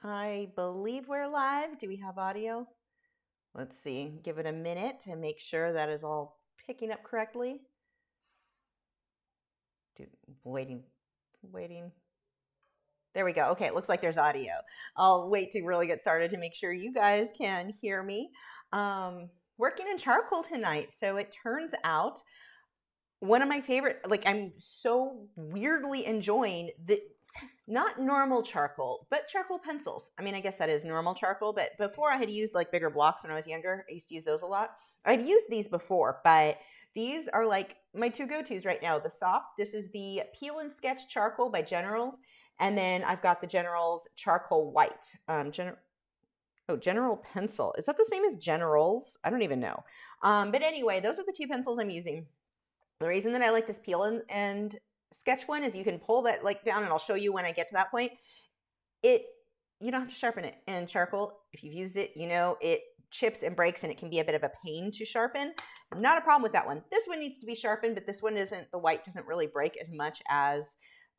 I believe we're live. Do we have audio? Let's see. Give it a minute to make sure that is all picking up correctly. Waiting. There we go. Okay, it looks like there's audio. I'll wait to really get started to make sure you guys can hear me. Working in charcoal tonight. So it turns out one of my favorite, I'm so weirdly enjoying the not normal charcoal, but charcoal pencils. I mean, I guess that is normal charcoal, but before I had used like bigger blocks when I was younger. I used to use those a lot. I've used these before, but these are like my two go-tos right now. The soft, this is the Peel and Sketch Charcoal by Generals, and then I've got the Generals Charcoal White. General Pencil. Is that the same as Generals? I don't even know. But anyway, those are the two pencils I'm using. The reason that I like this Peel and Sketch one is you can pull that like down, and I'll show you when I get to that point. You don't have to sharpen it. And charcoal, if you've used it, you know it chips and breaks, and it can be a bit of a pain to sharpen. Not a problem with that one. This one needs to be sharpened, but this one isn't. The white doesn't really break as much as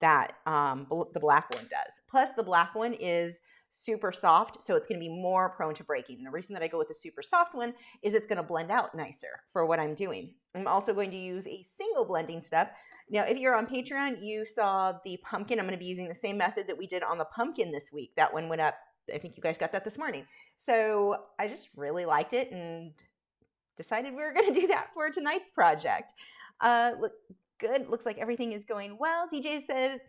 that the black one does. Plus, the black one is super soft, so it's going to be more prone to breaking. And the reason that I go with the super soft one is it's going to blend out nicer for what I'm doing. I'm also going to use a single blending step. Now, if you're on Patreon, you saw the pumpkin. I'm going to be using the same method that we did on the pumpkin this week. That one went up. I think you guys got that this morning. So I just really liked it and decided we were going to do that for tonight's project. Look good. Looks like everything is going well. DJ said,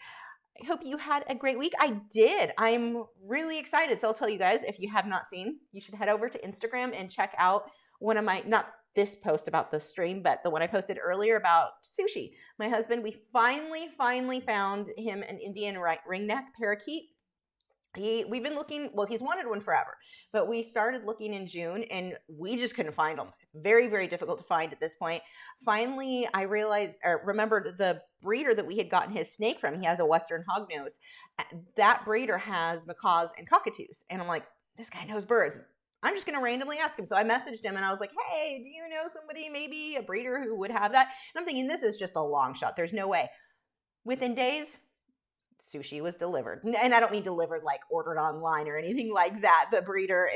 I hope you had a great week. I did. I'm really excited. So I'll tell you guys, if you have not seen, you should head over to Instagram and check out one of my, not this post about the stream, but the one I posted earlier about sushi. My husband, we finally found him an Indian ringneck parakeet. We've been looking, well, he's wanted one forever, but we started looking in June and we just couldn't find them. Very, very difficult to find at this point. Finally, I remembered the breeder that we had gotten his snake from. He has a Western hognose. That breeder has macaws and cockatoos. And I'm like, this guy knows birds. I'm just going to randomly ask him. So I messaged him and I was like, hey, do you know somebody, maybe a breeder who would have that? And I'm thinking, this is just a long shot. There's no way. Within days, sushi was delivered. And I don't mean delivered like ordered online or anything like that. The breeder,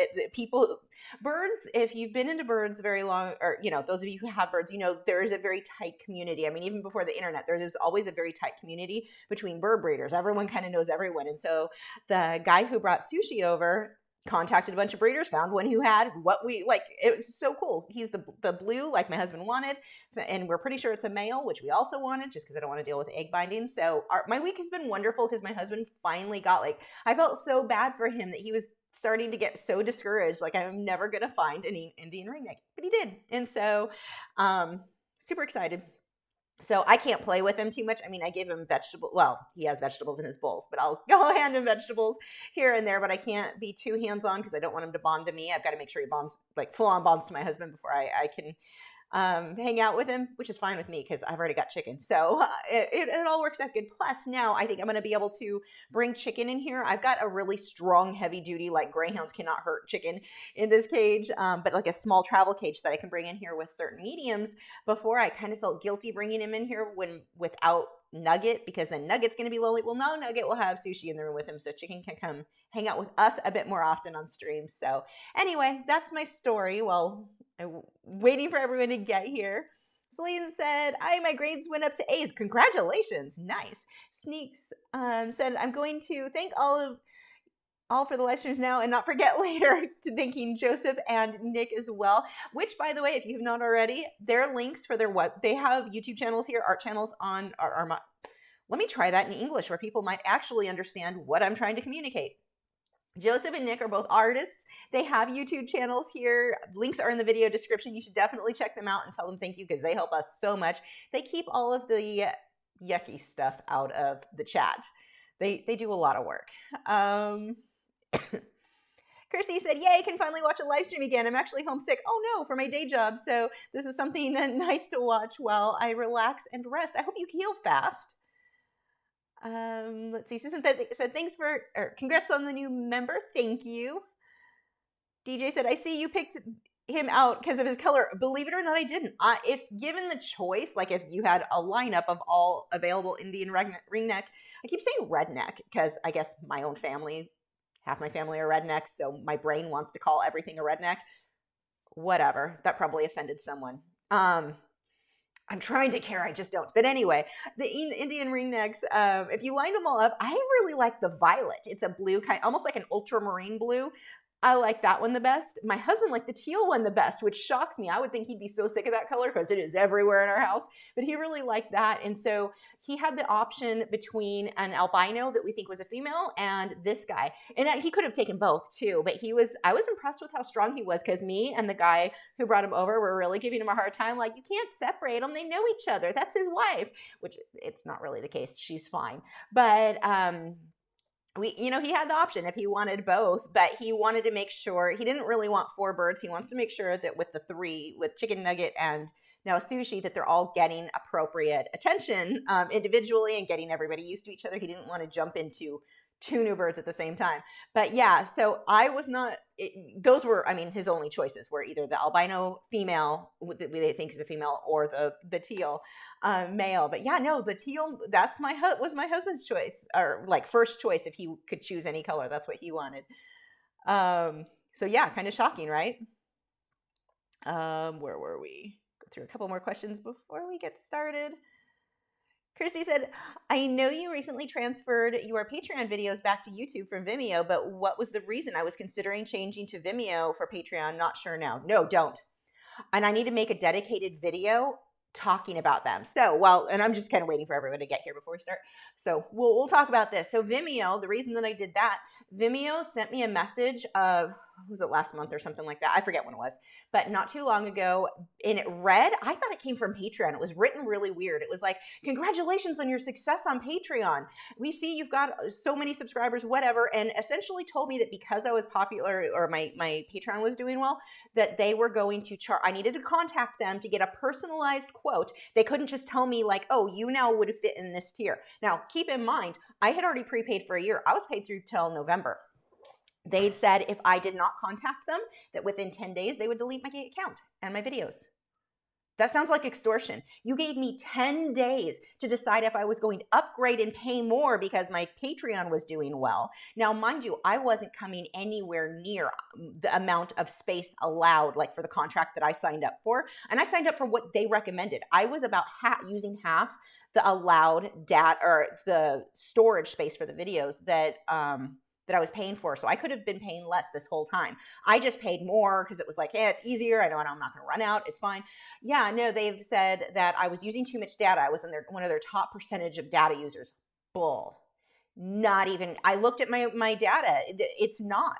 birds, if you've been into birds very long, or, those of you who have birds, there is a very tight community. I mean, even before the internet, there is always a very tight community between bird breeders. Everyone kind of knows everyone. And so the guy who brought sushi over contacted a bunch of breeders, found one who had what we like. It was so cool. He's the blue, like my husband wanted, and we're pretty sure it's a male, which we also wanted, just because I don't want to deal with egg binding. So my week has been wonderful because my husband finally got I felt so bad for him that he was starting to get so discouraged. Like, I'm never gonna find any Indian ringneck, but he did, and so super excited. So I can't play with him too much. I mean, I gave him he has vegetables in his bowls, but I'll hand him vegetables here and there, but I can't be too hands-on because I don't want him to bond to me. I've got to make sure he bonds, full-on bonds to my husband before I can hang out with him, which is fine with me because I've already got chicken. So it all works out good. Plus, now I think I'm going to be able to bring chicken in here. I've got a really strong, heavy-duty, greyhounds cannot hurt chicken in this cage, but a small travel cage that I can bring in here with certain mediums. Before, I kind of felt guilty bringing him in here without Nugget, because then Nugget's going to be lonely. Well, no, Nugget will have sushi in the room with him, so chicken can come hang out with us a bit more often on streams. So anyway, that's my story. Well, I'm waiting for everyone to get here. Celine said, my grades went up to A's. Congratulations. Nice. Sneaks said, I'm going to thank all for the live streams now and not forget later to thanking Joseph and Nick as well, which, by the way, if you have not already, their links for their they have YouTube channels here, art channels on let me try that in English where people might actually understand what I'm trying to communicate. Joseph and Nick are both artists. They have YouTube channels here. Links are in the video description. You should definitely check them out and tell them thank you because they help us so much. They keep all of the yucky stuff out of the chat. They do a lot of work. Kirsty said, yay, I can finally watch a live stream again. I'm actually homesick. Oh no, for my day job. So this is something nice to watch while I relax and rest. I hope you heal fast. Let's see. Susan said, thanks congrats on the new member. Thank you. DJ said, I see you picked him out because of his color. Believe it or not, I didn't. If given the choice, if you had a lineup of all available Indian ringneck, I keep saying redneck because I guess my own family half my family are rednecks, so my brain wants to call everything a redneck. Whatever. That probably offended someone. I'm trying to care, I just don't. But anyway, the Indian ringnecks, if you line them all up, I really like the violet. It's a blue, kind, almost like an ultramarine blue. I like that one the best. My husband liked the teal one the best, which shocks me. I would think he'd be so sick of that color because it is everywhere in our house, but he really liked that. And so he had the option between an albino that we think was a female and this guy. And he could have taken both too, but I was impressed with how strong he was, because me and the guy who brought him over were really giving him a hard time. Like, you can't separate them. They know each other. That's his wife, which it's not really the case. She's fine. But, he had the option if he wanted both, but he wanted to make sure, he didn't really want 4 birds. He wants to make sure that with the 3, with chicken nugget and now sushi, that they're all getting appropriate attention individually and getting everybody used to each other. He didn't want to jump into 2 new birds at the same time. But yeah, so I was not, those were, his only choices were either the albino female, that they think is a female, or the teal male. But yeah, no, the teal, was my husband's choice, or like first choice. If he could choose any color, that's what he wanted. So yeah, kind of shocking, right? Where were we? Go through a couple more questions before we get started. Chrissy said, I know you recently transferred your Patreon videos back to YouTube from Vimeo, but what was the reason? I was considering changing to Vimeo for Patreon. Not sure now. No, don't. And I need to make a dedicated video talking about them. So, and I'm just kind of waiting for everyone to get here before we start. So we'll talk about this. So Vimeo, the reason that I did that, Vimeo sent me a message of, was it last month or something like that? I forget when it was, but not too long ago. And it read, I thought it came from Patreon. It was written really weird. It was like, congratulations on your success on Patreon. We see you've got so many subscribers, whatever. And essentially told me that because I was popular, or my Patreon was doing well, that they were going to I needed to contact them to get a personalized quote. They couldn't just tell me like, oh, you now would fit in this tier. Now, keep in mind, I had already prepaid for a year. I was paid through till November. They said if I did not contact them, that within 10 days, they would delete my account and my videos. That sounds like extortion. You gave me 10 days to decide if I was going to upgrade and pay more because my Patreon was doing well. Now, mind you, I wasn't coming anywhere near the amount of space allowed, like for the contract that I signed up for. And I signed up for what they recommended. I was about using half the allowed data, or the storage space for the videos that I was paying for. So I could have been paying less this whole time. I just paid more because it was like, hey, it's easier. I know I'm not going to run out. It's fine. Yeah, no, they've said that I was using too much data. I was in one of their top percentage of data users. Bull. Not even, I looked at my data. It's not.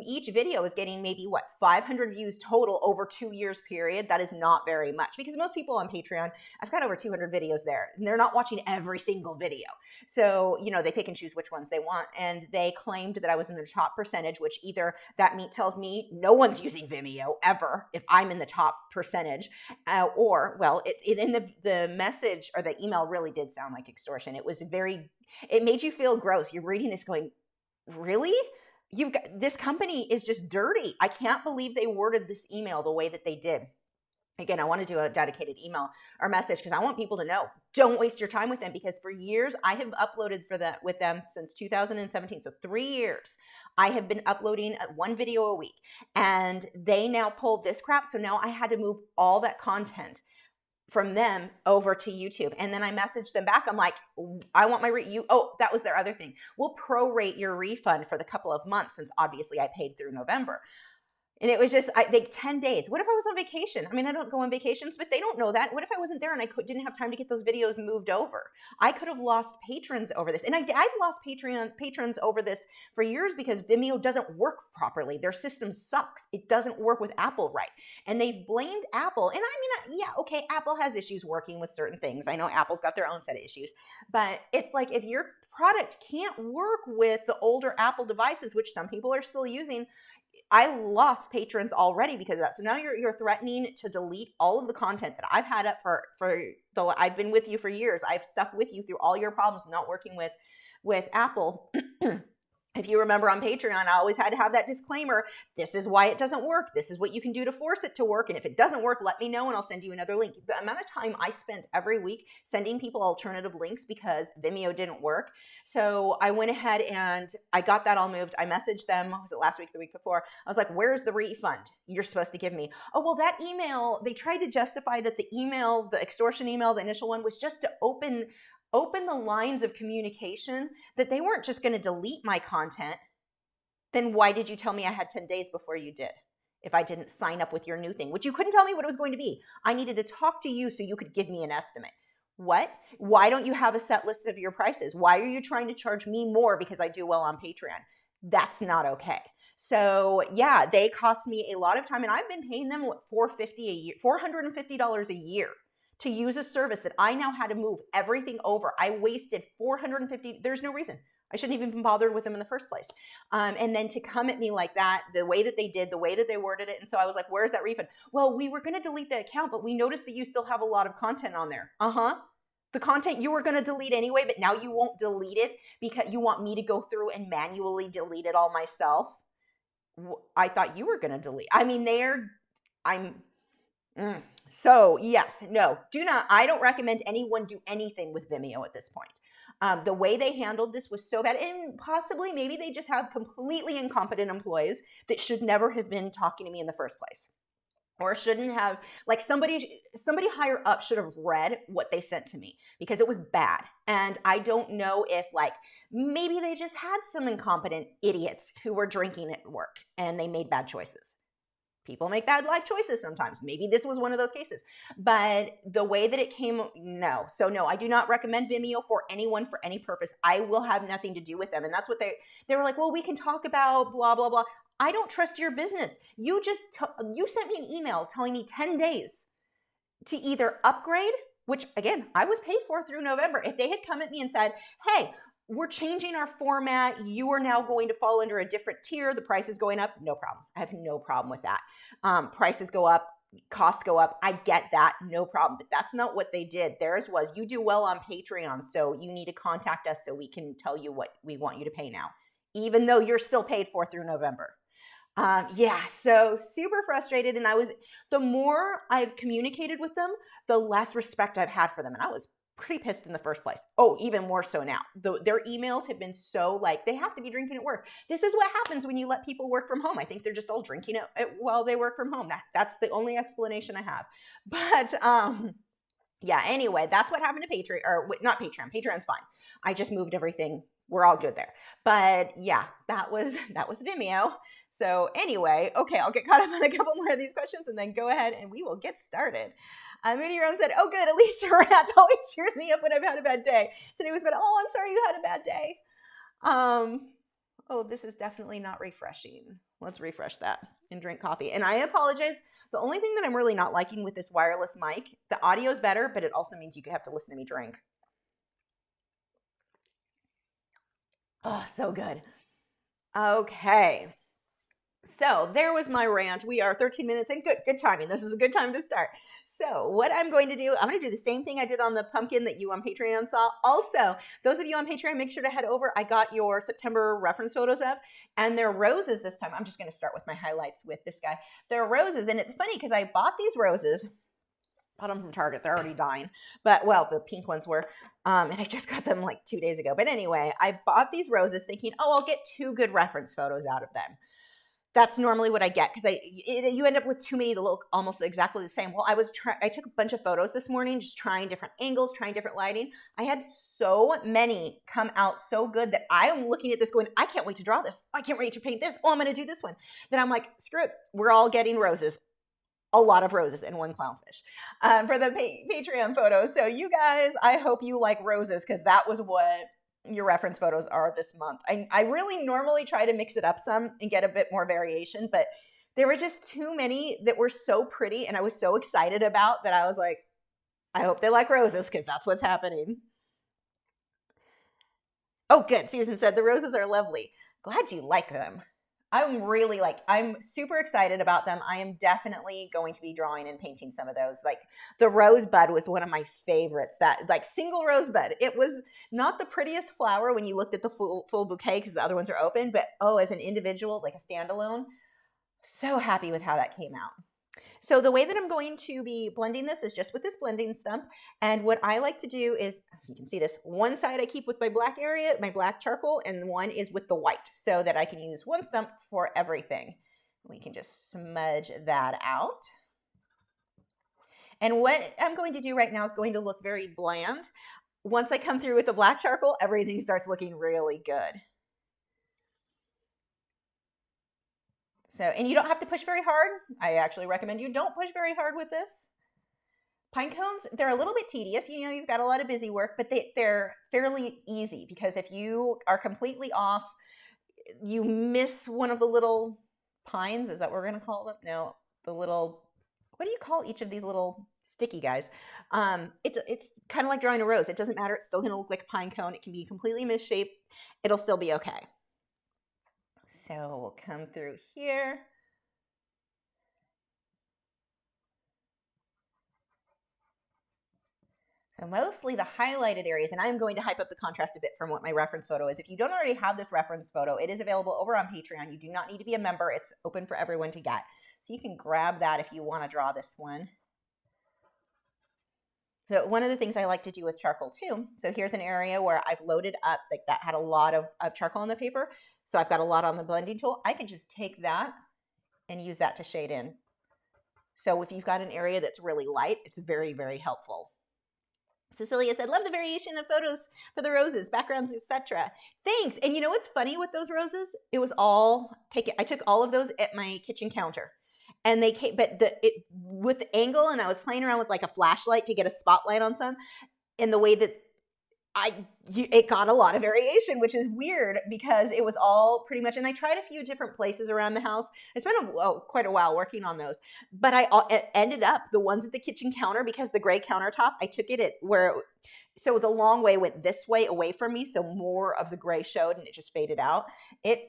Each video is getting maybe 500 views total over 2 years period. That is not very much, because most people on Patreon, I've got over 200 videos there, and they're not watching every single video. So, they pick and choose which ones they want. And they claimed that I was in the top percentage, which either that tells me no one's using Vimeo ever if I'm in the top percentage, or, in the message or the email really did sound like extortion. It was it made you feel gross. You're reading this going, really? This company is just dirty. I can't believe they worded this email the way that they did. Again, I want to do a dedicated email or message because I want people to know, don't waste your time with them, because for years I have uploaded with them since 2017. So 3 years I have been uploading 1 video a week, and they now pulled this crap. So now I had to move all that content from them over to YouTube. And then I messaged them back. I'm like, I want my that was their other thing. We'll prorate your refund for the couple of months, since obviously I paid through November. And it was just, 10 days. What if I was on vacation? I don't go on vacations, but they don't know that. What if I wasn't there and I didn't have time to get those videos moved over? I could have lost patrons over this. And I've lost patrons over this for years because Vimeo doesn't work properly. Their system sucks. It doesn't work with Apple right. And they've blamed Apple. And okay, Apple has issues working with certain things. I know Apple's got their own set of issues. But it's like, if your product can't work with the older Apple devices, which some people are still using, I lost patrons already because of that. So now you're threatening to delete all of the content that I've had up I've been with you for years. I've stuck with you through all your problems not working with Apple. If you remember on Patreon, I always had to have that disclaimer. This is why it doesn't work. This is what you can do to force it to work. And if it doesn't work, let me know and I'll send you another link. The amount of time I spent every week sending people alternative links because Vimeo didn't work. So I went ahead and I got that all moved. I messaged them, was it last week, the week before? I was like, where's the refund you're supposed to give me? Oh, well, that email, they tried to justify that the email, the extortion email, the initial one was just to open the lines of communication, that they weren't just going to delete my content. Then why did you tell me I had 10 days before you did? If I didn't sign up with your new thing, which you couldn't tell me what it was going to be. I needed to talk to you so you could give me an estimate. What? Why don't you have a set list of your prices? Why are you trying to charge me more because I do well on Patreon? That's not okay. So yeah, they cost me a lot of time, and I've been paying them $450 a year to use a service that I now had to move everything over. I wasted $450. There's no reason. I shouldn't even been bothered with them in the first place. And then to come at me like that, the way that they did, the way that they worded it. And so I was like, where's that refund? Well, we were going to delete the account, but we noticed that you still have a lot of content on there. The content you were going to delete anyway, but now you won't delete it because you want me to go through and manually delete it all myself. I thought you were going to delete. I mean, So yes, no, do not. I don't recommend anyone do anything with Vimeo at this point. The way they handled this was so bad, and possibly maybe they just have completely incompetent employees that should never have been talking to me in the first place, or shouldn't have, like somebody higher up should have read what they sent to me because it was bad. And I don't know if like maybe they just had some incompetent idiots who were drinking at work and they made bad choices. People make bad life choices sometimes. Maybe this was one of those cases. But the way that it came, no. So no, I do not recommend Vimeo for anyone for any purpose. I will have nothing to do with them. And that's what they were like, well, we can talk about blah, blah, blah. I don't trust your business. You sent me an email telling me 10 days to either upgrade, which again, I was paid for through November. If they had come at me and said, hey, we're changing our format. You are now going to fall under a different tier. The price is going up. No problem. I have no problem with that. Prices go up, costs go up. I get that. No problem. But that's not what they did. Theirs was, you do well on Patreon, so you need to contact us so we can tell you what we want you to pay now, even though you're still paid for through November. Yeah, so super frustrated. And the more I've communicated with them, the less respect I've had for them. And I was pretty pissed in the first place. Oh, even more so now. Their emails have been so like, they have to be drinking at work. This is what happens when you let people work from home. I think they're just all drinking while they work from home. That's the only explanation I have. But yeah, anyway, that's what happened to Patreon, or not Patreon. Patreon's fine. I just moved everything. We're all good there. But yeah, that was Vimeo. So anyway, okay, I'll get caught up on a couple more of these questions and then go ahead and we will get started. Moody Rome said, oh good, at least a rat always cheers me up when I've had a bad day. Today was bad. Oh, I'm sorry you had a bad day. Oh, this is definitely not refreshing. Let's refresh that and drink coffee. And I apologize. The only thing that I'm really not liking with this wireless mic, the audio is better, but it also means you have to listen to me drink. Oh, so good. Okay. So there was my rant. We are 13 minutes in. Good timing. This is a good time to start. So what I'm going to do, I'm going to do the same thing I did on the pumpkin that you on Patreon saw. Also, those of you on Patreon, make sure to head over. I got your September reference photos up, and they're roses this time. I'm just going to start with my highlights with this guy. They're roses, and it's funny because I bought these roses. Bought them from Target. They're already dying. But, well, the pink ones were. And I just got them like 2 days ago. But anyway, I bought these roses thinking, oh, I'll get 2 good reference photos out of them. That's normally what I get because you end up with too many that look almost exactly the same. Well, I took a bunch of photos this morning, just trying different angles, trying different lighting. I had so many come out so good that I am looking at this going, I can't wait to draw this. I can't wait to paint this. Oh, I'm going to do this one. Then I'm like, screw it. We're all getting roses. A lot of roses and 1 clownfish for the Patreon photos. So you guys, I hope you like roses because that was what your reference photos are this month. I really normally try to mix it up some and get a bit more variation, but there were just too many that were so pretty and I was so excited about that I was like, I hope they like roses because that's what's happening. Oh, good. Susan said, the roses are lovely. Glad you like them. I'm super excited about them. I am definitely going to be drawing and painting some of those. Like the rosebud was one of my favorites. That like single rosebud. It was not the prettiest flower when you looked at the full bouquet because the other ones are open, but oh, as an individual, like a standalone, so happy with how that came out. So the way that I'm going to be blending this is just with this blending stump. And what I like to do is, you can see this, one side I keep with my black area, my black charcoal, and one is with the white so that I can use one stump for everything. We can just smudge that out. And what I'm going to do right now is going to look very bland. Once I come through with the black charcoal, everything starts looking really good. So, and you don't have to push very hard. I actually recommend you don't push very hard with this. Pine cones, they're a little bit tedious. You know, you've got a lot of busy work, but they're fairly easy because if you are completely off, you miss one of the little pines. Is that what we're going to call them? No, the little, what do you call each of these little sticky guys? It's kind of like drawing a rose. It doesn't matter. It's still going to look like a pine cone. It can be completely misshaped. It'll still be okay. So we'll come through here. So mostly the highlighted areas, and I'm going to hype up the contrast a bit from what my reference photo is. If you don't already have this reference photo, it is available over on Patreon. You do not need to be a member. It's open for everyone to get. So you can grab that if you want to draw this one. So one of the things I like to do with charcoal too, so here's an area where I've loaded up, like that had a lot of charcoal on the paper. So I've got a lot on the blending tool. I can just take that and use that to shade in. So if you've got an area that's really light, it's very, very helpful. Cecilia said, love the variation of photos for the roses, backgrounds, etc. Thanks. And you know what's funny with those roses? It was all taken. I took all of those at my kitchen counter. And they came, but with the angle, and I was playing around with like a flashlight to get a spotlight on some, and the way that it got a lot of variation, which is weird because it was all pretty much, and I tried a few different places around the house. I spent quite a while working on those, but it ended up the ones at the kitchen counter because the gray countertop, I took it at where, so the long way went this way away from me, so more of the gray showed and it just faded out. It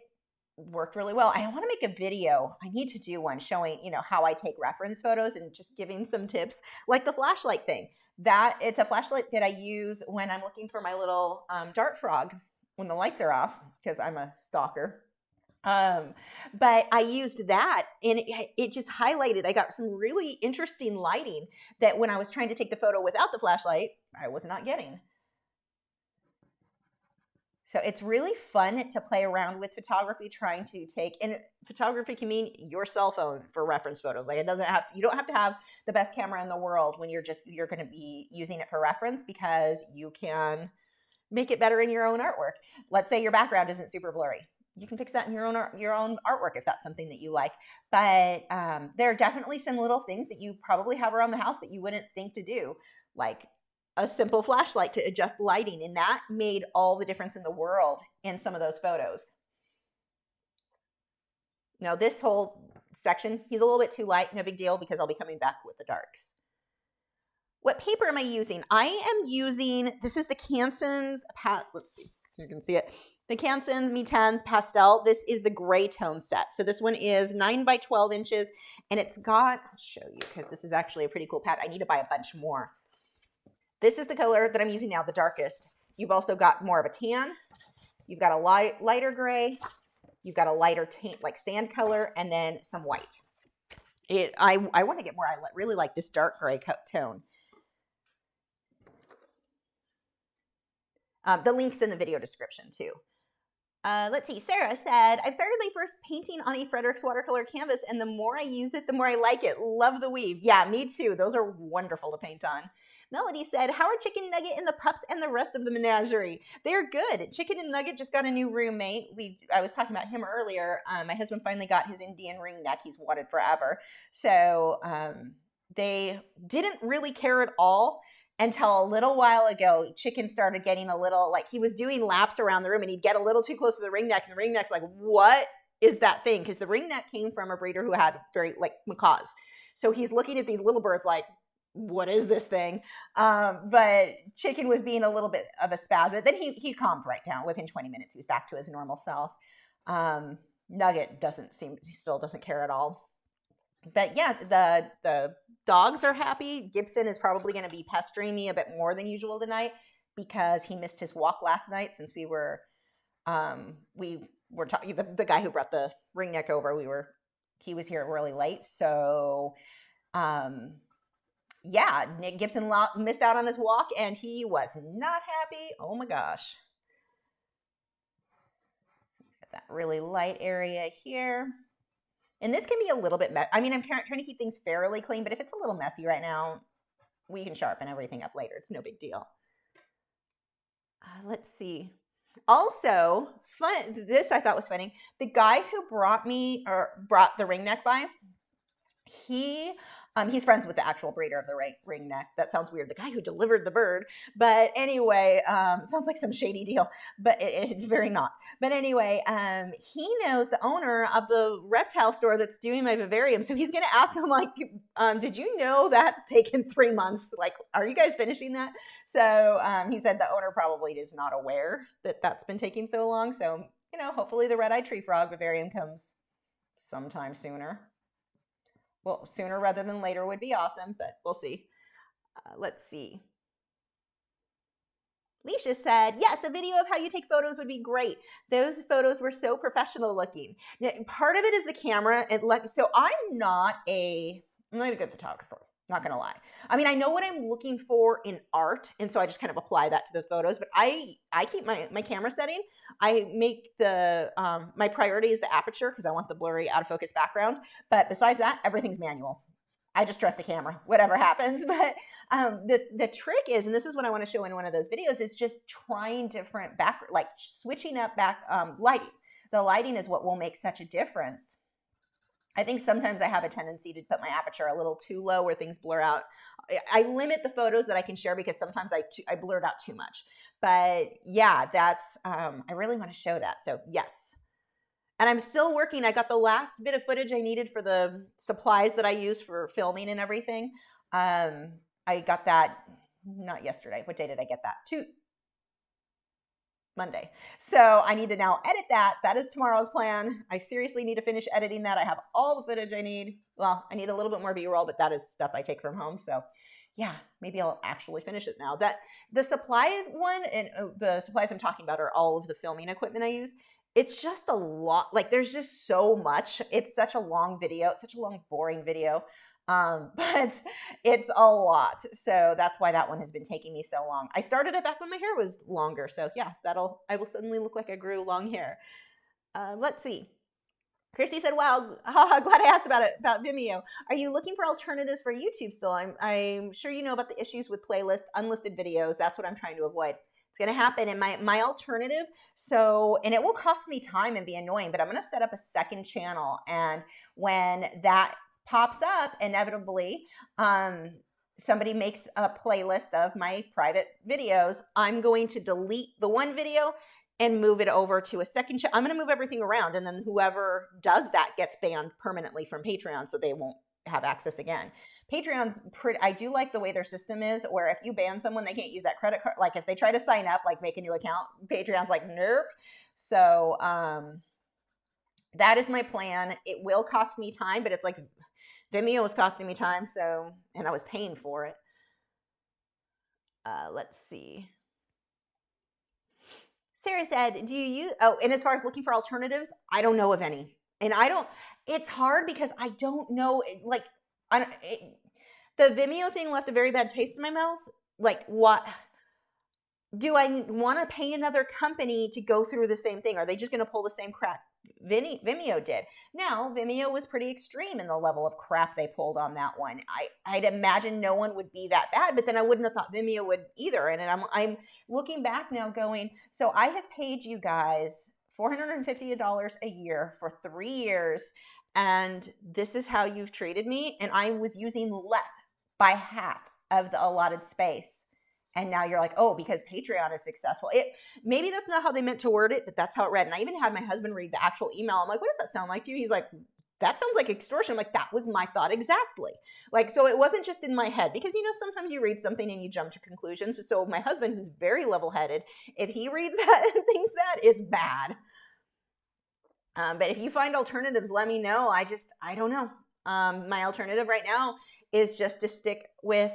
worked really well. I want to make a video. I need to do one showing, you know, how I take reference photos and just giving some tips, like the flashlight thing. That it's a flashlight that I use when I'm looking for my little dart frog when the lights are off because I'm a stalker. But I used that and it just highlighted. I got some really interesting lighting that when I was trying to take the photo without the flashlight, I was not getting. So it's really fun to play around with photography, trying to take, and photography can mean your cell phone for reference photos. Like it doesn't have to, you don't have to have the best camera in the world when you're going to be using it for reference because you can make it better in your own artwork. Let's say your background isn't super blurry. You can fix that in your own artwork if that's something that you like. But there are definitely some little things that you probably have around the house that you wouldn't think to do, like a simple flashlight to adjust lighting, and that made all the difference in the world in some of those photos. Now this whole section, he's a little bit too light, no big deal because I'll be coming back with the darks. What paper am I using? I am using, this is the Canson's, let's see, you can see it. The Canson Me-10's Pastel. This is the gray tone set. So this one is 9 by 12 inches and it's got, I'll show you because this is actually a pretty cool pad. I need to buy a bunch more. This is the color that I'm using now, the darkest. You've also got more of a tan. You've got a lighter gray. You've got a lighter like sand color, and then some white. I want to get more. I really like this dark gray tone. The link's in the video description too. Let's see. Sarah said, I've started my first painting on a Frederick's watercolor canvas, and the more I use it, the more I like it. Love the weave. Yeah, me too. Those are wonderful to paint on. Melody said, how are Chicken Nugget and the pups and the rest of the menagerie? They're good. Chicken and Nugget just got a new roommate. I was talking about him earlier. My husband finally got his Indian ring neck he's wanted forever. So they didn't really care at all until a little while ago. Chicken started getting a little, like he was doing laps around the room and he'd get a little too close to the ring neck and the ring neck's like, what is that thing? Because the ring neck came from a breeder who had very, like, macaws. So he's looking at these little birds like, what is this thing? But Chicken was being a little bit of a spaz, but then he calmed right down. Within 20 minutes, he was back to his normal self. Nugget still doesn't care at all. But yeah, the dogs are happy. Gibson is probably going to be pestering me a bit more than usual tonight because he missed his walk last night since we were talking, the guy who brought the ring neck over, he was here really late. So yeah, Nick Gibson missed out on his walk and he was not happy. Oh my gosh. Got that really light area here. And this can be a little bit I mean, I'm trying to keep things fairly clean, but if it's a little messy right now, we can sharpen everything up later. It's no big deal. Let's see. Also, this I thought was funny. The guy who brought the ring neck by, he's friends with the actual breeder of the ring neck. That sounds weird. The guy who delivered the bird. But anyway, sounds like some shady deal, but it's very not. But anyway, he knows the owner of the reptile store that's doing my vivarium. So he's going to ask him, like, did you know that's taken 3 months? Like, are you guys finishing that? So he said the owner probably is not aware that that's been taking so long. So, hopefully the red-eyed tree frog vivarium comes sometime sooner. Well, sooner rather than later would be awesome, but we'll see. Let's see. Leisha said, yes, a video of how you take photos would be great. Those photos were so professional looking. Now, part of it is the camera. So I'm not a good photographer, not going to lie. I mean, I know what I'm looking for in art, and so I just kind of apply that to the photos, but I keep my camera setting. I make my priority is the aperture because I want the blurry out of focus background. But besides that, everything's manual. I just trust the camera, whatever happens. But the trick is, and this is what I want to show in one of those videos, is just trying different like switching up lighting. The lighting is what will make such a difference. I think sometimes I have a tendency to put my aperture a little too low where things blur out. I limit the photos that I can share because sometimes I blur it out too much. But yeah, that's, I really want to show that. So yes. And I'm still working. I got the last bit of footage I needed for the supplies that I use for filming and everything. I got that, not yesterday. What day did I get that? Monday. So I need to now edit that. That is tomorrow's plan. I seriously need to finish editing that. I have all the footage I need. Well, I need a little bit more B-roll, but that is stuff I take from home. So yeah, maybe I'll actually finish it now. The supply one and the supplies I'm talking about are all of the filming equipment I use. It's just a lot. Like there's just so much. It's such a long video. It's such a long, boring video. But it's a lot. So that's why that one has been taking me so long. I started it back when my hair was longer. So yeah, I will suddenly look like I grew long hair. Let's see. Christy said, wow, glad I asked about Vimeo. Are you looking for alternatives for YouTube still? I'm sure you know about the issues with playlist, unlisted videos. That's what I'm trying to avoid. It's going to happen. And my alternative, and it will cost me time and be annoying, but I'm going to set up a second channel. And when that pops up, inevitably, somebody makes a playlist of my private videos, I'm going to delete the one video and move it over to a second channel. I'm going to move everything around, and then whoever does that gets banned permanently from Patreon, so they won't have access again. Patreon's I do like the way their system is, where if you ban someone, they can't use that credit card. Like if they try to sign up, like make a new account, Patreon's like, nope. So that is my plan. It will cost me time, but it's like Vimeo was costing me time, and I was paying for it. Let's see. Sarah said, and as far as looking for alternatives, I don't know of any. And it's hard because I don't know, like, the Vimeo thing left a very bad taste in my mouth. Like, what? Do I want to pay another company to go through the same thing? Are they just going to pull the same crap Vimeo did? Now, Vimeo was pretty extreme in the level of crap they pulled on that one. I'd imagine no one would be that bad, but then I wouldn't have thought Vimeo would either. And I'm looking back now going, so I have paid you guys $450 a year for 3 years, and this is how you've treated me, and I was using less by half of the allotted space. And now you're like, oh, because Patreon is successful. Maybe that's not how they meant to word it, but that's how it read. And I even had my husband read the actual email. I'm like, what does that sound like to you? He's like, that sounds like extortion. I'm like, that was my thought exactly. Like, so it wasn't just in my head, because, sometimes you read something and you jump to conclusions. So my husband, who's very level-headed, if he reads that and thinks that, it's bad. But if you find alternatives, let me know. I don't know. My alternative right now is just to stick with,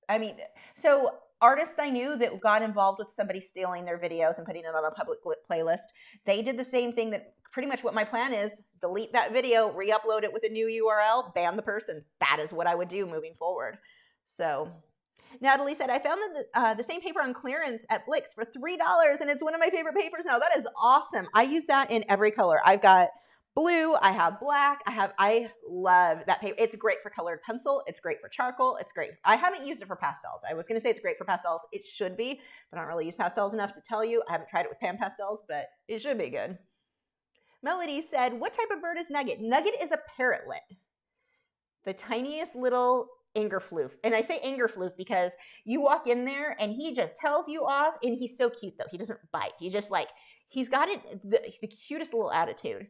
I mean, so artists I knew that got involved with somebody stealing their videos and putting it on a public playlist, they did the same thing that pretty much what my plan is: delete that video, re-upload it with a new URL, ban the person. That is what I would do moving forward. So Natalie said, I found the same paper on clearance at Blix for $3, and it's one of my favorite papers now. That is awesome. I use that in every color. I've got blue, I have black, I love that paper. It's great for colored pencil. It's great for charcoal. It's great. I haven't used it for pastels. I was going to say it's great for pastels. It should be, but I don't really use pastels enough to tell you. I haven't tried it with pan pastels, but it should be good. Melody said, what type of bird is Nugget? Nugget is a parrotlet. The tiniest little Angerfloof. And I say Angerfloof because you walk in there and he just tells you off, and he's so cute though. He doesn't bite. He's just like, he's got the cutest little attitude.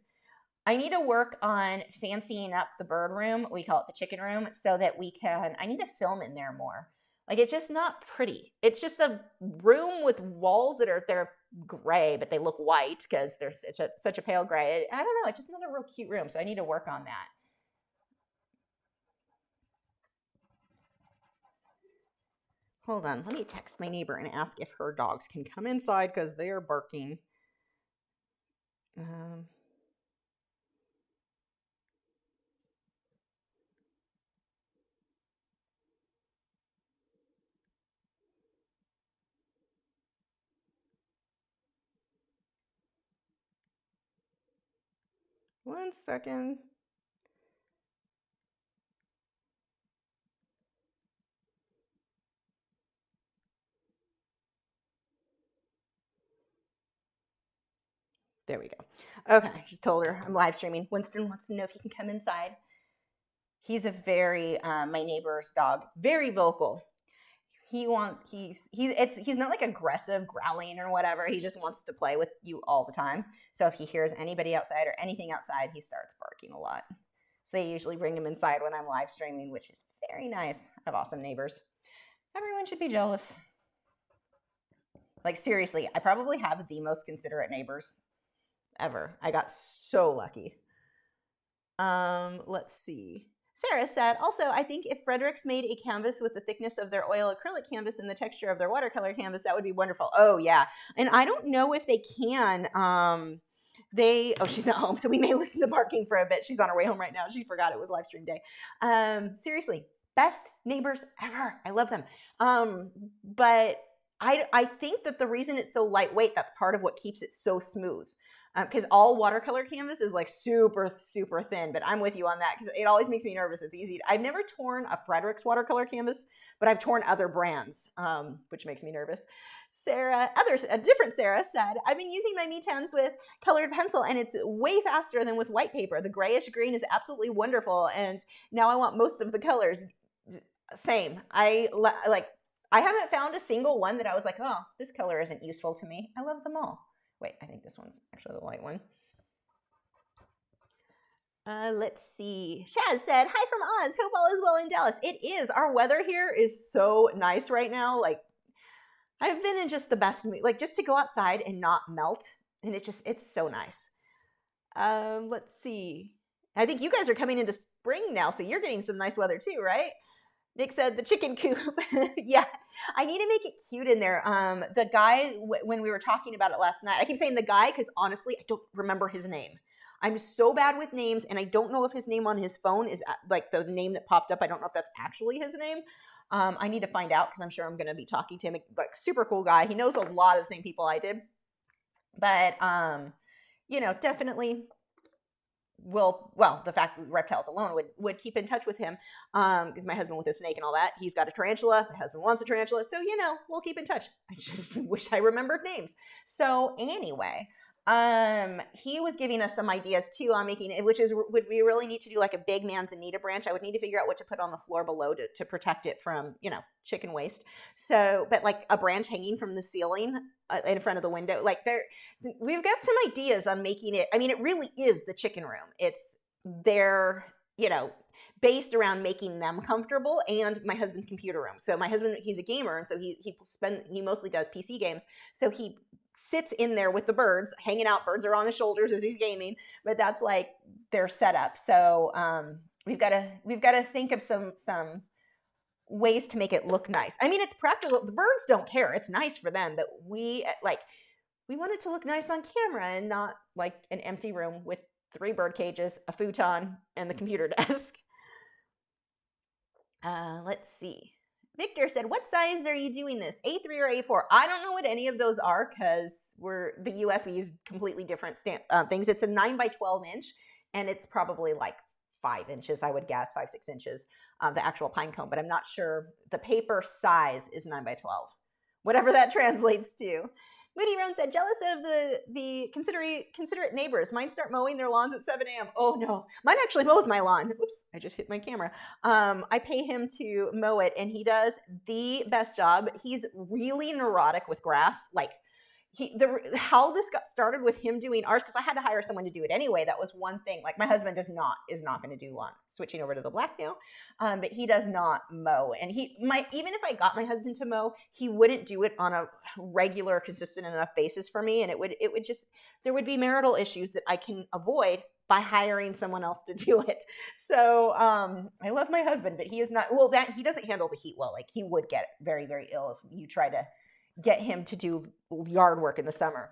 I need to work on fancying up the bird room. We call it the chicken room, so that I need to film in there more. Like, it's just not pretty. It's just a room with walls they're gray, but they look white because they're such a pale gray. I don't know. It's just not a real cute room. So I need to work on that. Hold on, let me text my neighbor and ask if her dogs can come inside because they are barking. 1 second. There we go. Okay, I just told her I'm live streaming. Winston wants to know if he can come inside. He's a very, my neighbor's dog, very vocal. He's not like aggressive growling or whatever. He just wants to play with you all the time. So if he hears anybody outside or anything outside, he starts barking a lot. So they usually bring him inside when I'm live streaming, which is very nice. I have awesome neighbors. Everyone should be jealous. Like, seriously, I probably have the most considerate neighbors ever. I got so lucky. Let's see. Sarah said, also, I think if Fredericks made a canvas with the thickness of their oil acrylic canvas and the texture of their watercolor canvas, that would be wonderful. Oh, yeah. And I don't know if they can. She's not home, so we may listen to barking for a bit. She's on her way home right now. She forgot it was live stream day. Seriously, best neighbors ever. I love them. But I think that the reason it's so lightweight, that's part of what keeps it so smooth. Because all watercolor canvas is like super, super thin, but I'm with you on that because it always makes me nervous. It's easy. I've never torn a Fredericks watercolor canvas, but I've torn other brands, which makes me nervous. A different Sarah said, I've been using my Inktense with colored pencil and it's way faster than with white paper. The grayish green is absolutely wonderful. And now I want most of the colors. Same. I haven't found a single one that I was like, oh, this color isn't useful to me. I love them all. Wait, I think this one's actually the white one. Let's see. Shaz said, hi from Oz. Hope all is well in Dallas. It is. Our weather here is so nice right now. Like, I've been in just the best mood. Like, just to go outside and not melt. And it's so nice. Let's see. I think you guys are coming into spring now, so you're getting some nice weather too, right? Nick said the chicken coop. Yeah, I need to make it cute in there. The guy, when we were talking about it last night, I keep saying the guy because honestly, I don't remember his name. I'm so bad with names, and I don't know if his name on his phone is like the name that popped up. I don't know if that's actually his name. I need to find out because I'm sure I'm going to be talking to him. Like, super cool guy. He knows a lot of the same people I did. But, definitely the fact that reptiles alone would keep in touch with him, because my husband with his snake and all that, he's got a tarantula, my husband wants a tarantula, so we'll keep in touch. I just wish I remembered names. So anyway, he was giving us some ideas too on making it, would we really need to do like a big manzanita branch? I would need to figure out what to put on the floor below to protect it from chicken waste. So, but like a branch hanging from the ceiling in front of the window, like we've got some ideas on making it. I mean, it really is the chicken room. It's their, based around making them comfortable, and my husband's computer room. So my husband, he's a gamer, and so he mostly does PC games. So he sits in there with the birds, hanging out. Birds are on his shoulders as he's gaming, but that's like their setup. So we've got to think of some ways to make it look nice. I mean, it's practical. The birds don't care. It's nice for them, but we want it to look nice on camera and not like an empty room with 3 bird cages, a futon, and the computer desk. Let's see. Victor said, what size are you doing this? A3 or A4? I don't know what any of those are because we're the US, we use completely different things. It's a 9 by 12 inch, and it's probably like 5 inches, I would guess, 5-6 inches, the actual Pinecone, but I'm not sure. The paper size is 9 by 12, whatever that translates to. Moody Roan said, jealous of the considerate neighbors. Mine start mowing their lawns at 7 a.m. Oh no, mine actually mows my lawn. Oops, I just hit my camera. I pay him to mow it, and he does the best job. He's really neurotic with grass. Like how this got started with him doing ours, because I had to hire someone to do it anyway. That was one thing. Like my husband is not going to do lawn. Switching over to the black now, but he does not mow. And even if I got my husband to mow, he wouldn't do it on a regular, consistent enough basis for me. And it would just, there would be marital issues that I can avoid by hiring someone else to do it. So I love my husband, but he is not. Well, that he doesn't handle the heat well. Like he would get very, very ill if you try to get him to do yard work in the summer.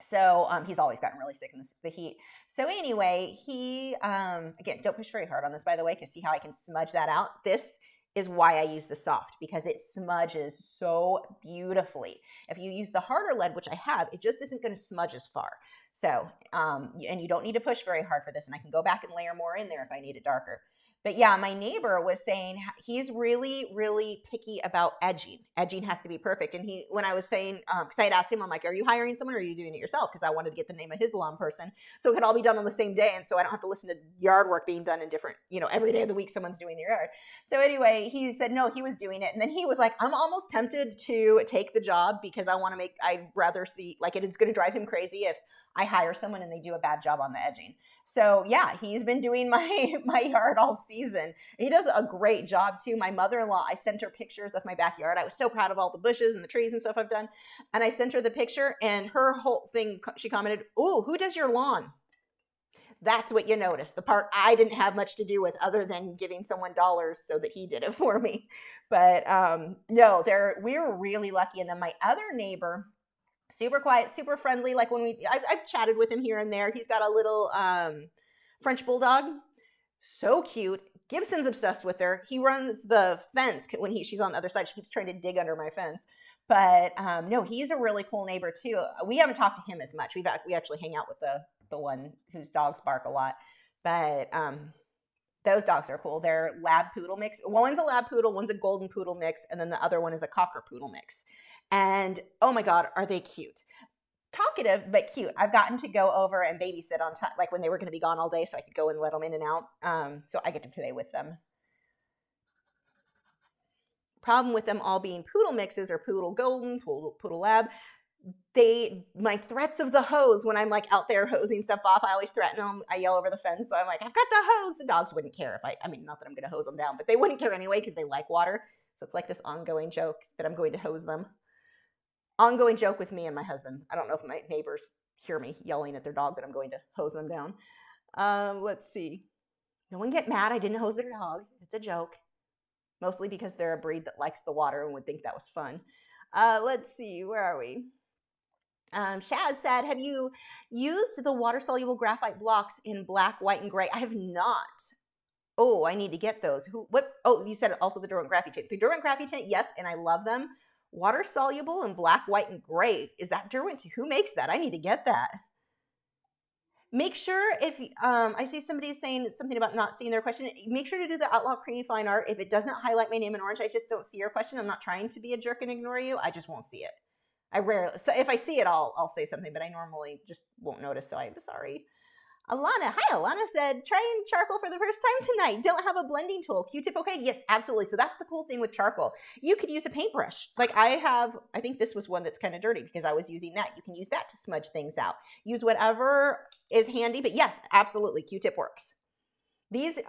So he's always gotten really sick in the heat. So anyway, he, again, don't push very hard on this, by the way, because see how I can smudge that out? This is why I use the soft, because it smudges so beautifully. If you use the harder lead, which I have, it just isn't going to smudge as far. So, and you don't need to push very hard for this, and I can go back and layer more in there if I need it darker. But yeah, my neighbor was saying he's really, really picky about edging. Edging has to be perfect. And when I was saying, because I had asked him, I'm like, are you hiring someone or are you doing it yourself? Because I wanted to get the name of his lawn person so it could all be done on the same day. And so I don't have to listen to yard work being done in different, every day of the week someone's doing their yard. So anyway, he said, no, he was doing it. And then he was like, I'm almost tempted to take the job because I'd rather see, like it is going to drive him crazy if I hire someone and they do a bad job on the edging. So yeah, he's been doing my yard all season. He does a great job too. My mother-in-law, I sent her pictures of my backyard. I was so proud of all the bushes and the trees and stuff I've done. And I sent her the picture, and her whole thing, she commented, "Ooh, who does your lawn?" That's what you notice. The part I didn't have much to do with other than giving someone dollars so that he did it for me. But no, we were really lucky. And then my other neighbor, super quiet, super friendly. Like I've chatted with him here and there. He's got a little French bulldog, so cute. Gibson's obsessed with her. He runs the fence when she's on the other side. She keeps trying to dig under my fence. But no, he's a really cool neighbor too. We haven't talked to him as much. We actually hang out with the one whose dogs bark a lot. But those dogs are cool. They're lab poodle mix. One's a lab poodle, one's a golden poodle mix, and then the other one is a cocker poodle mix. And oh my God, are they cute? Talkative, but cute. I've gotten to go over and babysit on time, like when they were going to be gone all day, so I could go and let them in and out. So I get to play with them. Problem with them all being poodle mixes or poodle golden, poodle lab. My threats of the hose when I'm like out there hosing stuff off, I always threaten them. I yell over the fence. So I'm like, I've got the hose. The dogs wouldn't care if I mean, not that I'm going to hose them down, but they wouldn't care anyway because they like water. So it's like this ongoing joke that I'm going to hose them. Ongoing joke with me and my husband. I don't know if my neighbors hear me yelling at their dog that I'm going to hose them down. Let's see. No one get mad. I didn't hose their dog. It's a joke. Mostly because they're a breed that likes the water and would think that was fun. Let's see. Where are we? Shaz said, have you used the water-soluble graphite blocks in black, white, and gray? I have not. Oh, I need to get those. Oh, you said also the Derwent Graphite Tint. The Derwent Graphite Tint, yes, and I love them. Water soluble in black, white, and gray. Is that Derwent? Who makes that? I need to get that. Make sure if I see somebody saying something about not seeing their question, make sure to do the Outlaw Creamy Fine Art. If it doesn't highlight my name in orange, I just don't see your question. I'm not trying to be a jerk and ignore you. I just won't see it. So if I see it, I'll say something, but I normally just won't notice, so I'm sorry. Alana said, try and charcoal for the first time tonight. Don't have a blending tool. Q-tip okay? Yes, absolutely. So that's the cool thing with charcoal. You could use a paintbrush. Like I think this was one that's kind of dirty because I was using that. You can use that to smudge things out. Use whatever is handy, but yes, absolutely, Q-tip works. This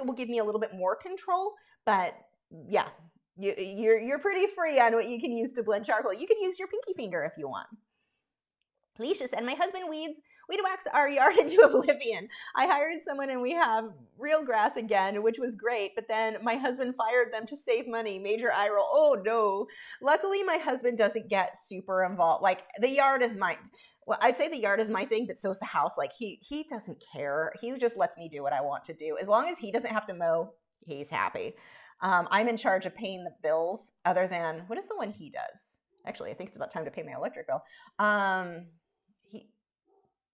will give me a little bit more control, but yeah, you're pretty free on what you can use to blend charcoal. You can use your pinky finger if you want. Alicia said, my husband weed whacks our yard into oblivion. I hired someone and we have real grass again, which was great, but then my husband fired them to save money. Major eye roll. Oh no. Luckily, my husband doesn't get super involved. Like, the yard is mine. Well, I'd say the yard is my thing, but so is the house. Like, he doesn't care. He just lets me do what I want to do. As long as he doesn't have to mow, he's happy. I'm in charge of paying the bills, other than, what is the one he does? Actually, I think it's about time to pay my electric bill.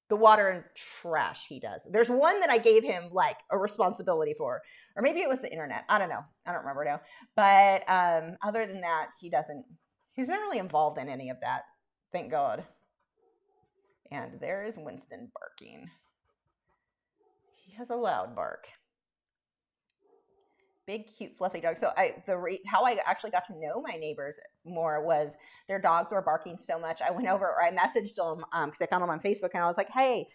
The water and trash he does. There's one that I gave him like a responsibility for, or maybe it was the internet. I don't know. I don't remember now. But other than that, he's not really involved in any of that. Thank God. And there is Winston barking. He has a loud bark. Big, cute, fluffy dog. So how I actually got to know my neighbors more was their dogs were barking so much. I went over, or I messaged them because I found them on Facebook, and I was like, hey,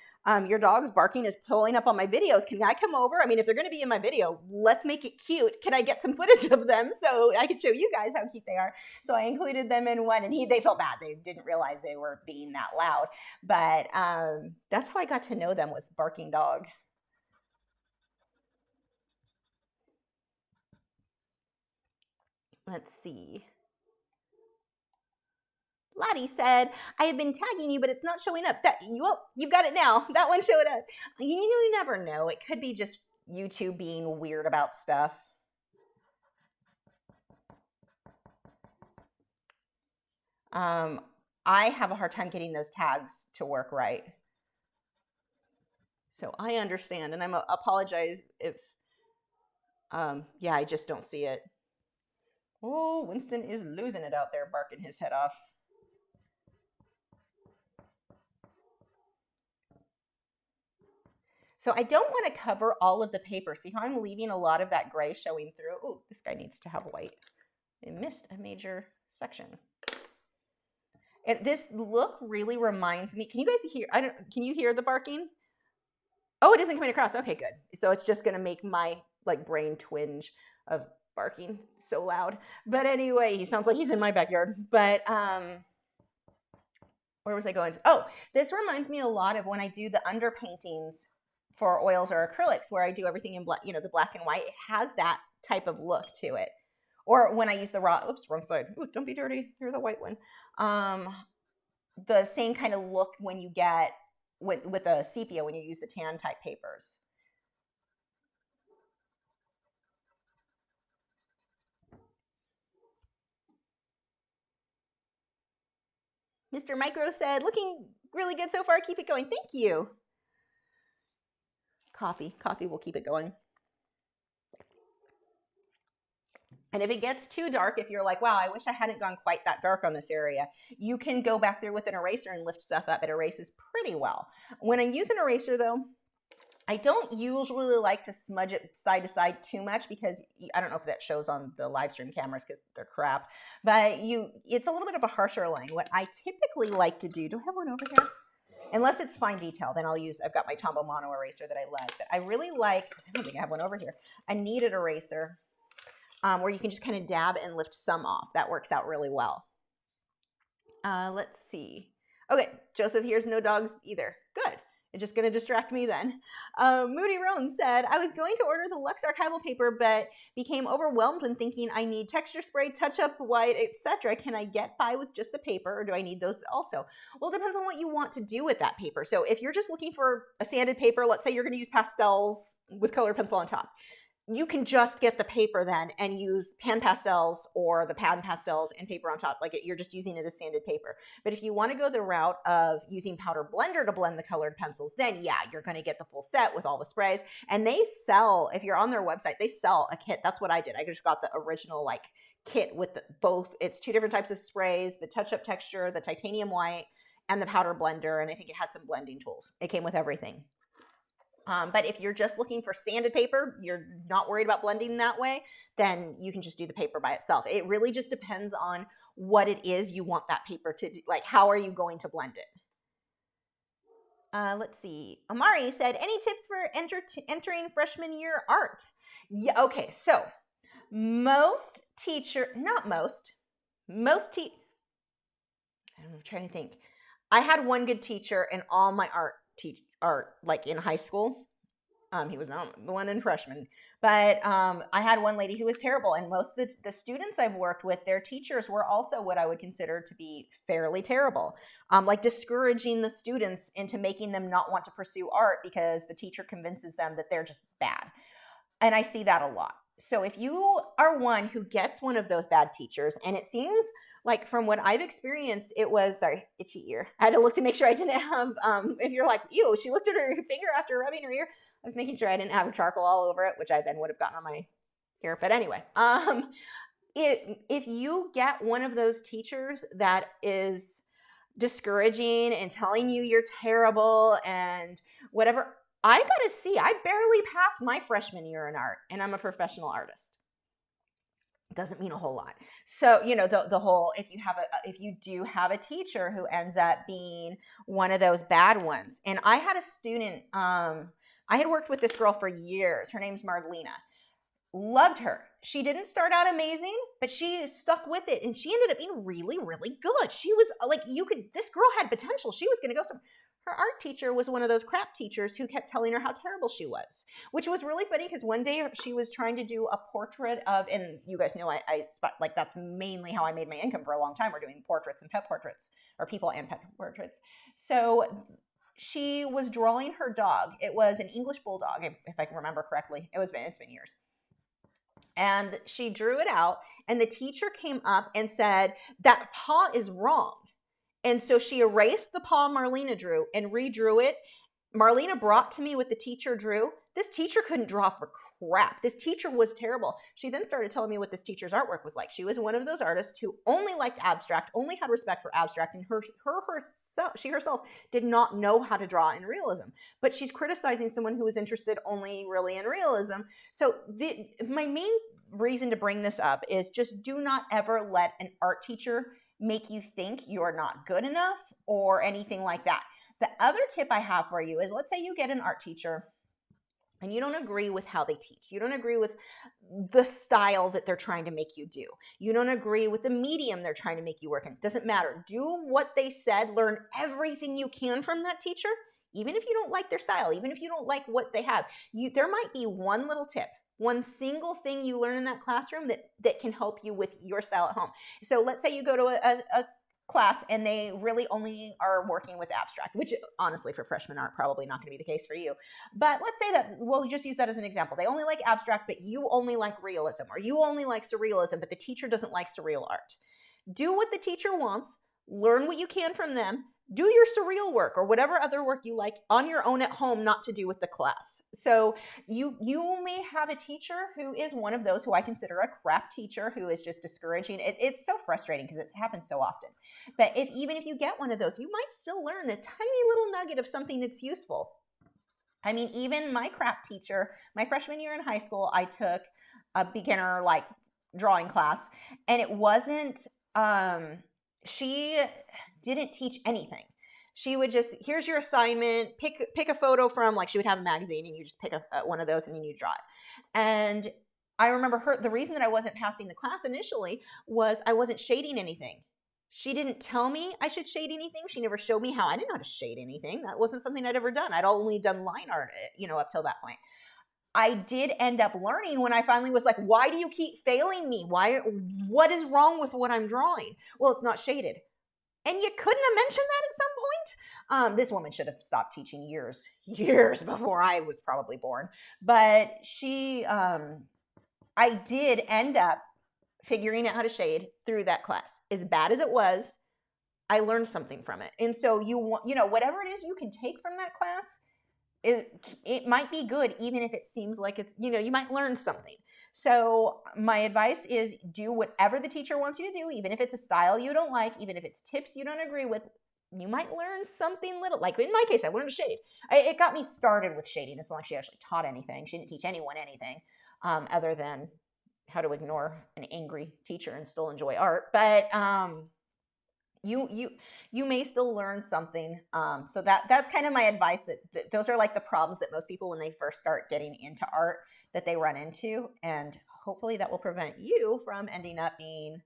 your dog's barking is pulling up on my videos. Can I come over? I mean, if they're going to be in my video, let's make it cute. Can I get some footage of them so I can show you guys how cute they are? So I included them in one, and they felt bad. They didn't realize they were being that loud. But that's how I got to know them, was barking dog. Let's see. Lottie said, I have been tagging you, but it's not showing up. You've got it now. That one showed up. You never know. It could be just YouTube being weird about stuff. I have a hard time getting those tags to work right. So I understand, and I apologize if, yeah, I just don't see it. Oh, Winston is losing it out there, barking his head off. So I don't want to cover all of the paper. See how I'm leaving a lot of that gray showing through? Oh, this guy needs to have white. I missed a major section. This look really reminds me. Can you guys hear? Can you hear the barking? Oh, it isn't coming across. Okay, good. So it's just going to make my brain twinge of barking so loud. But anyway, he sounds like he's in my backyard. But where was I going? Oh, this reminds me a lot of when I do the underpaintings for oils or acrylics, where I do everything in black, the black and white. It has that type of look to it. Or when I use the raw, oops, wrong side. Ooh, don't be dirty. Here's the white one. The same kind of look when you get with a sepia, when you use the tan type papers. Mr. Micro said, looking really good so far. Keep it going. Thank you. Coffee will keep it going. And if it gets too dark, if you're like, wow, I wish I hadn't gone quite that dark on this area, you can go back there with an eraser and lift stuff up. It erases pretty well. When I use an eraser, though, I don't usually like to smudge it side to side too much, because I don't know if that shows on the live stream cameras because they're crap, but it's a little bit of a harsher line. What I typically like to do I have one over here? Unless it's fine detail, then I've got my Tombow Mono eraser that I like. But I really like, I don't think I have one over here, a kneaded eraser, where you can just kind of dab and lift some off. That works out really well. Let's see. Okay, Joseph, here's no dogs either. Good. It's just going to distract me then. Moody Roan said, I was going to order the Lux archival paper, but became overwhelmed when thinking I need texture spray, touch-up white, etc. Can I get by with just the paper, or do I need those also? Well, it depends on what you want to do with that paper. So if you're just looking for a sanded paper, let's say you're going to use pastels with colored pencil on top, you can just get the paper then and use pan pastels or the pan pastels and paper on top. You're just using it as sanded paper. But if you want to go the route of using powder blender to blend the colored pencils, then yeah, you're going to get the full set with all the sprays. And they sell, if you're on their website, they sell a kit. That's what I did. I just got the original kit with both. It's two different types of sprays, the touch-up texture, the titanium white, and the powder blender. And I think it had some blending tools. It came with everything. But if you're just looking for sanded paper, you're not worried about blending that way, then you can just do the paper by itself. It really just depends on what it is you want that paper to do. How are you going to blend it? Let's see. Amari said, any tips for entering freshman year art? Yeah, okay, so most I'm trying to think. I had one good teacher in all my art, like in high school. He was not the one in freshman, but I had one lady who was terrible. And most of the students I've worked with, their teachers were also what I would consider to be fairly terrible, like discouraging the students into making them not want to pursue art because the teacher convinces them that they're just bad. And I see that a lot. So if you are one who gets one of those bad teachers, and it seems like from what I've experienced, it was, sorry, itchy ear. I had to look to make sure I didn't have, if you're like, ew, she looked at her finger after rubbing her ear. I was making sure I didn't have charcoal all over it, which I then would have gotten on my ear. But anyway, if you get one of those teachers that is discouraging and telling you you're terrible and whatever, I gotta see, I barely passed my freshman year in art, and I'm a professional artist. Doesn't mean a whole lot. So, the whole, if you do have a teacher who ends up being one of those bad ones. And I had a student, I had worked with this girl for years. Her name's Marlena. Loved her. She didn't start out amazing, but she stuck with it, and she ended up being really, really good. She was like, this girl had potential. She was going to go somewhere. Her art teacher was one of those crap teachers who kept telling her how terrible she was, which was really funny because one day she was trying to do a portrait of, and you guys know like that's mainly how I made my income for a long time. We're doing portraits and pet portraits, or people and pet portraits. So she was drawing her dog. It was an English bulldog, if I can remember correctly. It's been years. And she drew it out, and the teacher came up and said, that paw is wrong. And so she erased the paw Marlena drew and redrew it. Marlena brought to me what the teacher drew. This teacher couldn't draw for crap. This teacher was terrible. She then started telling me what this teacher's artwork was like. She was one of those artists who only liked abstract, only had respect for abstract, and she herself did not know how to draw in realism. But she's criticizing someone who was interested only really in realism. So my main reason to bring this up is just do not ever let an art teacher make you think you're not good enough or anything like that. The other tip I have for you is, let's say you get an art teacher and you don't agree with how they teach. You don't agree with the style that they're trying to make you do. You don't agree with the medium they're trying to make you work in. Doesn't matter. Do what they said. Learn everything you can from that teacher, even if you don't like their style, even if you don't like what they have. There might be one little tip, one single thing you learn in that classroom that can help you with your style at home. So let's say you go to a class and they really only are working with abstract, which honestly for freshman art probably not going to be the case for you. But let's say that, we'll just use that as an example. They only like abstract, but you only like realism, or you only like surrealism, but the teacher doesn't like surreal art. Do what the teacher wants, learn what you can from them, do your surreal work or whatever other work you like on your own at home, not to do with the class. So you may have a teacher who is one of those who I consider a crap teacher, who is just discouraging. It's so frustrating because it happens so often. But even if you get one of those, you might still learn a tiny little nugget of something that's useful. I mean, even my crap teacher, my freshman year in high school, I took a beginner drawing class, and it wasn't, she didn't teach anything. She would just, here's your assignment, pick a photo from, she would have a magazine and you just pick one of those and then you draw it. And I remember the reason that I wasn't passing the class initially was I wasn't shading anything. She didn't tell me I should shade anything. She never showed me how. I didn't know how to shade anything. That wasn't something I'd ever done. I'd only done line art, up till that point. I did end up learning when I finally was like, why do you keep failing me? What is wrong with what I'm drawing? Well, it's not shaded. And you couldn't have mentioned that at some point? This woman should have stopped teaching years before I was probably born. But I did end up figuring out how to shade through that class. As bad as it was, I learned something from it. And so whatever it is you can take from that class, it might be good, even if it seems like it's, you might learn something. So my advice is do whatever the teacher wants you to do, even if it's a style you don't like, even if it's tips you don't agree with. You might learn something little. Like in my case, I learned to shade. It got me started with shading. It's not like she actually taught anything. She didn't teach anyone anything other than how to ignore an angry teacher and still enjoy art. But you may still learn something. So that's kind of my advice, that those are the problems that most people, when they first start getting into art, that they run into. And hopefully that will prevent you from ending up being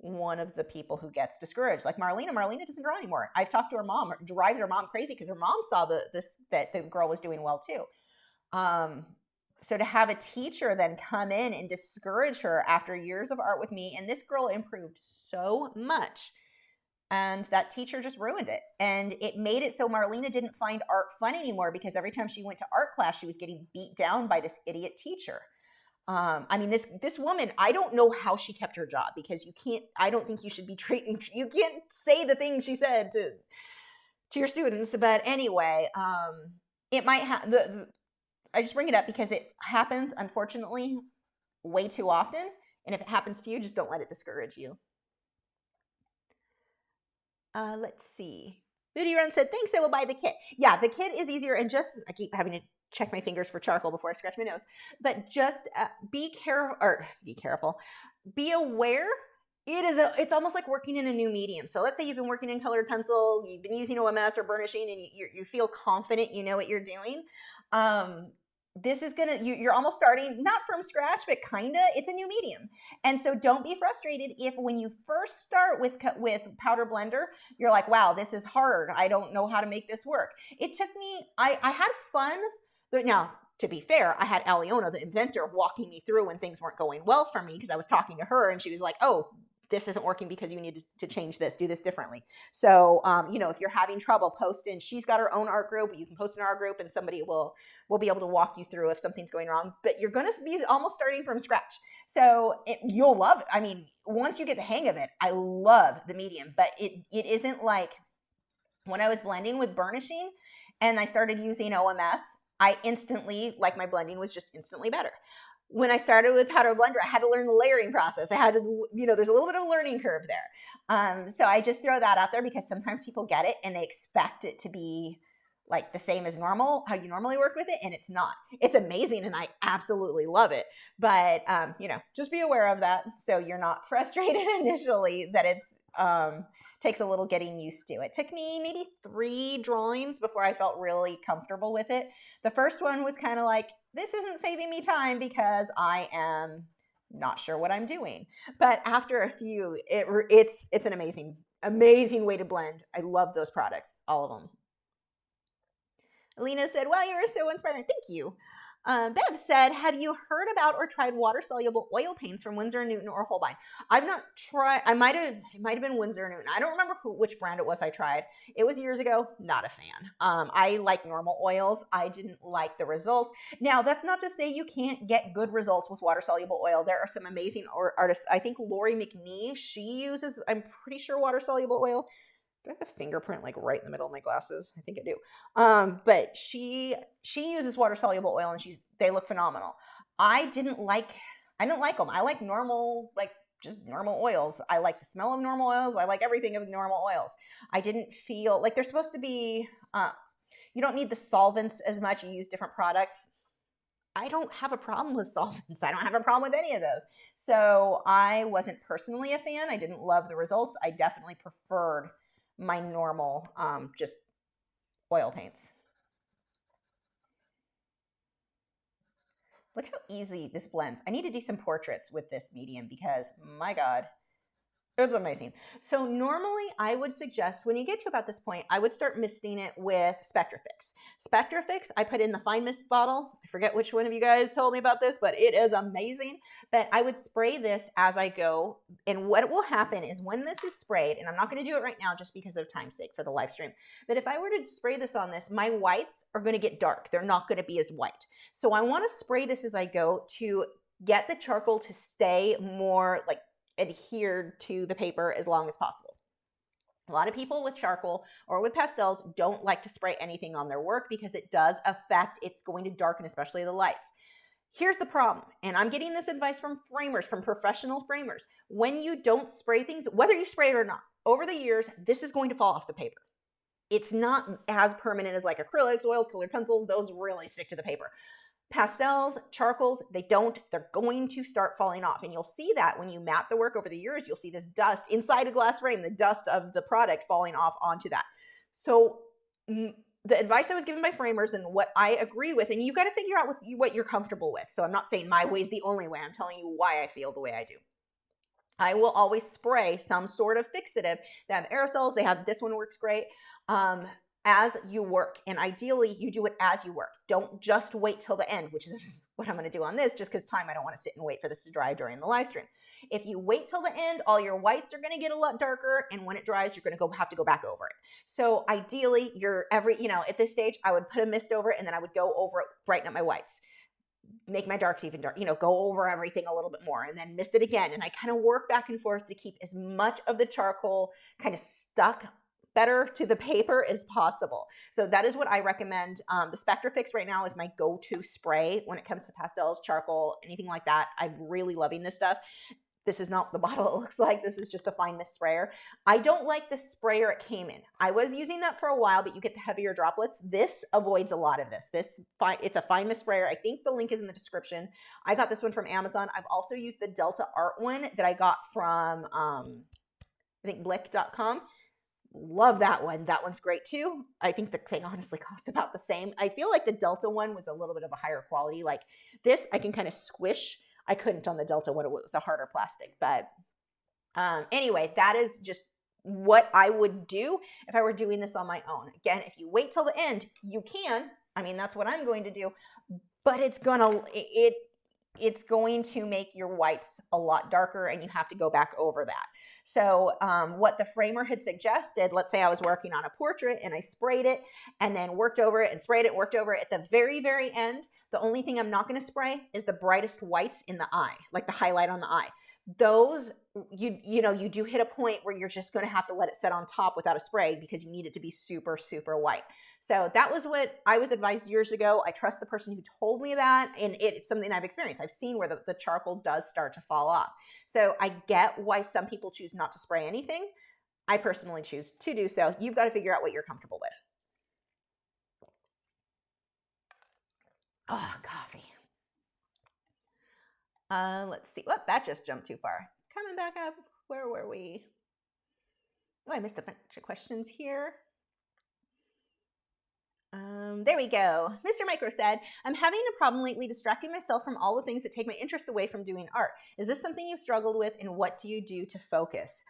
one of the people who gets discouraged. Like Marlena doesn't draw anymore. I've talked to her mom. It drives her mom crazy because her mom saw that the girl was doing well too. So to have a teacher then come in and discourage her after years of art with me, and this girl improved so much, and that teacher just ruined it. And it made it so Marlena didn't find art fun anymore because every time she went to art class, she was getting beat down by this idiot teacher. I mean, this woman, I don't know how she kept her job, because I don't think you should be treating, you can't say the things she said to your students. But anyway, it might have, I just bring it up because it happens, unfortunately, way too often. And if it happens to you, just don't let it discourage you. Let's see. Moody Run said, thanks, I will buy the kit. Yeah, the kit is easier, and just, I keep having to check my fingers for charcoal before I scratch my nose, but just be careful, be aware. It's almost like working in a new medium. So let's say you've been working in colored pencil, you've been using OMS or burnishing, and you feel confident, you know what you're doing. This is you're almost starting, not from scratch, but kinda, it's a new medium. And so don't be frustrated if when you first start with Powder Blender, you're like, wow, this is hard. I don't know how to make this work. It took me, I had fun, but now, to be fair, I had Aliona, the inventor, walking me through when things weren't going well for me, because I was talking to her and she was like, oh, this isn't working because you need to change this, do this differently. So, if you're having trouble, post in. She's got her own art group. You can post in our group and somebody will be able to walk you through if something's going wrong. But you're going to be almost starting from scratch. So you'll love it. I mean, once you get the hang of it, I love the medium. But it isn't like when I was blending with burnishing and I started using OMS, I instantly, like, my blending was just instantly better. When I started with Powder Blender, I had to learn the layering process. I had to, there's a little bit of a learning curve there. So I just throw that out there because sometimes people get it and they expect it to be like the same as normal, how you normally work with it, and it's not. It's amazing and I absolutely love it. But, just be aware of that so you're not frustrated initially that it's takes a little getting used to. It took me maybe 3 drawings before I felt really comfortable with it. The first one was kind of like, this isn't saving me time because I am not sure what I'm doing. But after a few, it's an amazing way to blend. I love those products, all of them. Alina said, wow, you are so inspiring. Thank you. Bev said, have you heard about or tried water-soluble oil paints from Winsor & Newton or Holbein? I've not tried. It might have been Winsor & Newton. I don't remember which brand it was I tried. It was years ago. Not a fan. I like normal oils. I didn't like the results. Now, that's not to say you can't get good results with water-soluble oil. There are some amazing artists. I think Lori McNee, she uses, I'm pretty sure, water-soluble oil. Do I have a fingerprint like right in the middle of my glasses? I think I do. But she uses water soluble oil and they look phenomenal. I didn't like them. I like normal, like just normal oils. I like the smell of normal oils. I like everything of normal oils. I didn't feel like they're supposed to be, you don't need the solvents as much. You use different products. I don't have a problem with solvents. I don't have a problem with any of those. So I wasn't personally a fan. I didn't love the results. I definitely preferred my normal, just oil paints. Look how easy this blends. I need to do some portraits with this medium because, my God, it's amazing. So normally I would suggest when you get to about this point, I would start misting it with Spectrafix. Spectrafix, I put in the fine mist bottle. I forget which one of you guys told me about this, but it is amazing. But I would spray this as I go. And what will happen is when this is sprayed, and I'm not going to do it right now just because of time's sake for the live stream, but if I were to spray this on this, my whites are going to get dark. They're not going to be as white. So I want to spray this as I go to get the charcoal to stay more like adhered to the paper as long as possible. A lot of people with charcoal or with pastels don't like to spray anything on their work because it does affect, it's going to darken, especially the lights. Here's the problem, and I'm getting this advice from framers, from professional framers. When you don't spray things, whether you spray it or not, over the years, this is going to fall off the paper. It's not as permanent as like acrylics, oils, colored pencils. Those really stick to the paper. Pastels, charcoals, they're going to start falling off. And you'll see that when you map the work over the years, you'll see this dust inside a glass frame, the dust of the product falling off onto that. So the advice I was given by framers and what I agree with, and you got to figure out what you're comfortable with. So I'm not saying my way is the only way. I'm telling you why I feel the way I do. I will always spray some sort of fixative. They have aerosols. They have, this one works great. As you work, and ideally you do it as you work. Don't just wait till the end, which is what I'm going to do on this, just because time, I don't want to sit and wait for this to dry during the live stream. If you wait till the end, all your whites are going to get a lot darker, and when it dries, you're going to have to go back over it. So ideally, at this stage, I would put a mist over it, and then I would go over it, brighten up my whites, make my darks even dark, go over everything a little bit more, and then mist it again. And I kind of work back and forth to keep as much of the charcoal kind of stuck better to the paper as possible. So that is what I recommend. The SpectraFix right now is my go-to spray when it comes to pastels, charcoal, anything like that. I'm really loving this stuff. This is not the bottle it looks like. This is just a fine mist sprayer. I don't like the sprayer it came in. I was using that for a while, but you get the heavier droplets. This avoids a lot of this. It's a fine mist sprayer. I think the link is in the description. I got this one from Amazon. I've also used the Delta Art one that I got from, I think, blick.com. Love that one. That one's great too. I think the thing honestly cost about the same. I feel like the Delta one was a little bit of a higher quality. Like this, I can kind of squish. I couldn't on the Delta one. It was a harder plastic. But anyway, that is just what I would do if I were doing this on my own. Again, if you wait till the end, you can. I mean, that's what I'm going to do. But it's going to make your whites a lot darker, and you have to go back over that. So what the framer had suggested, let's say I was working on a portrait and I sprayed it and then worked over it and sprayed it, worked over it. At the very, very end, the only thing I'm not going to spray is the brightest whites in the eye, like the highlight on the eye. Those, you do hit a point where you're just going to have to let it set on top without a spray because you need it to be super, super white. So that was what I was advised years ago. I trust the person who told me that, and it's something I've experienced. I've seen where the charcoal does start to fall off. So I get why some people choose not to spray anything. I personally choose to do so. You've got to figure out what you're comfortable with. Oh, coffee. Let's see. Whoop, that just jumped too far. Coming back up. Where were we? Oh, I missed a bunch of questions here. There we go. Mr. Micro said, I'm having a problem lately distracting myself from all the things that take my interest away from doing art. Is this something you've struggled with, and what do you do to focus?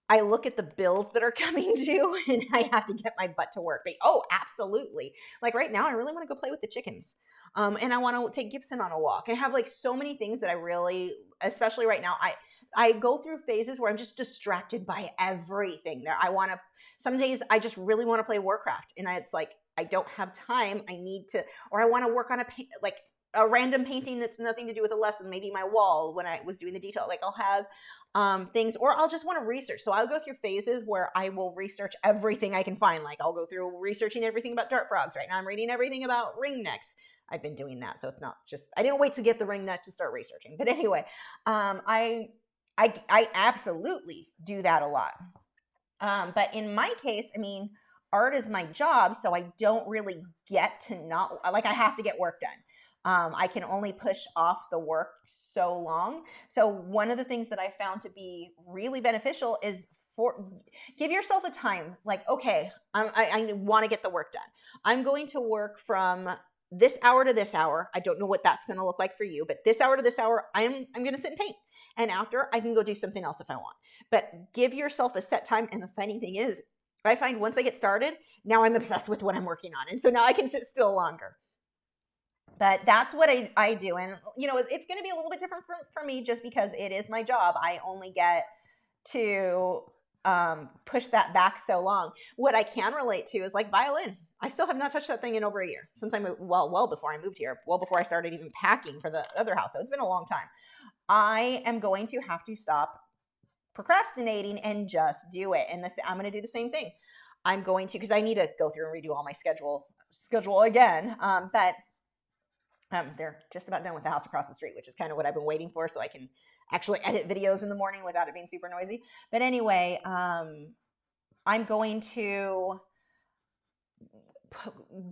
I look at the bills that are coming due and I have to get my butt to work. But, oh, absolutely. Like right now, I really want to go play with the chickens. And I want to take Gibson on a walk. I have like so many things that I really, especially right now, I go through phases where I'm just distracted by everything. Some days I just really want to play Warcraft, and it's like, I don't have time. Or I want to work on a random painting that's nothing to do with a lesson, maybe my wall when I was doing the detail. Like I'll have things, or I'll just want to research. So I'll go through phases where I will research everything I can find. Like I'll go through researching everything about dart frogs. Right now I'm reading everything about ring necks. I've been doing that. So it's not just, I didn't wait to get the ring neck to start researching. But anyway, I absolutely do that a lot. But in my case, I mean, art is my job, so I don't really get to I have to get work done. I can only push off the work so long. So one of the things that I found to be really beneficial is give yourself a time. Like, okay, I want to get the work done. I'm going to work from this hour to this hour. I don't know what that's going to look like for you, but this hour to this hour, I'm going to sit and paint. And after, I can go do something else if I want. But give yourself a set time. And the funny thing is, I find once I get started, now I'm obsessed with what I'm working on. And so now I can sit still longer. But that's what I do. And, it's going to be a little bit different for me just because it is my job. I only get to push that back so long. What I can relate to is like violin. I still have not touched that thing in over a year since I moved, well before I moved here, well before I started even packing for the other house. So it's been a long time. I am going to have to stop procrastinating and just do it. And I'm going to do the same thing. I'm going to, because I need to go through and redo all my schedule again. But they're just about done with the house across the street, which is kind of what I've been waiting for, so I can actually edit videos in the morning without it being super noisy. But anyway, I'm going to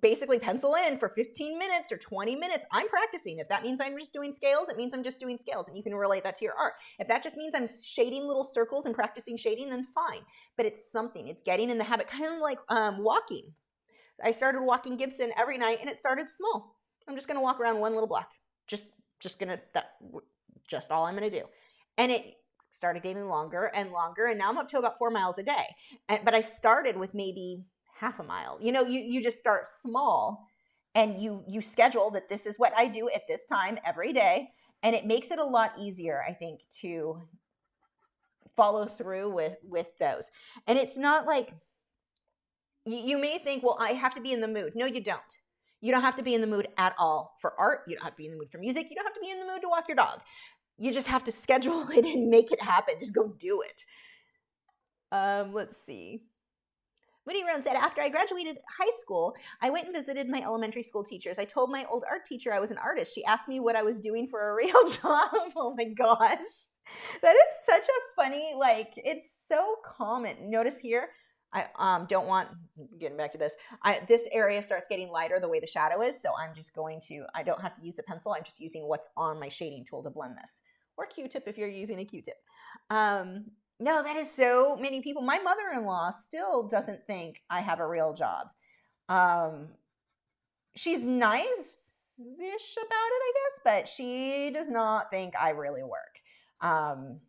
basically pencil in for 15 minutes or 20 minutes. I'm practicing. If that means I'm just doing scales, it means I'm just doing scales, and you can relate that to your art. If that just means I'm shading little circles and practicing shading, then fine. But it's something. It's getting in the habit, kind of like walking. I started walking Gibson every night, and it started small. I'm just going to walk around one little block. Just all I'm going to do. And it started getting longer and longer, and now I'm up to about 4 miles a day. But I started with maybe half a mile. You just start small, and you schedule that this is what I do at this time every day, and it makes it a lot easier, I think, to follow through with those. And it's not like you may think, well, I have to be in the mood. No, you don't. You don't have to be in the mood at all for art. You don't have to be in the mood for music. You don't have to be in the mood to walk your dog. You just have to schedule it and make it happen. Just go do it. Let's see. Moody Roan said, after I graduated high school, I went and visited my elementary school teachers. I told my old art teacher I was an artist. She asked me what I was doing for a real job. Oh my gosh. That is such a funny, like, it's so common. Notice here, I don't want, getting back to this, this area starts getting lighter the way the shadow is, so I'm just going to, I don't have to use the pencil, I'm just using what's on my shading tool to blend this. Or Q-tip if you're using a Q-tip. No, that is so many people. My mother-in-law still doesn't think I have a real job. She's nice-ish about it, I guess, but she does not think I really work.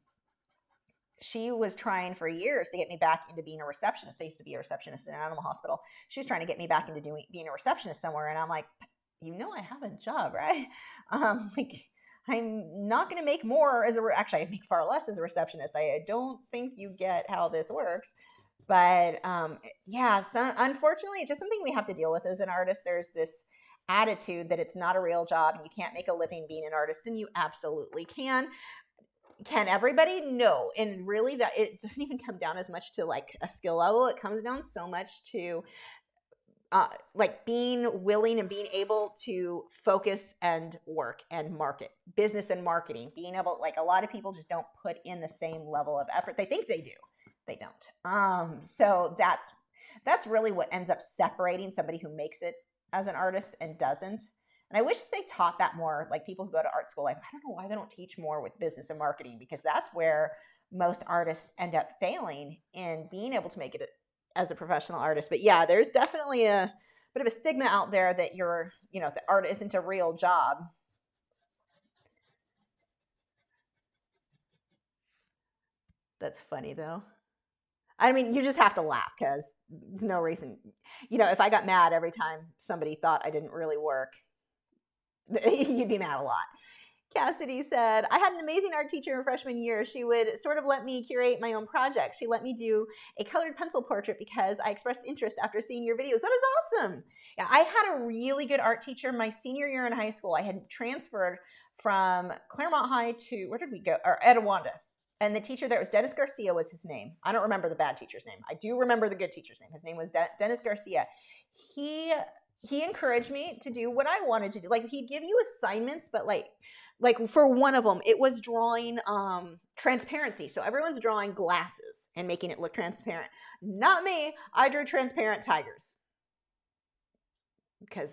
She was trying for years to get me back into being a receptionist. I used to be a receptionist in an animal hospital. She was trying to get me back into being a receptionist somewhere, and I'm like, I have a job, right? Like, I'm not going to make more actually, I make far less as a receptionist. I don't think you get how this works. But yeah, unfortunately, it's just something we have to deal with as an artist. There's this attitude that it's not a real job and you can't make a living being an artist, and you absolutely can. Can everybody? No. And really, that it doesn't even come down as much to like a skill level. It comes down so much to like being willing and being able to focus and work and market, business and marketing, being able, like, a lot of people just don't put in the same level of effort. They think they do, they don't. So that's really what ends up separating somebody who makes it as an artist and doesn't. And I wish they taught that more, like people who go to art school. Like, I don't know why they don't teach more with business and marketing, because that's where most artists end up failing in being able to make it as a professional artist. But yeah, there's definitely a bit of a stigma out there that the art isn't a real job. That's funny though. I mean, you just have to laugh because there's no reason. If I got mad every time somebody thought I didn't really work, you'd be mad a lot. Cassidy said, I had an amazing art teacher in freshman year. She would sort of let me curate my own projects. She let me do a colored pencil portrait because I expressed interest after seeing your videos. That is awesome. Yeah, I had a really good art teacher my senior year in high school. I had transferred from Claremont High to, where did we go? Or Etiwanda. And the teacher there was Dennis Garcia was his name. I don't remember the bad teacher's name. I do remember the good teacher's name. His name was Dennis Garcia. He encouraged me to do what I wanted to do. Like, he'd give you assignments, but like for one of them, it was drawing transparency. So everyone's drawing glasses and making it look transparent. Not me. I drew transparent tigers because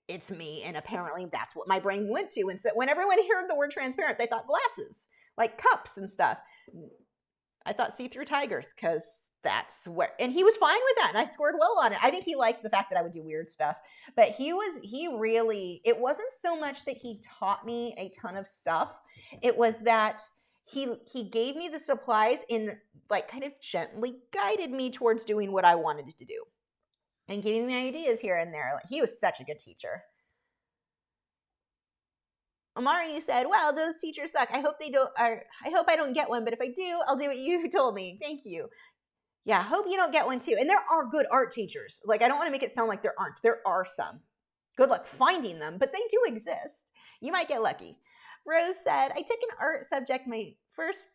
it's me, and apparently that's what my brain went to. And so when everyone heard the word transparent, they thought glasses, like cups and stuff. I thought see-through tigers because that's where, and he was fine with that, and I scored well on it. I think he liked the fact that I would do weird stuff, but it wasn't so much that he taught me a ton of stuff. It was that he gave me the supplies and like kind of gently guided me towards doing what I wanted to do and giving me ideas here and there. Like, he was such a good teacher. Amari said, well, those teachers suck. I hope I don't get one, but if I do, I'll do what you told me. Thank you. Yeah, hope you don't get one too. And there are good art teachers. Like, I don't want to make it sound like there aren't. There are some. Good luck finding them, but they do exist. You might get lucky. Rose said, I took an art subject, my first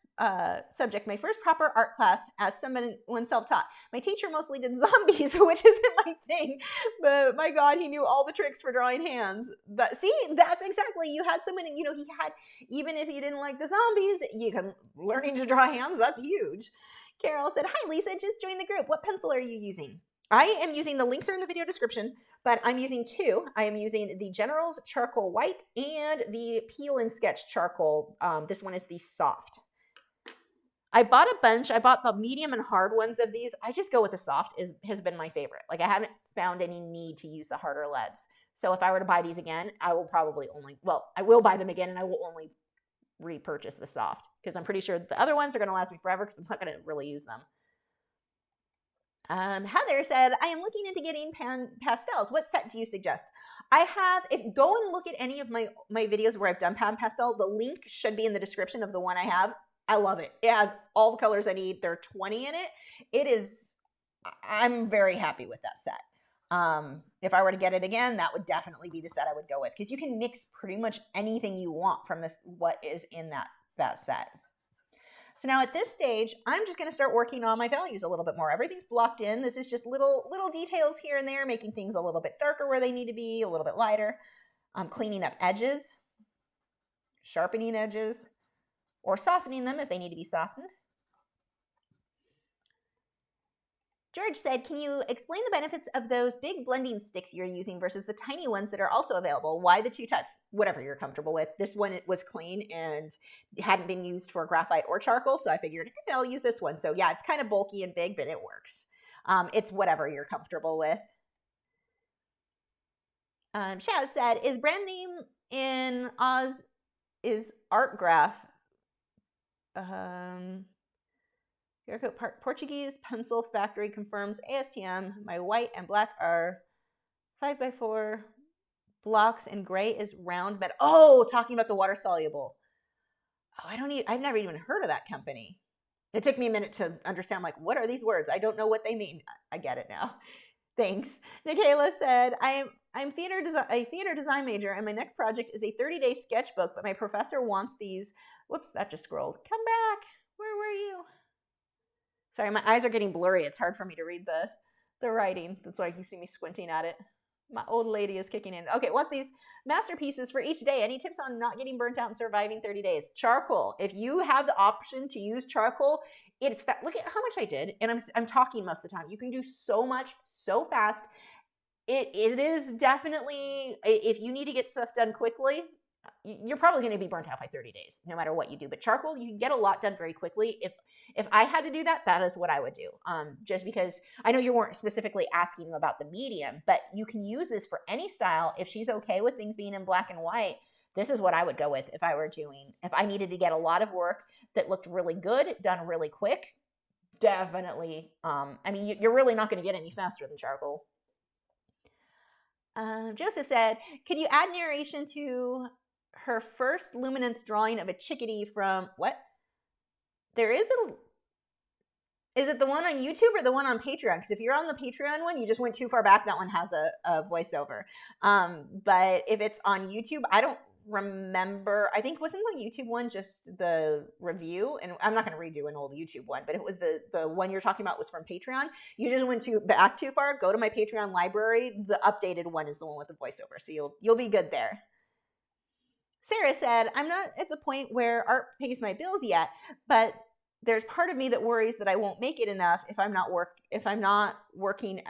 proper art class as someone self-taught. My teacher mostly did zombies, which isn't my thing, but my God, he knew all the tricks for drawing hands. But see, that's exactly, you had someone, he had, even if you didn't like the zombies, learning to draw hands, that's huge. Carol said, hi, Lisa, just joined the group. What pencil are you using? I am using, the links are in the video description, but I'm using two. I am using the General's Charcoal White and the Peel and Sketch Charcoal. This one is the soft. I bought a bunch. I bought the medium and hard ones of these. I just go with the soft, has been my favorite. Like, I haven't found any need to use the harder leads. So if I were to buy these again, I will probably I will buy them again, and I will only repurchase the soft, because I'm pretty sure the other ones are going to last me forever because I'm not going to really use them. Heather said, I am looking into getting pastels. What set do you suggest? Go and look at any of my videos where I've done pan pastel. The link should be in the description of the one I have. I love it. It has all the colors I need. There are 20 in it. I'm very happy with that set. If I were to get it again, that would definitely be the set I would go with, because you can mix pretty much anything you want from what is in that set. So now at this stage, I'm just going to start working on my values a little bit more. Everything's blocked in. This is just little details here and there, making things a little bit darker where they need to be, a little bit lighter. I'm cleaning up edges, sharpening edges, or softening them if they need to be softened. George said, can you explain the benefits of those big blending sticks you're using versus the tiny ones that are also available? Why the two types? Whatever you're comfortable with. This one was clean and hadn't been used for graphite or charcoal, so I figured, I'll use this one. So yeah, it's kind of bulky and big, but it works. It's whatever you're comfortable with. Shaz said, is brand name in Oz is Art Graph? Portuguese Pencil Factory confirms ASTM. My white and black are 5x4 blocks and gray is round metal. Oh, talking about the water soluble. Oh, I've never even heard of that company. It took me a minute to understand, like, what are these words? I don't know what they mean. I get it now. Thanks. Nikayla said, I'm a theater design major, and my next project is a 30-day sketchbook, but my professor wants these. Whoops, that just scrolled. Come back. Where were you? Sorry, my eyes are getting blurry. It's hard for me to read the writing. That's why you see me squinting at it. My old lady is kicking in. Okay, what's these masterpieces for each day? Any tips on not getting burnt out and surviving 30 days? Charcoal. If you have the option to use charcoal, look at how much I did, and I'm talking most of the time. You can do so much so fast. It is definitely, if you need to get stuff done quickly, you're probably going to be burnt out by 30 days, no matter what you do. But charcoal, you can get a lot done very quickly. If I had to do that, that is what I would do. Just because I know you weren't specifically asking about the medium, but you can use this for any style. If she's okay with things being in black and white, this is what I would go with if I needed to get a lot of work that looked really good, done really quick. Definitely. You're really not going to get any faster than charcoal. Joseph said, can you add narration to her first luminance drawing of a chickadee from what? Is it the one on YouTube or the one on Patreon? Because if you're on the Patreon one, you just went too far back. That one has a voiceover. But if it's on YouTube, I don't remember. I think wasn't the YouTube one just the review? And I'm not going to redo an old YouTube one, but it was the one you're talking about was from Patreon. You just went back too far. Go to my Patreon library. The updated one is the one with the voiceover, so you'll be good there. Sarah said, I'm not at the point where art pays my bills yet, but there's part of me that worries that I won't make it enough if I'm not working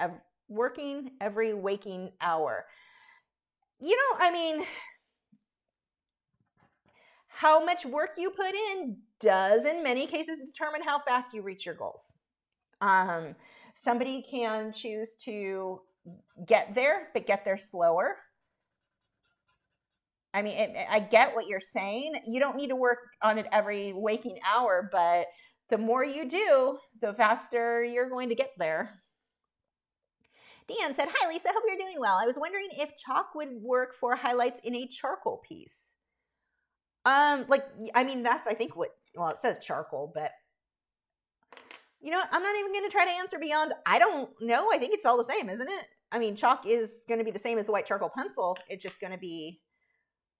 every waking hour. How much work you put in does in many cases determine how fast you reach your goals. Somebody can choose to get there, but get there slower. I get what you're saying. You don't need to work on it every waking hour, but the more you do, the faster you're going to get there. Deanne said, hi, Lisa. Hope you're doing well. I was wondering if chalk would work for highlights in a charcoal piece. That's, I think, it says charcoal, but I'm not even going to try to answer beyond, I don't know. I think it's all the same, isn't it? Chalk is going to be the same as the white charcoal pencil. It's just going to be,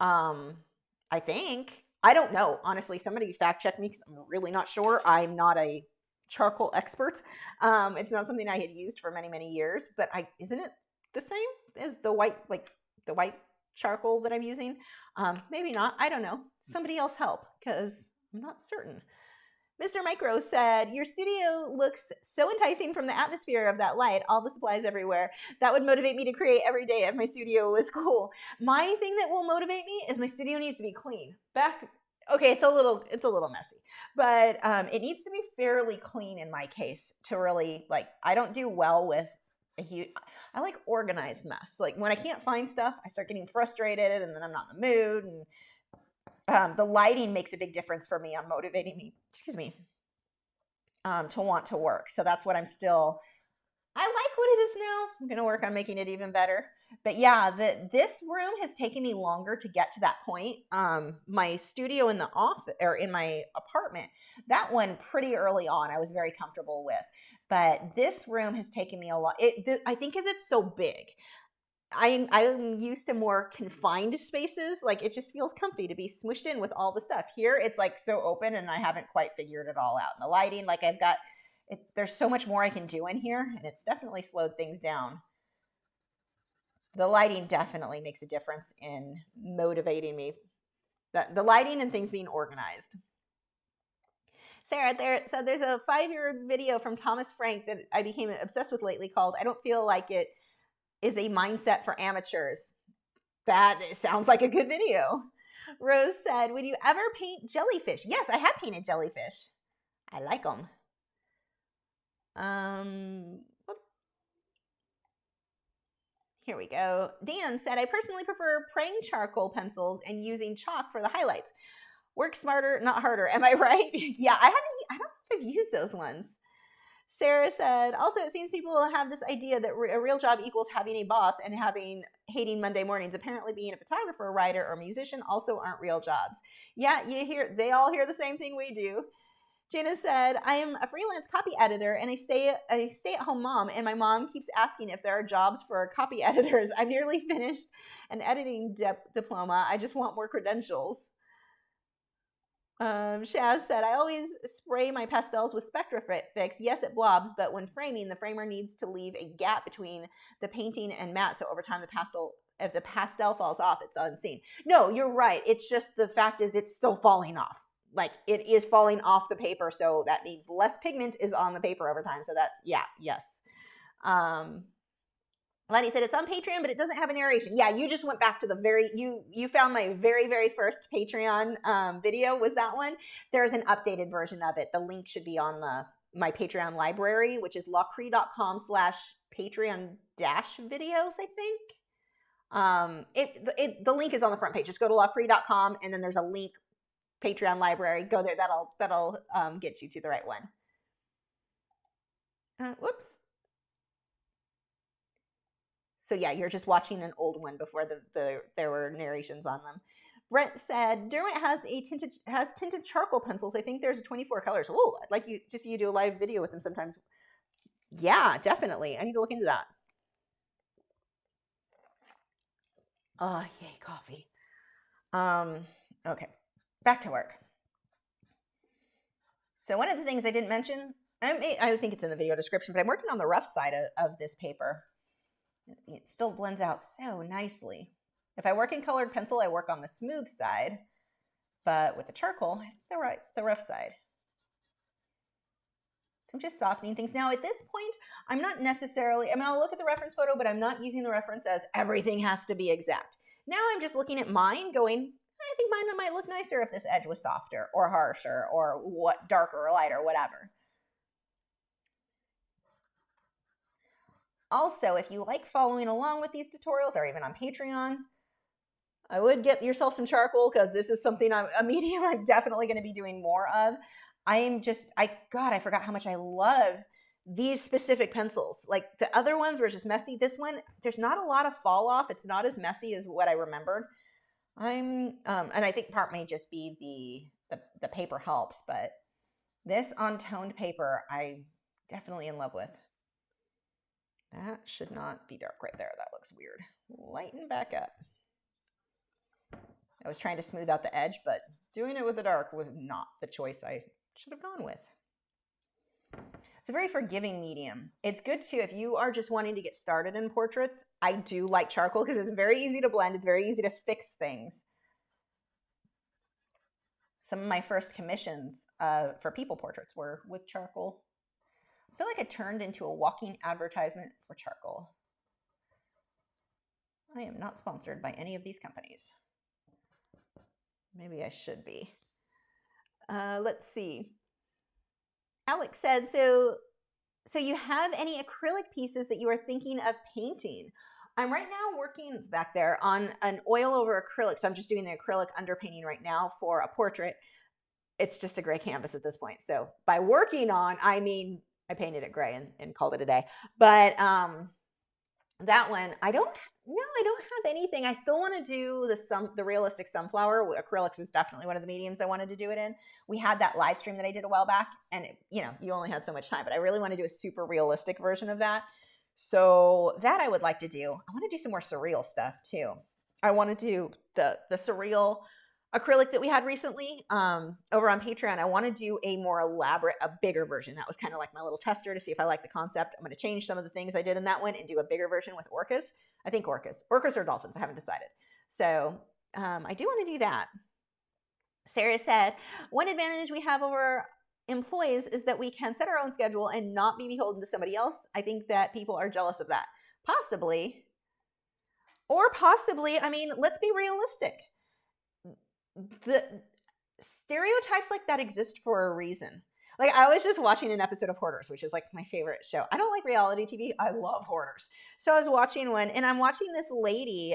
I think. I don't know. Honestly, somebody fact check me because I'm really not sure. I'm not a charcoal expert. It's not something I had used for many, many years, but isn't it the same as the white charcoal that I'm using? Maybe not. I don't know. Somebody else help, because I'm not certain. Mr. Micro said, your studio looks so enticing from the atmosphere of that light, all the supplies everywhere. That would motivate me to create every day if my studio was cool. My thing that will motivate me is my studio needs to be clean. Okay, it's a little messy, but it needs to be fairly clean in my case to really, I don't do well with I like organized mess. Like when I can't find stuff, I start getting frustrated and then I'm not in the mood. And The lighting makes a big difference for me on motivating me, excuse me, to want to work. So that's what I like what it is now. I'm going to work on making it even better. But yeah, this room has taken me longer to get to that point. My studio in the office or in my apartment, that one pretty early on, I was very comfortable with. But this room has taken me a lot. I think because it's so big. I'm used to more confined spaces. Like it just feels comfy to be smushed in with all the stuff. Here, it's like so open, and I haven't quite figured it all out. And the lighting, like there's so much more I can do in here, and it's definitely slowed things down. The lighting definitely makes a difference in motivating me. The lighting and things being organized. Sarah there said there's a 5-year video from Thomas Frank that I became obsessed with lately called I Don't Feel Like It Is a Mindset for Amateurs. That sounds like a good video. Rose said, would you ever paint jellyfish? Yes, I have painted jellyfish. I like them. Here we go. Dan said, I personally prefer praying charcoal pencils and using chalk for the highlights. Work smarter, not harder. Am I right? Yeah, I don't know if I've used those ones. Sarah said, also, it seems people have this idea that a real job equals having a boss and hating Monday mornings. Apparently being a photographer, writer, or musician also aren't real jobs. Yeah, they all hear the same thing we do. Jana said, I am a freelance copy editor and a stay-at-home mom, and my mom keeps asking if there are jobs for copy editors. I'm nearly finished an editing diploma. I just want more credentials. Shaz said, I always spray my pastels with Spectra Fix. Yes, it blobs, but when framing, the framer needs to leave a gap between the painting and matte, so over time if the pastel falls off, it's unseen. No, you're right. It's just the fact is it's still falling off. Like it is falling off the paper, so that means less pigment is on the paper over time. So that's, yeah, yes. Lenny said it's on Patreon, but it doesn't have a narration. Yeah, you just went back to you found my very, very first Patreon video was that one. There's an updated version of it. The link should be on my Patreon library, which is lachri.com/Patreon-videos, I think. The link is on the front page. Just go to lachri.com, and then there's a link, Patreon library. Go there. That'll get you to the right one. Whoops. So yeah, you're just watching an old one before there were narrations on them. Brent said, Derwent has tinted charcoal pencils. I think there's 24 colors. Oh, I'd like to see you do a live video with them sometimes. Yeah, definitely. I need to look into that. Oh, yay, coffee. Okay, back to work. So one of the things I didn't mention, I think it's in the video description, but I'm working on the rough side of this paper. It still blends out so nicely. If I work in colored pencil, I work on the smooth side, but with the charcoal, the rough side. So I'm just softening things. Now at this point, I'm not necessarily, I'll look at the reference photo, but I'm not using the reference as everything has to be exact. Now I'm just looking at mine going, I think mine might look nicer if this edge was softer or harsher or darker or lighter, whatever. Also, if you like following along with these tutorials or even on Patreon, I would get yourself some charcoal because this is something a medium I'm definitely going to be doing more of. I forgot how much I love these specific pencils. Like the other ones were just messy. This one, there's not a lot of fall off. It's not as messy as what I remembered. And I think part may just be the paper helps, but this on toned paper, I'm definitely in love with. That should not be dark right there. That looks weird. Lighten back up. I was trying to smooth out the edge, but doing it with the dark was not the choice I should have gone with. It's a very forgiving medium. It's good too if you are just wanting to get started in portraits. I do like charcoal because it's very easy to blend. It's very easy to fix things. Some of my first commissions for people portraits were with charcoal. I feel like it turned into a walking advertisement for charcoal. I am not sponsored by any of these companies. Maybe I should be. Let's see. Alex said, so you have any acrylic pieces that you are thinking of painting? I'm right now working, it's back there, on an oil over acrylic. So I'm just doing the acrylic underpainting right now for a portrait. It's just a gray canvas at this point. So by working on, I mean, I painted it gray and called it a day. But that one, I don't have anything. I still want to do the realistic sunflower. Acrylics was definitely one of the mediums I wanted to do it in. We had that live stream that I did a while back, and you only had so much time, but I really want to do a super realistic version of that. So that I would like to do. I want to do some more surreal stuff too. I want to do the surreal acrylic that we had recently over on Patreon. I want to do a more elaborate, a bigger version. That was kind of like my little tester to see if I like the concept. I'm going to change some of the things I did in that one and do a bigger version with orcas. I think orcas or dolphins. I haven't decided. So I do want to do that. Sarah said, one advantage we have over employees is that we can set our own schedule and not be beholden to somebody else. I think that people are jealous of that. Possibly. Or possibly, I mean, let's be realistic. The stereotypes like that exist for a reason. Like, I was just watching an episode of Hoarders, which is like my favorite show. I don't like reality TV. I love Hoarders. So I was watching one, and I'm watching this lady.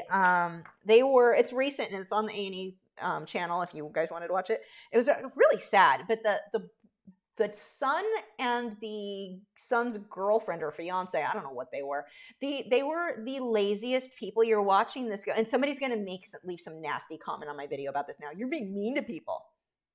It's recent, and it's on the A&E channel if you guys wanted to watch it. It was really sad, but the son and the son's girlfriend or fiance, I don't know what they were. They were the laziest people. You're watching this go, and somebody's going to leave some nasty comment on my video about this now. You're being mean to people.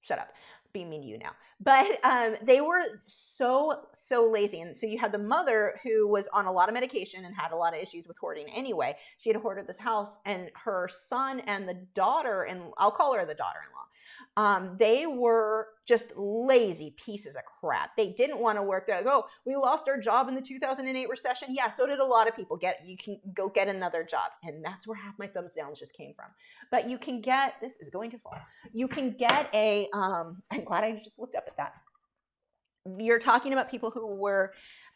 Shut up. Being mean to you now. But they were so lazy. And so you had the mother who was on a lot of medication and had a lot of issues with hoarding anyway. She had hoarded this house, and her son and the daughter, and I'll call her the daughter-in-law, they were just lazy pieces of crap. They didn't want to work. They're like, oh, we lost our job in the 2008 recession. Yeah, so did a lot of people. You can go get another job. And that's where half my thumbs down just came from. But you can get, this is going to fall. You can get I'm glad I just looked up at that. You're talking about people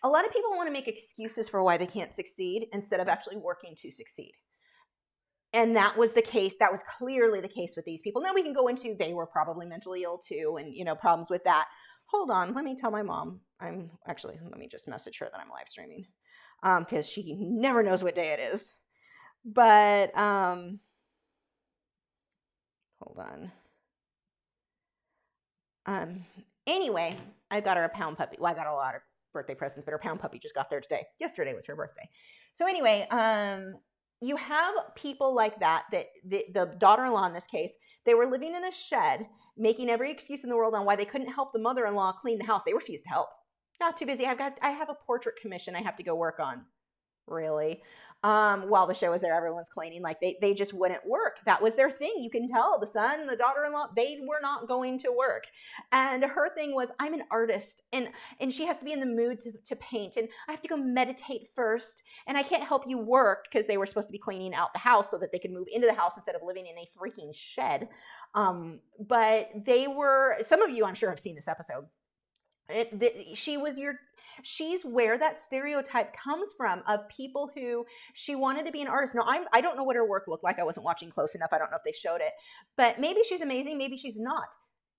a lot of people want to make excuses for why they can't succeed instead of actually working to succeed. And that was the case. That was clearly the case with these people. Now we can go into, they were probably mentally ill too, and problems with that. Hold on, let me tell my mom. Let me just message her that I'm live streaming, because she never knows what day it is. But hold on. Anyway, I got her a pound puppy. Well, I got a lot of birthday presents, but her pound puppy just got there today. Yesterday was her birthday. So anyway, you have people like that the daughter-in-law in this case, they were living in a shed, making every excuse in the world on why they couldn't help the mother-in-law clean the house. They refused to help. Not too busy. I have a portrait commission I have to go work on. Really? While the show was there, everyone's cleaning. Like they just wouldn't work. That was their thing. You can tell the son, the daughter-in-law, they were not going to work. And her thing was, I'm an artist, and she has to be in the mood to paint, and I have to go meditate first, and I can't help you work, because they were supposed to be cleaning out the house so that they could move into the house instead of living in a freaking shed. But some of you I'm sure have seen this episode. She's where that stereotype comes from, of people who, she wanted to be an artist. Now, I don't know what her work looked like. I wasn't watching close enough. I don't know if they showed it, but maybe she's amazing. Maybe she's not.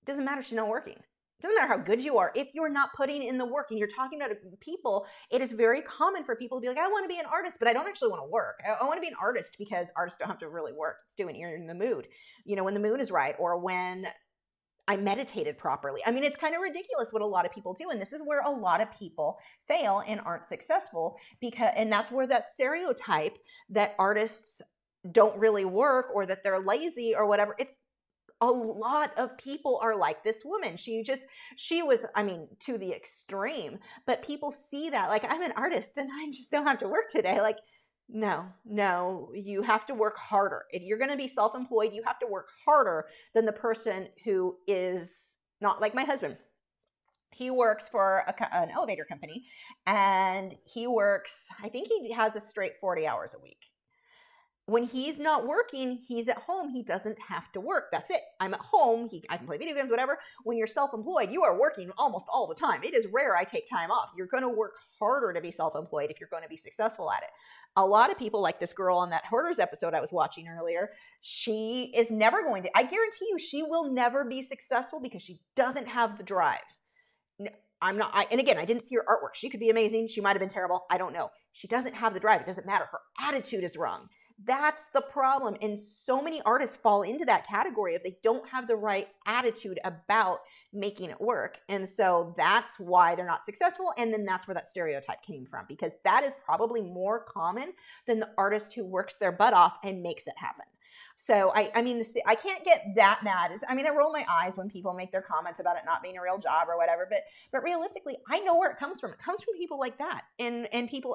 It doesn't matter. She's not working. It doesn't matter how good you are. If you're not putting in the work, and you're talking about people, it is very common for people to be like, I want to be an artist, but I don't actually want to work. I want to be an artist because artists don't have to really work. Doing you're in the mood, when the mood is right, or when I meditated properly. I mean, it's kind of ridiculous what a lot of people do. And this is where a lot of people fail and aren't successful, and that's where that stereotype that artists don't really work, or that they're lazy or whatever. It's a lot of people are like this woman. She was, I mean, to the extreme, but people see that, like, I'm an artist and I just don't have to work today. Like, no, you have to work harder. If you're going to be self-employed, you have to work harder than the person who is not, like my husband. He works for an elevator company, and I think he has a straight 40 hours a week. When he's not working, he's at home. He doesn't have to work. That's it. I'm at home. I can play video games, whatever. When you're self-employed, you are working almost all the time. It is rare I take time off. You're going to work harder to be self-employed if you're going to be successful at it. A lot of people, like this girl on that Hoarders episode I was watching earlier, she is never I guarantee you, she will never be successful because she doesn't have the drive. I'm not, and again, I didn't see her artwork. She could be amazing. She might have been terrible. I don't know. She doesn't have the drive. It doesn't matter. Her attitude is wrong. That's the problem. And so many artists fall into that category if they don't have the right attitude about making it work. And so that's why they're not successful. And then that's where that stereotype came from, because that is probably more common than the artist who works their butt off and makes it happen. So I mean, I can't get that mad. I mean, I roll my eyes when people make their comments about it not being a real job or whatever, but realistically, I know where it comes from. It comes from people like that. And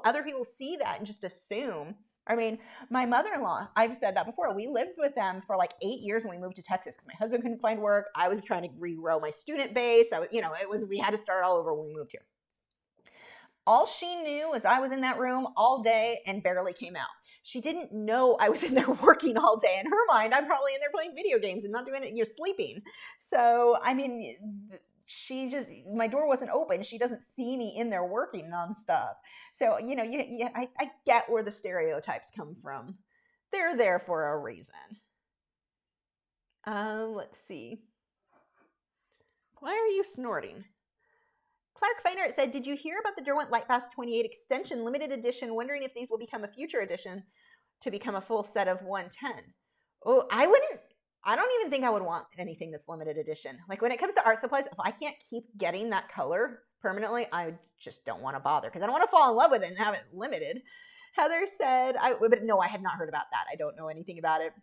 other people see that and just assume. I mean, my mother-in-law, I've said that before. We lived with them for like 8 years when we moved to Texas because my husband couldn't find work. I was trying to regrow my student base. We had to start all over when we moved here. All she knew is I was in that room all day and barely came out. She didn't know I was in there working all day. In her mind, I'm probably in there playing video games and not doing it. You're sleeping. So, I mean, my door wasn't open. She doesn't see me in there working nonstop. So, I get where the stereotypes come from. They're there for a reason. Let's see. Why are you snorting? Clark Feinert said, did you hear about the Derwent Lightfast 28 extension limited edition? Wondering if these will become a future edition to become a full set of 110. Oh, I don't even think I would want anything that's limited edition. Like when it comes to art supplies, if I can't keep getting that color permanently, I just don't want to bother because I don't want to fall in love with it and have it limited. Heather said, but no, I had not heard about that. I don't know anything about it.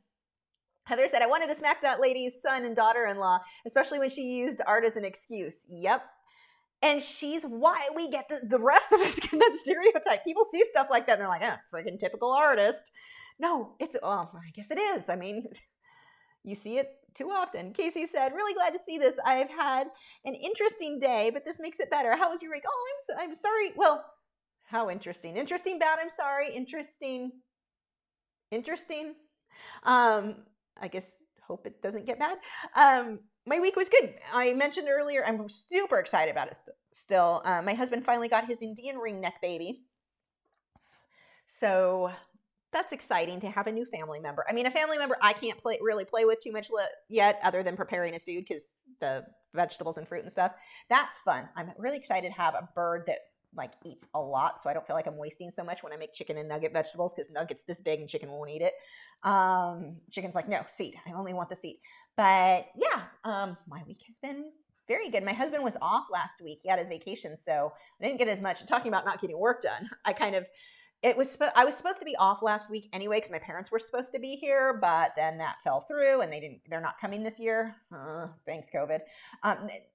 Heather said, I wanted to smack that lady's son and daughter-in-law, especially when she used art as an excuse. Yep. And she's why we get the rest of us get that stereotype. People see stuff like that and they're like, friggin' typical artist. No, I guess it is. I mean, you see it too often. Casey said, really glad to see this. I've had an interesting day, but this makes it better. How was your week? Oh, I'm sorry. Well, how interesting? Interesting, bad, I'm sorry. Interesting. I guess hope it doesn't get bad. My week was good. I mentioned earlier, I'm super excited about it still. My husband finally got his Indian ring neck baby. So that's exciting to have a new family member. I mean, a family member I can't really play with too much yet other than preparing his food because the vegetables and fruit and stuff. That's fun. I'm really excited to have a bird that like eats a lot so I don't feel like I'm wasting so much when I make chicken and nugget vegetables because nugget's this big and chicken won't eat it. Chicken's like, no, seed. I only want the seed. But yeah, my week has been very good. My husband was off last week. He had his vacation, so I didn't get as much. Talking about not getting work done, I was supposed to be off last week anyway because my parents were supposed to be here, but then that fell through and they're not coming this year. Thanks, COVID.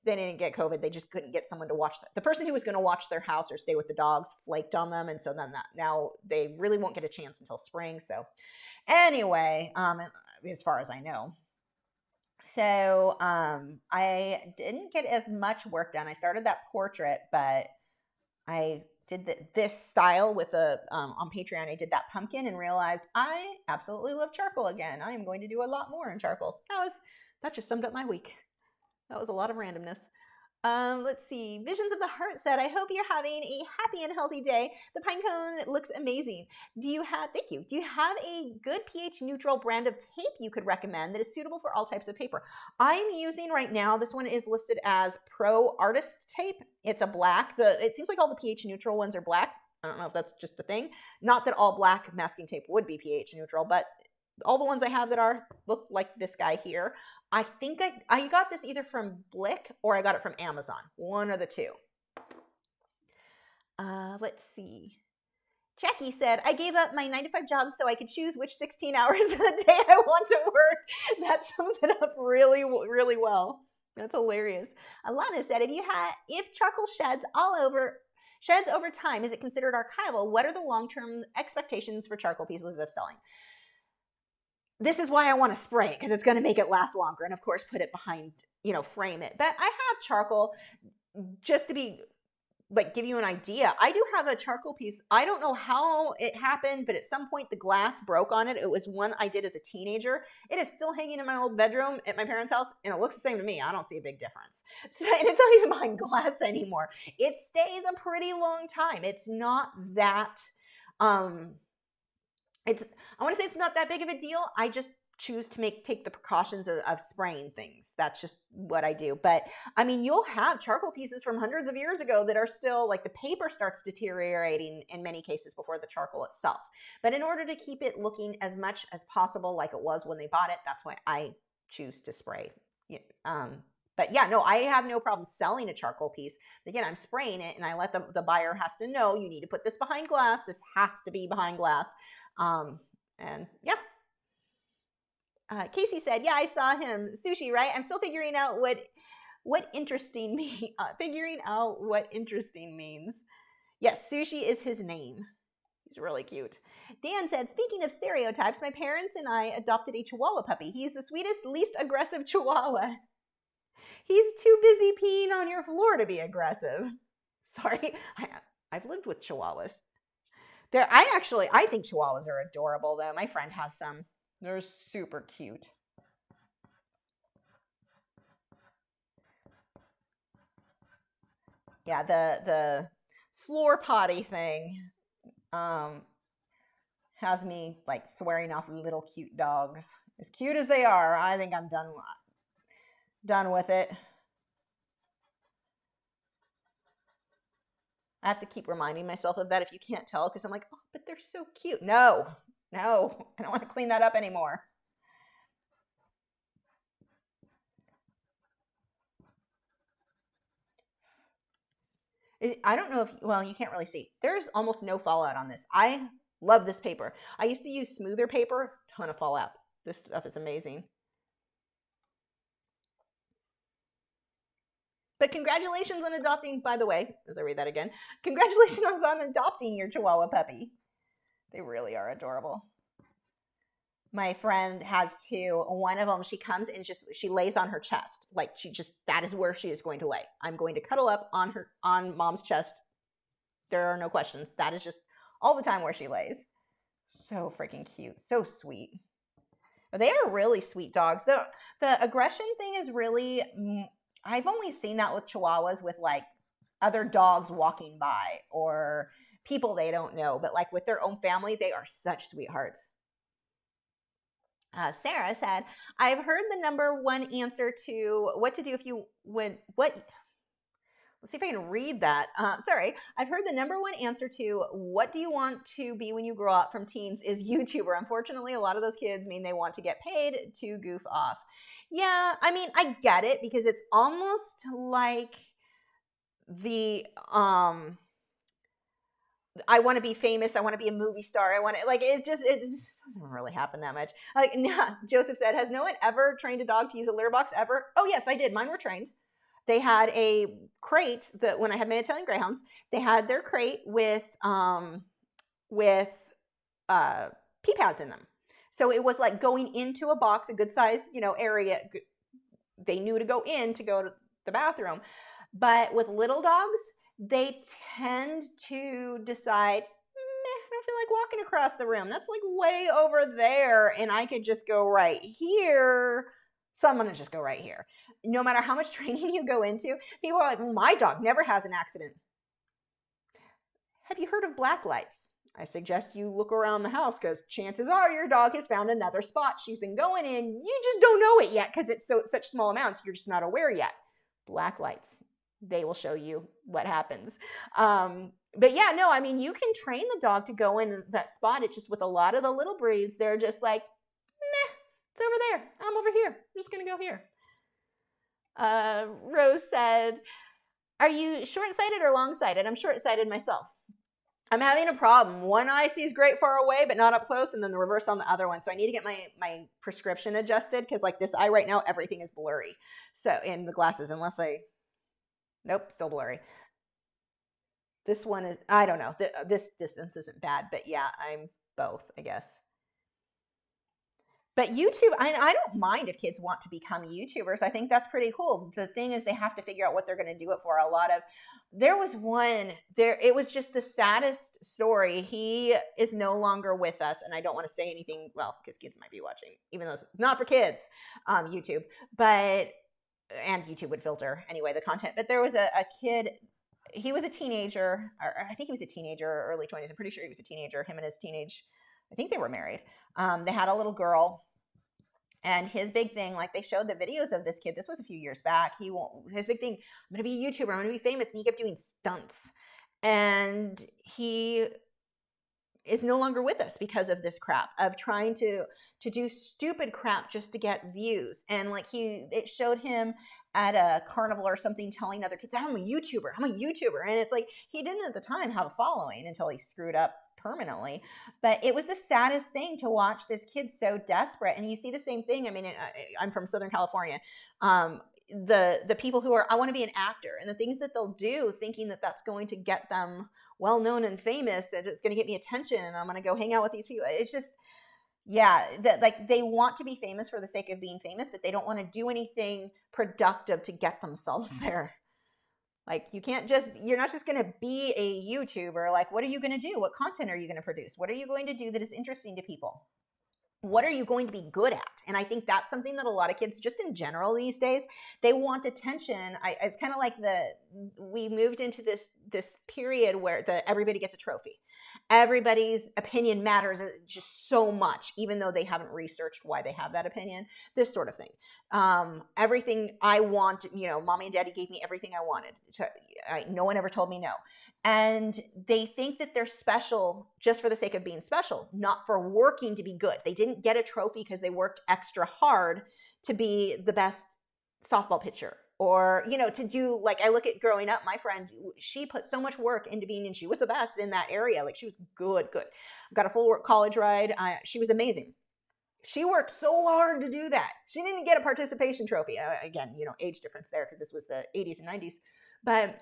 They didn't get COVID. They just couldn't get someone to watch the person who was going to watch their house or stay with the dogs flaked on them. And so then now they really won't get a chance until spring. So anyway, as far as I know. So I didn't get as much work done. I started that portrait, but I did this style with on Patreon. I did that pumpkin and realized I absolutely love charcoal again. I am going to do a lot more in charcoal. That just summed up my week. That was a lot of randomness. Let's see. Visions of the Heart said, I hope you're having a happy and healthy day. The Pinecone looks amazing. Thank you. Do you have a good pH neutral brand of tape you could recommend that is suitable for all types of paper? I'm using right now, this one is listed as Pro Artist Tape. It's a black. It seems like all the pH neutral ones are black. I don't know if that's just the thing. Not that all black masking tape would be pH neutral, but all the ones I have that look like this guy here. I think I got this either from Blick or I got it from Amazon. One of the two. Let's see. Jackie said, I gave up my 9-to-5 job so I could choose which 16 hours of the day I want to work. That sums it up really, really well. That's hilarious. Alana said, if charcoal sheds over time, is it considered archival? What are the long-term expectations for charcoal pieces of selling? This is why I want to spray it because it's going to make it last longer and of course put it behind, frame it. But I have charcoal just to give you an idea. I do have a charcoal piece. I don't know how it happened, but at some point the glass broke on it. It was one I did as a teenager. It is still hanging in my old bedroom at my parents' house and it looks the same to me. I don't see a big difference. So, and it's not even behind glass anymore. It stays a pretty long time. It's not that, I want to say it's not that big of a deal. I just choose to take the precautions of spraying things. That's just what I do. But I mean, you'll have charcoal pieces from hundreds of years ago that are still like the paper starts deteriorating in many cases before the charcoal itself. But in order to keep it looking as much as possible like it was when they bought it, that's why I choose to spray. But yeah, no, I have no problem selling a charcoal piece. Again, I'm spraying it, and I let the buyer has to know, you need to put this behind glass. This has to be behind glass. And yeah. Casey said, yeah, I saw him. Sushi, right? I'm still figuring out what interesting means. Yes, Sushi is his name. He's really cute. Dan said, speaking of stereotypes, my parents and I adopted a Chihuahua puppy. He's the sweetest, least aggressive Chihuahua. He's too busy peeing on your floor to be aggressive. Sorry, I've lived with Chihuahuas. I think Chihuahuas are adorable, though. My friend has some. They're super cute. Yeah, the floor potty thing has me like swearing off little cute dogs. As cute as they are, I think I'm done with it. I have to keep reminding myself of that if you can't tell, because I'm like, oh, but they're so cute. No, I don't want to clean that up anymore. I don't know if, well, you can't really see. There's almost no fallout on this. I love this paper. I used to use smoother paper, ton of fallout. This stuff is amazing. But congratulations on adopting, by the way, as I read that again, congratulations on adopting your Chihuahua puppy. They really are adorable. My friend has two. One of them, she comes and she lays on her chest. Like that is where she is going to lay. I'm going to cuddle up on mom's chest. There are no questions. That is just all the time where she lays. So freaking cute. So sweet. They are really sweet dogs. The aggression thing is really, I've only seen that with Chihuahuas with like other dogs walking by or people they don't know. But like with their own family, they are such sweethearts. Sarah said, I've heard the number one answer to what to do if you would, let's see if I can read that. Sorry. I've heard the number one answer to what do you want to be when you grow up from teens is YouTuber. Unfortunately, a lot of those kids mean they want to get paid to goof off. Yeah, I mean, I get it because it's almost like the, I want to be famous. I want to be a movie star. I want to, like, it doesn't really happen that much. Like, Joseph said, has no one ever trained a dog to use a litter box ever? Oh, yes, I did. Mine were trained. They had a crate that when I had my Italian Greyhounds, they had their crate with pee pads in them. So it was like going into a box, a good size, area. They knew to go to the bathroom. But with little dogs, they tend to decide, I don't feel like walking across the room. That's like way over there, and I could just go right here. So I'm going to just go right here. No matter how much training you go into, people are like, well, my dog never has an accident. Have you heard of black lights? I suggest you look around the house because chances are your dog has found another spot she's been going in. You just don't know it yet because it's such small amounts. You're just not aware yet. Black lights. They will show you what happens. But yeah, no, I mean, you can train the dog to go in that spot. It's just with a lot of the little breeds, they're just like, meh, it's over there. I'm over here. I'm just going to go here. Rose said, are you short-sighted or long-sighted? I'm short-sighted myself. I'm having a problem. One eye sees great far away, but not up close, and then the reverse on the other one. So I need to get my prescription adjusted because like this eye right now, everything is blurry. So in the glasses, nope, still blurry. This one is, I don't know. This distance isn't bad, but yeah, I'm both, I guess. But YouTube, I don't mind if kids want to become YouTubers. I think that's pretty cool. The thing is they have to figure out what they're going to do it for. There was one, it was just the saddest story. He is no longer with us, and I don't want to say anything, well, because kids might be watching, even though it's not for kids, YouTube. And YouTube would filter, anyway, the content. But there was a kid, he was a teenager, or I think he was a teenager, early 20s. I'm pretty sure he was a teenager, him and his I think they were married. They had a little girl. And his big thing, like they showed the videos of this kid, this was a few years back. His big thing, I'm going to be a YouTuber, I'm going to be famous. And he kept doing stunts. And he is no longer with us because of this crap of trying to do stupid crap just to get views. And like it showed him at a carnival or something telling other kids, I'm a YouTuber. And it's like, he didn't at the time have a following until he screwed up permanently. But it was the saddest thing to watch this kid so desperate. And you see the same thing. I mean, I'm from Southern California. The people who are, I want to be an actor, and the things that they'll do thinking that that's going to get them well known and famous, and it's going to get me attention, and I'm going to go hang out with these people. It's just, yeah, that like they want to be famous for the sake of being famous, but they don't want to do anything productive to get themselves there. Like you're not just going to be a YouTuber. Like, what are you going to do? What content are you going to produce? What are you going to do that is interesting to people? What are you going to be good at? And I think that's something that a lot of kids, just in general these days, they want attention. It's kind of like we moved into this period where everybody gets a trophy. Everybody's opinion matters just so much, even though they haven't researched why they have that opinion, this sort of thing. Everything I want, mommy and daddy gave me everything I wanted. No one ever told me no. And they think that they're special just for the sake of being special, not for working to be good. They didn't get a trophy because they worked extra hard to be the best softball pitcher, or, to do, like, I look at growing up, my friend, she put so much work into being, and she was the best in that area. Like, she was good. Got a full college ride. She was amazing. She worked so hard to do that. She didn't get a participation trophy. Again, age difference there because this was the 80s and 90s. But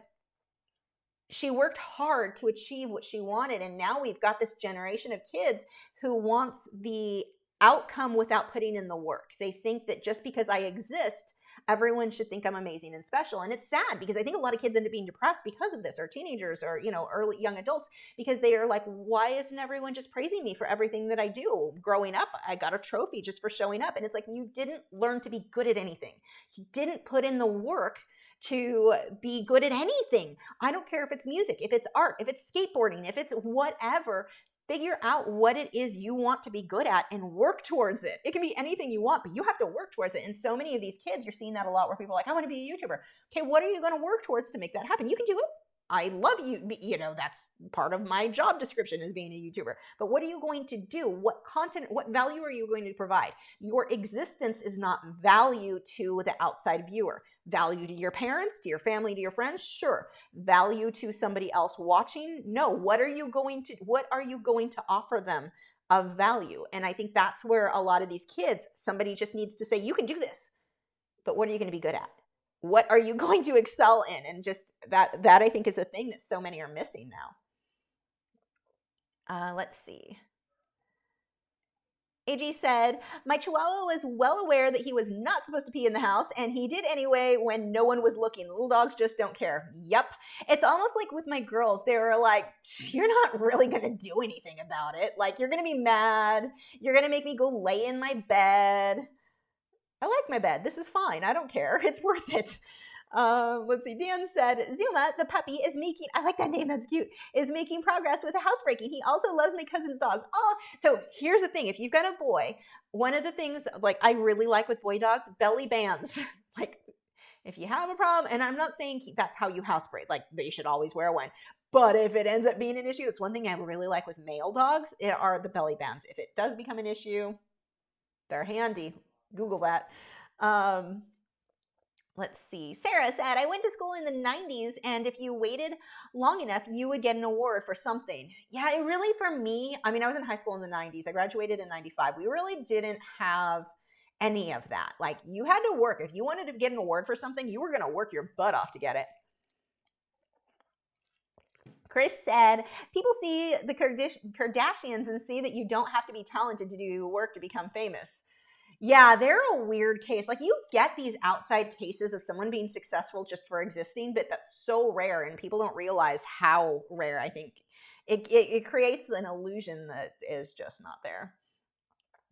she worked hard to achieve what she wanted. And now we've got this generation of kids who wants the outcome without putting in the work. They think that just because I exist, everyone should think I'm amazing and special. And it's sad because I think a lot of kids end up being depressed because of this, or teenagers, or, early young adults, because they are like, why isn't everyone just praising me for everything that I do? Growing up, I got a trophy just for showing up. And it's like, you didn't learn to be good at anything. You didn't put in the work to be good at anything. I don't care if it's music, if it's art, if it's skateboarding, if it's whatever. Figure out what it is you want to be good at and work towards it. It can be anything you want, but you have to work towards it. And so many of these kids, you're seeing that a lot, where people are like, I want to be a YouTuber. Okay, what are you going to work towards to make that happen? You can do it. I love you. That's part of my job description, is being a YouTuber. But what are you going to do? What content, what value are you going to provide? Your existence is not value to the outside viewer. Value to your parents, to your family, to your friends? Sure. Value to somebody else watching? No. What are you going to offer them of value? And I think that's where a lot of these kids, somebody just needs to say, you can do this, but what are you going to be good at? What are you going to excel in? And just that I think is a thing that so many are missing now. Let's see. AG said, my chihuahua was well aware that he was not supposed to pee in the house, and he did anyway when no one was looking. Little dogs just don't care. Yep. It's almost like with my girls, they were like, you're not really going to do anything about it. Like, you're going to be mad. You're going to make me go lay in my bed. I like my bed. This is fine. I don't care. It's worth it. Let's see. Dan said, Zuma, the puppy, is making, I like that name, that's cute, is making progress with the housebreaking. He also loves my cousin's dogs. Oh, so here's the thing. If you've got a boy, one of the things, like, I really like with boy dogs, belly bands. Like, if you have a problem, and I'm not saying that's how you housebreak, like, they should always wear one. But if it ends up being an issue, it's one thing I really like with male dogs, are the belly bands. If it does become an issue, they're handy. Google that. Let's see. Sarah said, I went to school in the 90s, and if you waited long enough, you would get an award for something. Yeah, it really, for me, I mean, I was in high school in the 90s. I graduated in 95. We really didn't have any of that. Like, you had to work. If you wanted to get an award for something, you were going to work your butt off to get it. Chris said, people see the Kardashians and see that you don't have to be talented to do work to become famous. Yeah, they're a weird case. Like, you get these outside cases of someone being successful just for existing, but that's so rare, and people don't realize how rare. I think it creates an illusion that is just not there.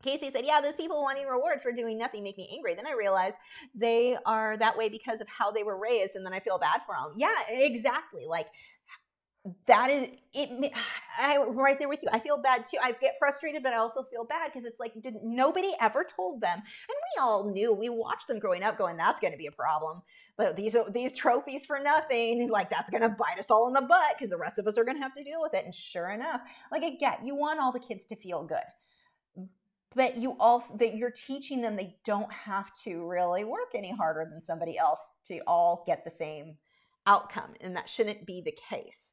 Casey said, yeah, those people wanting rewards for doing nothing make me angry. Then I realize they are that way because of how they were raised, and then I feel bad for them. Yeah, exactly. Like, that is it. I'm right there with you. I feel bad too. I get frustrated, but I also feel bad because it's like, did nobody ever told them? And we all knew. We watched them growing up, going, "That's going to be a problem." But these trophies for nothing, like that's going to bite us all in the butt because the rest of us are going to have to deal with it. And sure enough, like I get, you want all the kids to feel good, but you also that you're teaching them they don't have to really work any harder than somebody else to all get the same outcome, and that shouldn't be the case.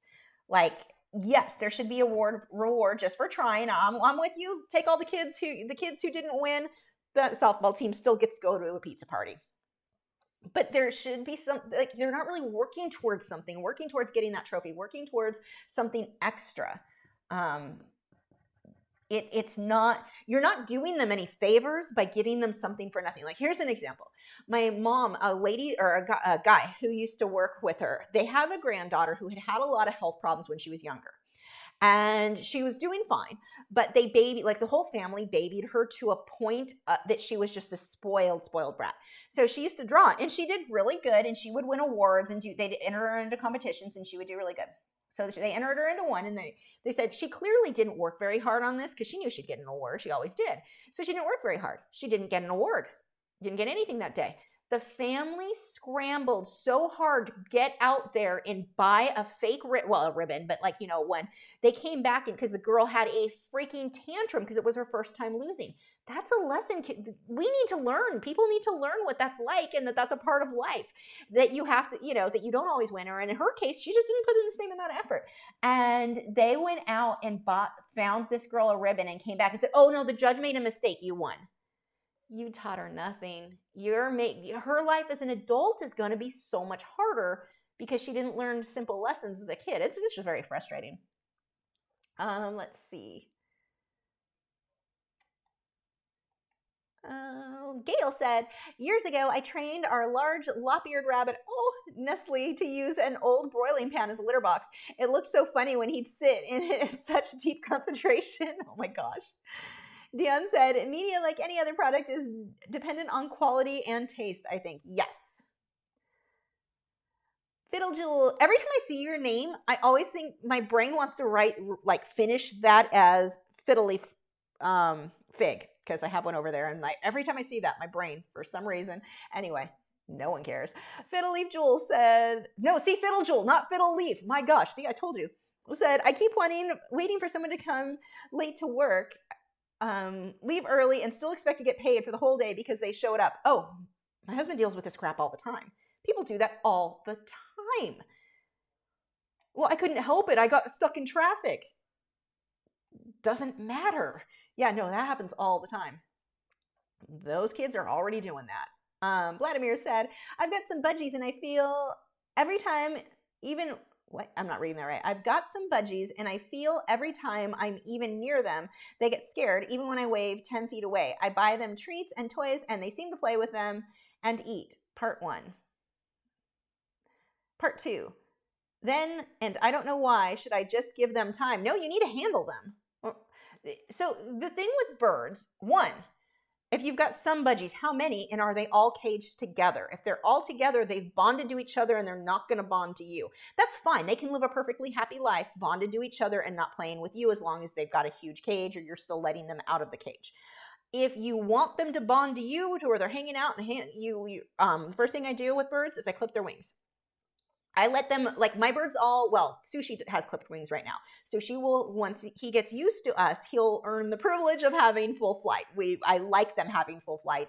Like, yes, there should be a reward just for trying. I'm with you. Take all the kids who didn't win the softball team still gets to go to a pizza party. But there should be some, like, they're not really working towards something, working towards getting that trophy, working towards something extra. It's not, you're not doing them any favors by giving them something for nothing. Like, here's an example. My mom, a lady or a guy who used to work with her, they have a granddaughter who had a lot of health problems when she was younger. And she was doing fine, but like the whole family babied her to a point that she was just this spoiled brat. So she used to draw, and she did really good, and she would win awards, and they'd enter her into competitions, and she would do really good. So they entered her into one, and they said she clearly didn't work very hard on this because she knew she'd get an award. She always did. So she didn't work very hard. She didn't get an award. Didn't get anything that day. The family scrambled so hard to get out there and buy a fake a ribbon, but like, when they came back, and because the girl had a freaking tantrum because it was her first time losing. That's a lesson we need to learn. People need to learn what that's like, and that's a part of life, that you have to, that you don't always win. Or in her case, she just didn't put in the same amount of effort. And they went out and found this girl a ribbon and came back and said, "Oh no, the judge made a mistake. You won." You taught her nothing. Her life as an adult is going to be so much harder because she didn't learn simple lessons as a kid. It's just very frustrating. Let's see. Gail said, "Years ago, I trained our large lop-eared rabbit, Nestle, to use an old broiling pan as a litter box. It looked so funny when he'd sit in it in such deep concentration." Oh my gosh. Dion said, "Media, like any other product, is dependent on quality and taste, I think." Yes. Fiddle Jewel, every time I see your name, I always think my brain wants to finish that as Fiddle Leaf Fig, because I have one over there, and every time I see that, my brain, for some reason, anyway, no one cares. Fiddle Leaf Jewel said, no, see, Fiddle Jewel, not Fiddle Leaf. My gosh, see, I told you. Said, "I keep waiting for someone to come late to work, leave early, and still expect to get paid for the whole day because they showed up." Oh, my husband deals with this crap all the time. People do that all the time. Well, I couldn't help it. I got stuck in traffic. Doesn't matter. Yeah, no, that happens all the time. Those kids are already doing that. Vladimir said, "I've got some budgies, and I feel every time, even what? I'm not reading that right. I've got some budgies, and I feel every time I'm even near them, they get scared, even when I wave 10 feet away. I buy them treats and toys, and they seem to play with them and eat." Part 1. Part 2. Then, and I don't know why, should I just give them time? No, you need to handle them. So the thing with birds, 1, if you've got some budgies, how many, and are they all caged together? If they're all together, they've bonded to each other, and they're not going to bond to you. That's fine. They can live a perfectly happy life, bonded to each other and not playing with you, as long as they've got a huge cage or you're still letting them out of the cage. If you want them to bond to you, to where they're hanging out, and first thing I do with birds is I clip their wings. I let them, like my birds Sushi has clipped wings right now. Sushi will, once he gets used to us, he'll earn the privilege of having full flight. I like them having full flight.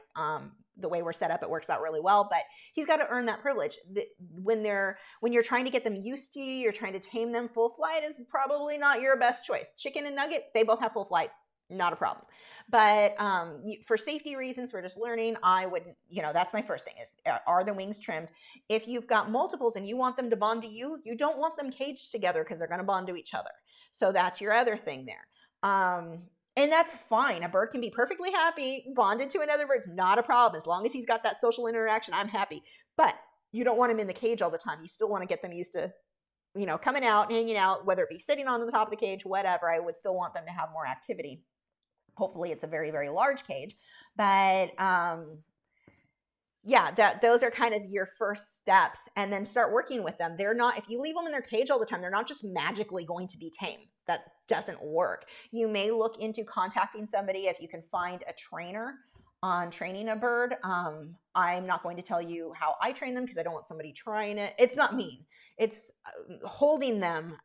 The way we're set up, it works out really well, but he's got to earn that privilege. When you're trying to get them used to you, you're trying to tame them, full flight is probably not your best choice. Chicken and Nugget, they both have full flight. Not a problem. But for safety reasons, for just learning, I would, that's my first thing is, are the wings trimmed? If you've got multiples and you want them to bond to you, you don't want them caged together because they're going to bond to each other. So that's your other thing there. And that's fine. A bird can be perfectly happy, bonded to another bird, not a problem. As long as he's got that social interaction, I'm happy. But you don't want him in the cage all the time. You still want to get them used to, coming out, hanging out, whether it be sitting on the top of the cage, whatever. I would still want them to have more activity. Hopefully it's a very, very large cage, but yeah, those are kind of your first steps, and then start working with them. They're not, if you leave them in their cage all the time, they're not just magically going to be tame. That doesn't work. You may look into contacting somebody if you can find a trainer on training a bird. I'm not going to tell you how I train them because I don't want somebody trying it. It's not mean. It's holding them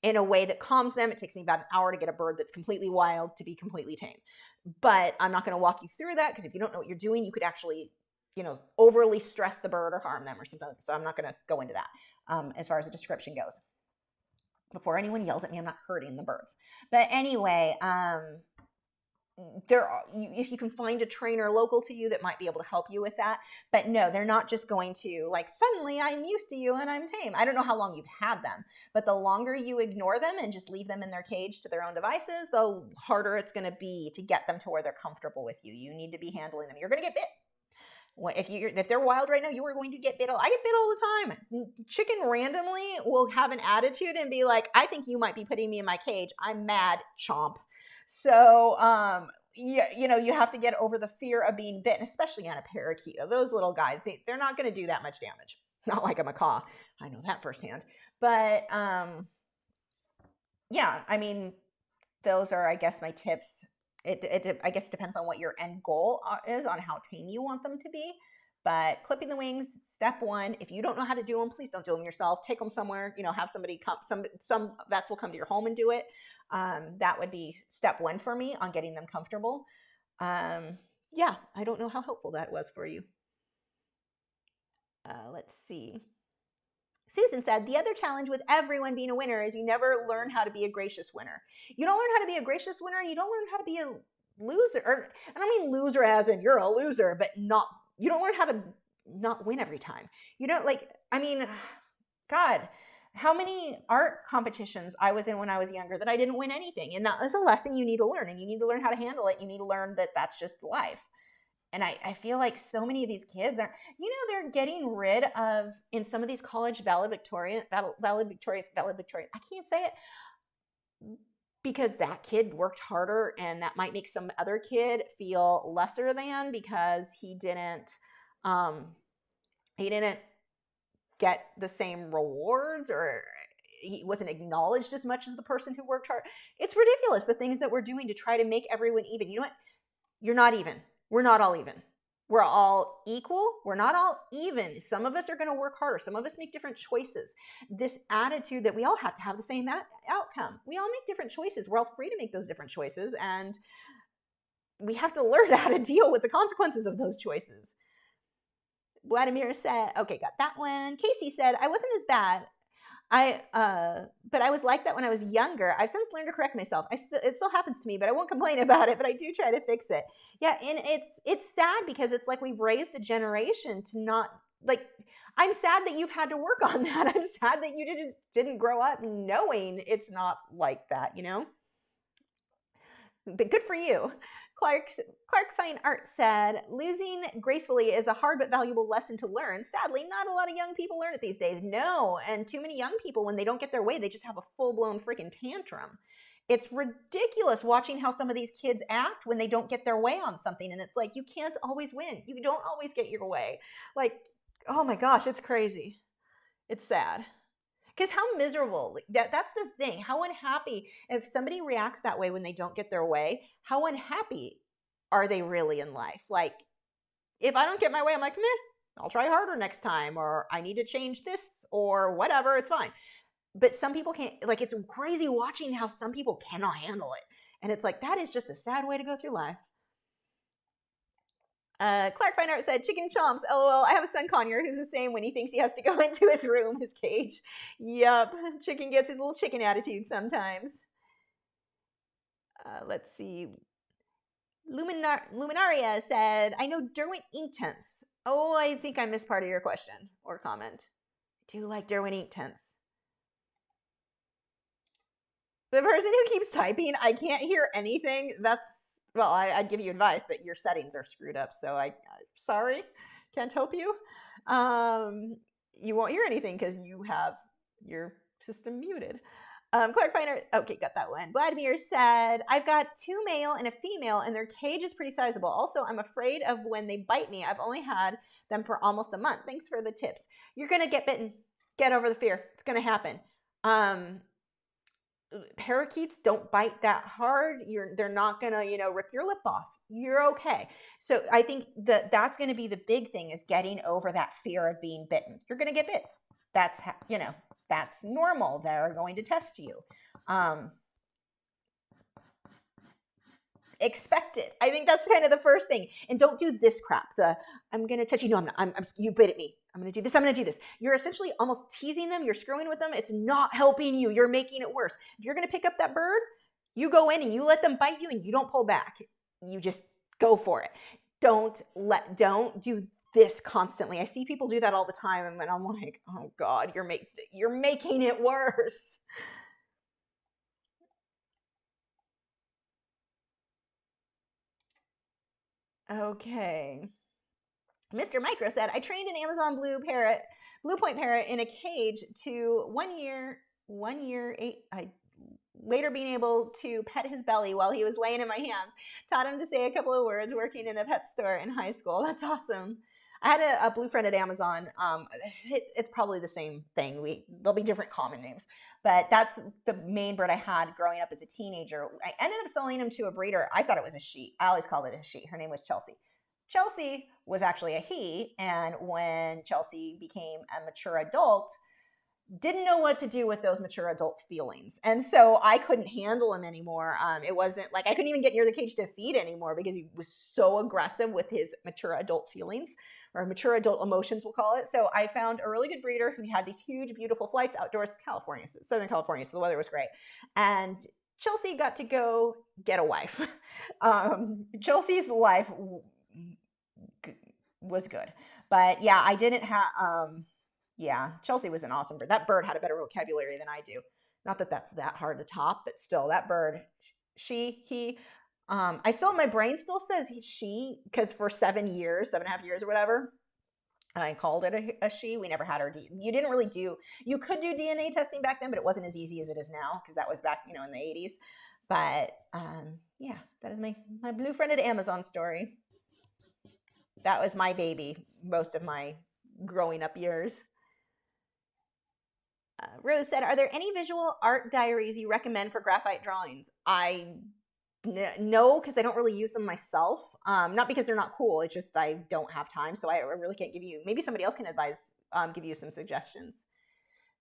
in a way that calms them. It takes me about an hour to get a bird that's completely wild to be completely tame. But I'm not going to walk you through that, because if you don't know what you're doing, you could actually, overly stress the bird or harm them or something. So I'm not going to go into that as far as the description goes. Before anyone yells at me, I'm not hurting the birds. But anyway, if you can find a trainer local to you that might be able to help you with that. But no, they're not just going to, like, suddenly I'm used to you and I'm tame. I don't know how long you've had them, but the longer you ignore them and just leave them in their cage to their own devices, the harder it's going to be to get them to where they're comfortable with you. You need to be handling them. You're going to get bit. If they're wild right now, you are going to get bit. I get bit all the time. Chicken randomly will have an attitude and be like, I think you might be putting me in my cage. I'm mad, chomp. So, you have to get over the fear of being bitten, especially on a parakeet. Those little guys, they're not going to do that much damage. Not like a macaw. I know that firsthand. But, yeah, I mean, those are, I guess, my tips. It I guess depends on what your end goal is on how tame you want them to be. But clipping the wings, step one. If you don't know how to do them, please don't do them yourself. Take them somewhere. Have somebody come. Some vets will come to your home and do it. That would be step one for me on getting them comfortable. Yeah, I don't know how helpful that was for you. Let's see. Susan said, the other challenge with everyone being a winner is you never learn how to be a gracious winner. You don't learn how to be a gracious winner, and you don't learn how to be a loser. Or, I don't mean loser as in you're a loser, but you don't learn how to not win every time. You don't, God, how many art competitions I was in when I was younger that I didn't win anything. And that is a lesson you need to learn, and you need to learn how to handle it. You need to learn that that's just life. And I feel like so many of these kids are, they're getting rid of, in some of these college valedictorian, I can't say it, because that kid worked harder, and that might make some other kid feel lesser than because he didn't get the same rewards, or he wasn't acknowledged as much as the person who worked hard. It's ridiculous, the things that we're doing to try to make everyone even. You know what? You're not even. We're not all even. We're all equal. We're not all even. Some of us are going to work harder. Some of us make different choices. This attitude that we all have to have the same outcome. We all make different choices. We're all free to make those different choices, and we have to learn how to deal with the consequences of those choices. Vladimir said, okay, got that one. Casey said, I wasn't as bad. But I was like that when I was younger. I've since learned to correct myself. It still happens to me, but I won't complain about it. But I do try to fix it. Yeah, and it's sad because it's like we've raised a generation to not, like, I'm sad that you've had to work on that. I'm sad that you didn't grow up knowing it's not like that, But good for you. Clark Fine Art said, losing gracefully is a hard but valuable lesson to learn. Sadly, not a lot of young people learn it these days. No, and too many young people, when they don't get their way, they just have a full-blown freaking tantrum. It's ridiculous watching how some of these kids act when they don't get their way on something. And it's like, you can't always win. You don't always get your way. Like, oh my gosh, it's crazy. It's sad. Because how miserable, that's the thing. How unhappy, if somebody reacts that way when they don't get their way, how unhappy are they really in life? Like, if I don't get my way, I'm like, meh, I'll try harder next time, or I need to change this, or whatever, it's fine. But some people can't, like, it's crazy watching how some people cannot handle it. And it's like, that is just a sad way to go through life. Clark Fine Art said, chicken chomps, lol. I have a son, Conyer, who's the same when he thinks he has to go into his room, his cage. Yup, chicken gets his little chicken attitude sometimes. Let's see. Luminaria said, I know Derwent Inktense. Oh, I think I missed part of your question or comment. I do like Derwent Inktense. The person who keeps typing, I can't hear anything. Well, I'd give you advice, but your settings are screwed up, so I'm sorry, can't help you. You won't hear anything because you have your system muted. Clark Finer, okay, got that one. Vladimir said, I've got 2 male and a female, and their cage is pretty sizable. Also, I'm afraid of when they bite me. I've only had them for almost a month. Thanks for the tips. You're going to get bitten. Get over the fear. It's going to happen. Parakeets don't bite that hard. They're not going to, rip your lip off. You're okay. So I think that's going to be the big thing, is getting over that fear of being bitten. You're going to get bit. That's, that's normal. They're going to test you. Expect it. I think that's kind of the first thing. And don't do this crap. I'm going to touch you. No, I'm not. You bit at me. I'm going to do this. I'm going to do this. You're essentially almost teasing them. You're screwing with them. It's not helping you. You're making it worse. If you're going to pick up that bird, you go in and you let them bite you and you don't pull back. You just go for it. Don't do this constantly. I see people do that all the time, and I'm like, oh God, you're making it worse. Okay. Mr. Micro said, I trained an Amazon blue point parrot in a cage to 1 year, 8. Later being able to pet his belly while he was laying in my hands. Taught him to say a couple of words working in a pet store in high school. That's awesome. I had a blue friend at Amazon. It's probably the same thing. There'll be different common names, but that's the main bird I had growing up as a teenager. I ended up selling him to a breeder. I thought it was a she. I always called it a she. Her name was Chelsea. Chelsea was actually a he, and when Chelsea became a mature adult, didn't know what to do with those mature adult feelings. And so I couldn't handle him anymore. It wasn't like I couldn't even get near the cage to feed anymore because he was so aggressive with his mature adult feelings, or mature adult emotions, we'll call it. So I found a really good breeder who had these huge, beautiful flights outdoors to California, Southern California. So the weather was great. And Chelsea got to go get a wife. Chelsea's life was good. But yeah, I didn't have... yeah, Chelsea was an awesome bird. That bird had a better vocabulary than I do. Not that that's that hard to top, but still, that bird, he, I still, my brain still says she, because for 7.5 years or whatever, I called it a she. We never had her. You could do DNA testing back then, but it wasn't as easy as it is now, because that was back, in the 80s. But yeah, that is my blue friend at Amazon story. That was my baby most of my growing up years. Rose said, are there any visual art diaries you recommend for graphite drawings? No, because I don't really use them myself. Not because they're not cool. It's just I don't have time, so I really can't give you. Maybe somebody else can give you some suggestions.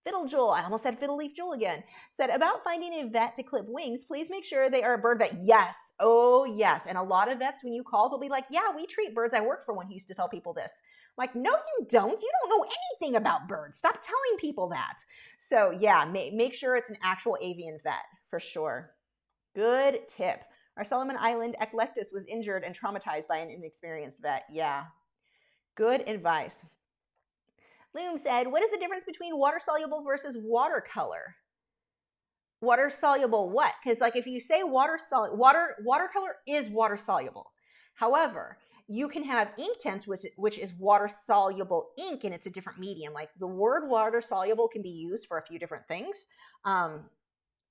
Fiddle Jewel, I almost said Fiddle Leaf Jewel again, said, about finding a vet to clip wings, please make sure they are a bird vet. Yes. Oh, yes. And a lot of vets, when you call, they'll be like, yeah, we treat birds. I work for one who used to tell people this. I'm like, no, you don't. You don't know anything about birds. Stop telling people that. So yeah, make sure it's an actual avian vet for sure. Good tip. Our Solomon Island eclectus was injured and traumatized by an inexperienced vet. Yeah. Good advice. Loom said, what is the difference between water-soluble versus watercolor? Water-soluble what? Because if you say watercolor is water-soluble. However, you can have Inktense, which is water-soluble ink, and it's a different medium. Like the word water-soluble can be used for a few different things.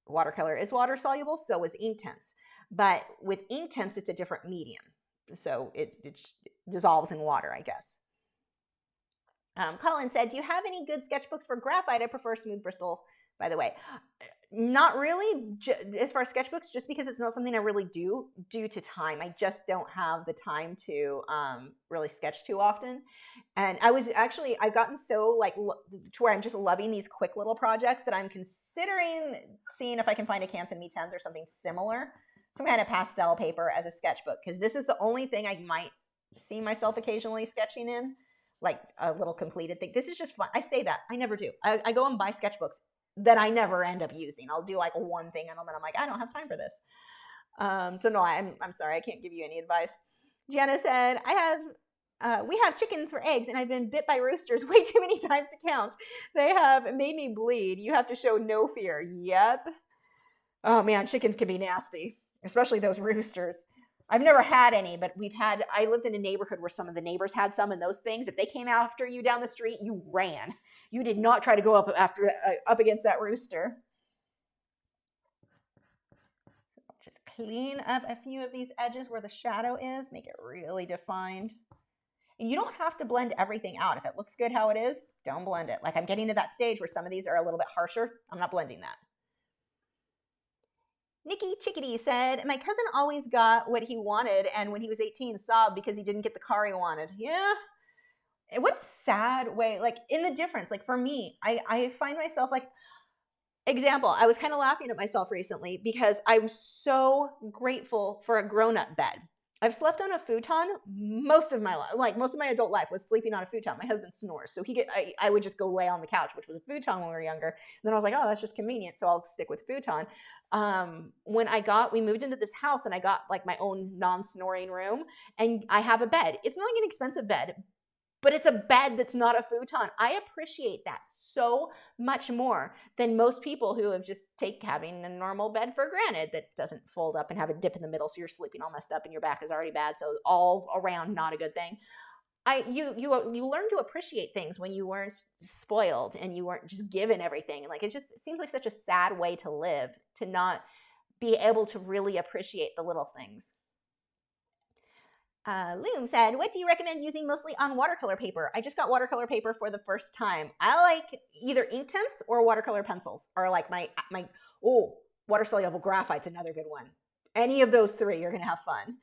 Watercolor is water-soluble, so is Inktense. But with Inktense, it's a different medium. So it dissolves in water, I guess. Colin said, do you have any good sketchbooks for graphite? I prefer smooth bristle, by the way. Not really, as far as sketchbooks, just because it's not something I really do due to time. I just don't have the time to really sketch too often. And I've gotten so to where I'm just loving these quick little projects that I'm considering seeing if I can find a Canson Me-10s or something similar, some kind of pastel paper as a sketchbook, because this is the only thing I might see myself occasionally sketching in. Like a little completed thing. This is just fun. I say that. I never do. I go and buy sketchbooks that I never end up using. I'll do one thing on them and I'm like, I don't have time for this. So no, I'm sorry. I can't give you any advice. Jenna said, we have chickens for eggs and I've been bit by roosters way too many times to count. They have made me bleed. You have to show no fear. Yep. Oh man, chickens can be nasty, especially those roosters. I've never had any, but I lived in a neighborhood where some of the neighbors had some, and those things, if they came after you down the street, you ran. You did not try to go up against that rooster. clean up a few of these edges where the shadow is, make it really defined. And you don't have to blend everything out. If it looks good how it is, don't blend it. Like I'm getting to that stage where some of these are a little bit harsher. I'm not blending that. Nikki Chickadee said, my cousin always got what he wanted, and when he was 18, sobbed because he didn't get the car he wanted. Yeah. What a sad way, like in the difference, like for me, I find myself like, example, I was kind of laughing at myself recently because I'm so grateful for a grown-up bed. I've slept on a futon most of my life, like most of my adult life was sleeping on a futon. My husband snores, so I would just go lay on the couch, which was a futon when we were younger. And then I was like, oh, that's just convenient, so I'll stick with futon. When we moved into this house and I got like my own non-snoring room, and I have a bed. It's not like an expensive bed, but it's a bed that's not a futon. I appreciate that so much more than most people who have just having a normal bed for granted that doesn't fold up and have a dip in the middle, so you're sleeping all messed up and your back is already bad, so all around not a good thing. You learn to appreciate things when you weren't spoiled and you weren't just given everything. Like it seems like such a sad way to live, to not be able to really appreciate the little things. Loom said, what do you recommend using mostly on watercolor paper? I just got watercolor paper for the first time. I like either Inktense or watercolor pencils are like my water soluble graphite's another good one. Any of those three, you're going to have fun.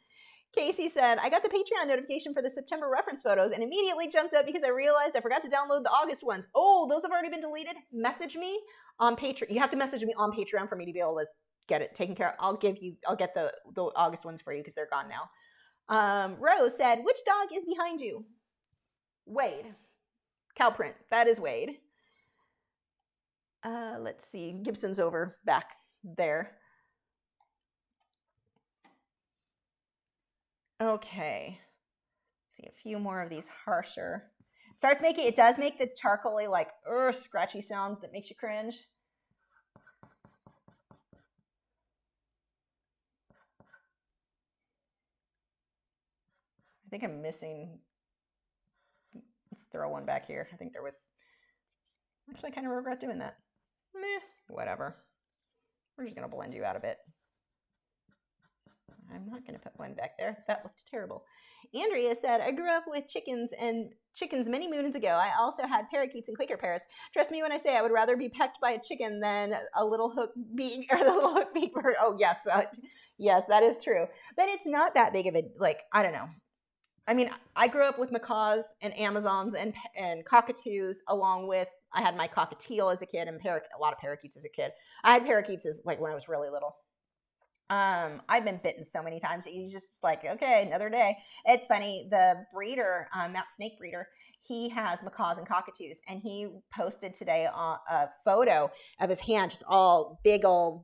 Casey said, I got the Patreon notification for the September reference photos and immediately jumped up because I realized I forgot to download the August ones. Oh, those have already been deleted? Message me on Patreon. You have to message me on Patreon for me to be able to get it taken care of. I'll get the August ones for you because they're gone now. Rose said, which dog is behind you? Wade. Cowprint. That is Wade. Let's see. Gibson's over back there. Okay. Let's see a few more of these harsher. It does make the charcoaly, like, scratchy sound that makes you cringe. I think I'm missing. Let's throw one back here. I think there was. Actually, I kind of regret doing that. Meh, whatever. We're just going to blend you out a bit. I'm not going to put one back there. That looks terrible. Andrea said, I grew up with chickens many moons ago. I also had parakeets and Quaker parrots. Trust me when I say I would rather be pecked by a chicken than a little hook beak or the little hook beak bird. Oh, yes. Yes, that is true. But it's not that big of a, like, I don't know. I mean, I grew up with macaws and Amazons and cockatoos, along with, I had my cockatiel as a kid and a lot of parakeets as a kid. I had parakeets like when I was really little. I've been bitten so many times that you just like, okay, another day. It's funny, the breeder, Mount Snake breeder, he has macaws and cockatoos, and he posted today a photo of his hand, just all big old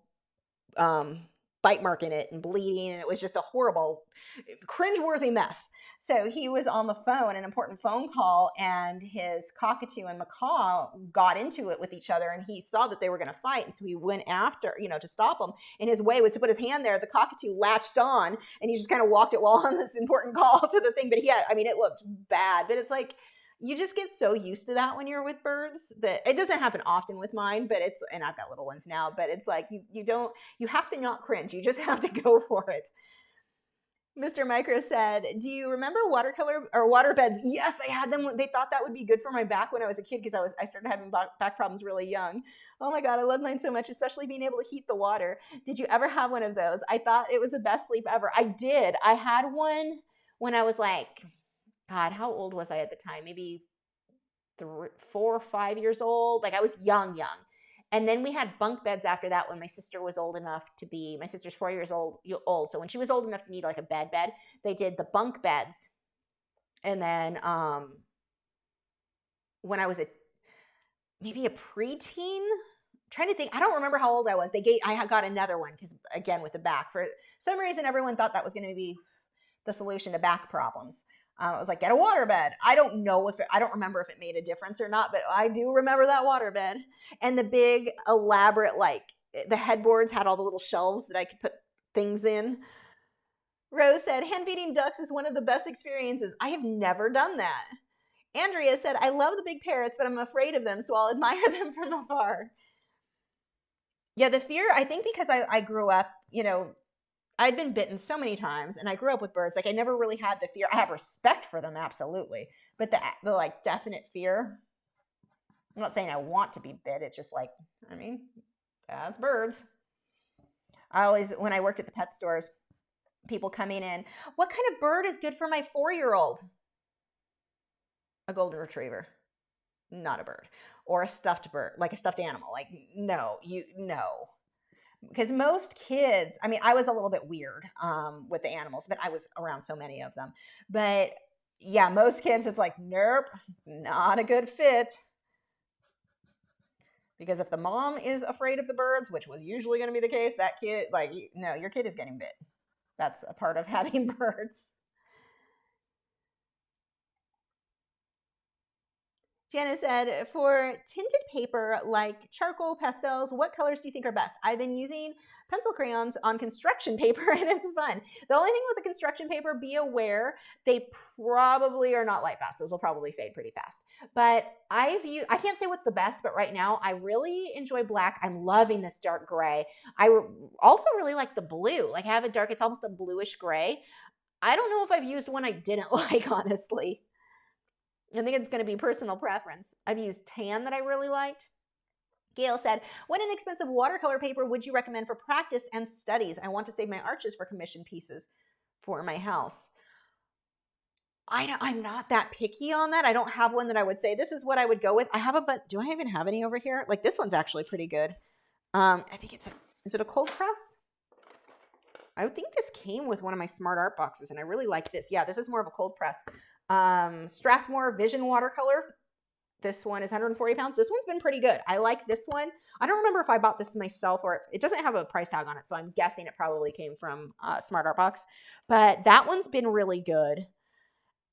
bite mark in it and bleeding, and it was just a horrible, cringeworthy mess. So he was on the phone, an important phone call, and his cockatoo and macaw got into it with each other, and he saw that they were going to fight, and so he went after, to stop them, and his way was to put his hand there. The cockatoo latched on, and he just kind of walked it while on this important call to the thing, but it looked bad, but it's like, you just get so used to that when you're with birds that it doesn't happen often with mine, but and I've got little ones now, but it's like, you have to not cringe. You just have to go for it. Mr. Micro said, do you remember watercolor or water beds? Yes, I had them. They thought that would be good for my back when I was a kid because I started having back problems really young. Oh my God, I love mine so much, especially being able to heat the water. Did you ever have one of those? I thought it was the best sleep ever. I did. I had one when I was like, God, how old was I at the time? Maybe 4 or 5 years old. Like I was young. And then we had bunk beds after that when my sister was old enough to be, my sister's 4 years old. So when she was old enough to need like a bed, they did the bunk beds. And then when I was maybe a preteen, trying to think, I don't remember how old I was. I got another one because again, with the back, for some reason, everyone thought that was going to be the solution to back problems. I was like, get a water bed. I don't remember if it made a difference or not, but I do remember that water bed. And the big elaborate, like the headboards had all the little shelves that I could put things in. Rose said, hand feeding ducks is one of the best experiences. I have never done that. Andrea said, I love the big parrots, but I'm afraid of them, so I'll admire them from afar. Yeah, the fear, I think because I grew up, I'd been bitten so many times, and I grew up with birds. Like, I never really had the fear. I have respect for them, absolutely, but the like definite fear. I'm not saying I want to be bit. It's just like, I mean, that's birds. I always, when I worked at the pet stores, people coming in, what kind of bird is good for my 4-year-old? A golden retriever, not a bird, or a stuffed bird, like a stuffed animal. Like, no, no. Because most kids, I mean, I was a little bit weird with the animals, but I was around so many of them. But yeah, most kids, it's like, nope, not a good fit. Because if the mom is afraid of the birds, which was usually going to be the case, that kid, like, no, your kid is getting bit. That's a part of having birds. Janice said, for tinted paper like charcoal, pastels, what colors do you think are best? I've been using pencil crayons on construction paper, and it's fun. The only thing with the construction paper, be aware, they probably are not light fast. Those will probably fade pretty fast. But I can't say what's the best, but right now I really enjoy black. I'm loving this dark gray. I also really like the blue. Like, I have a dark, it's almost a bluish gray. I don't know if I've used one I didn't like, honestly. I think it's going to be personal preference. I've used tan that I really liked. Gail said, what inexpensive watercolor paper would you recommend for practice and studies? I want to save my arches for commission pieces for my house. I'm not that picky on that. I don't have one that I would say this is what I would go with. I have but do I even have any over here? Like, this one's actually pretty good. I think is it a cold press? I would think this came with one of my Smart Art boxes, and I really like this. Yeah, this is more of a cold press. Strathmore Vision watercolor. This one is 140 pounds. This one's been pretty good. I like this one. I don't remember if I bought this myself, or it doesn't have a price tag on it, so I'm guessing it probably came from Smart Art Box. But that one's been really good.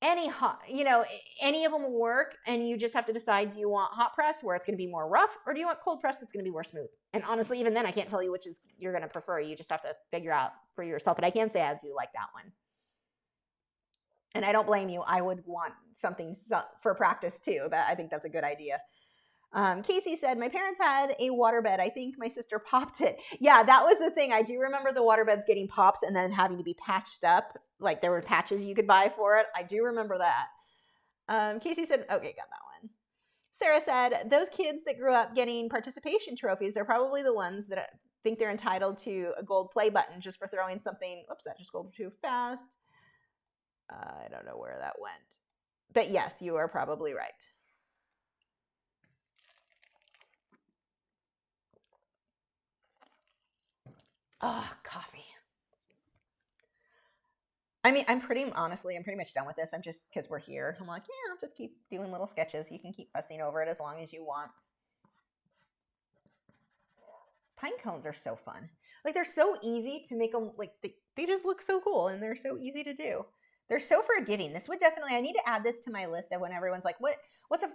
Any of them will work, and you just have to decide, do you want hot press where it's going to be more rough, or do you want cold press that's going to be more smooth? And honestly, even then, I can't tell you which is you're going to prefer. You just have to figure out for yourself. But I can say I do like that one. And I don't blame you. I would want something for practice too. I think that's a good idea. Casey said, my parents had a waterbed. I think my sister popped it. Yeah, that was the thing. I do remember the waterbeds getting pops and then having to be patched up. Like, there were patches you could buy for it. I do remember that. Casey said, okay, got that one. Sarah said, those kids that grew up getting participation trophies are probably the ones that think they're entitled to a gold play button just for throwing something. Oops, that just goes too fast. I don't know where that went. But yes, you are probably right. Oh, coffee. I mean, I'm pretty much done with this. I'm just, because we're here, I'm like, yeah, I'll just keep doing little sketches. You can keep fussing over it as long as you want. Pine cones are so fun. Like, they're so easy to make them, like, they just look so cool, and they're so easy to do. They're so forgiving. This would definitely, I need to add this to my list of when everyone's like, what's a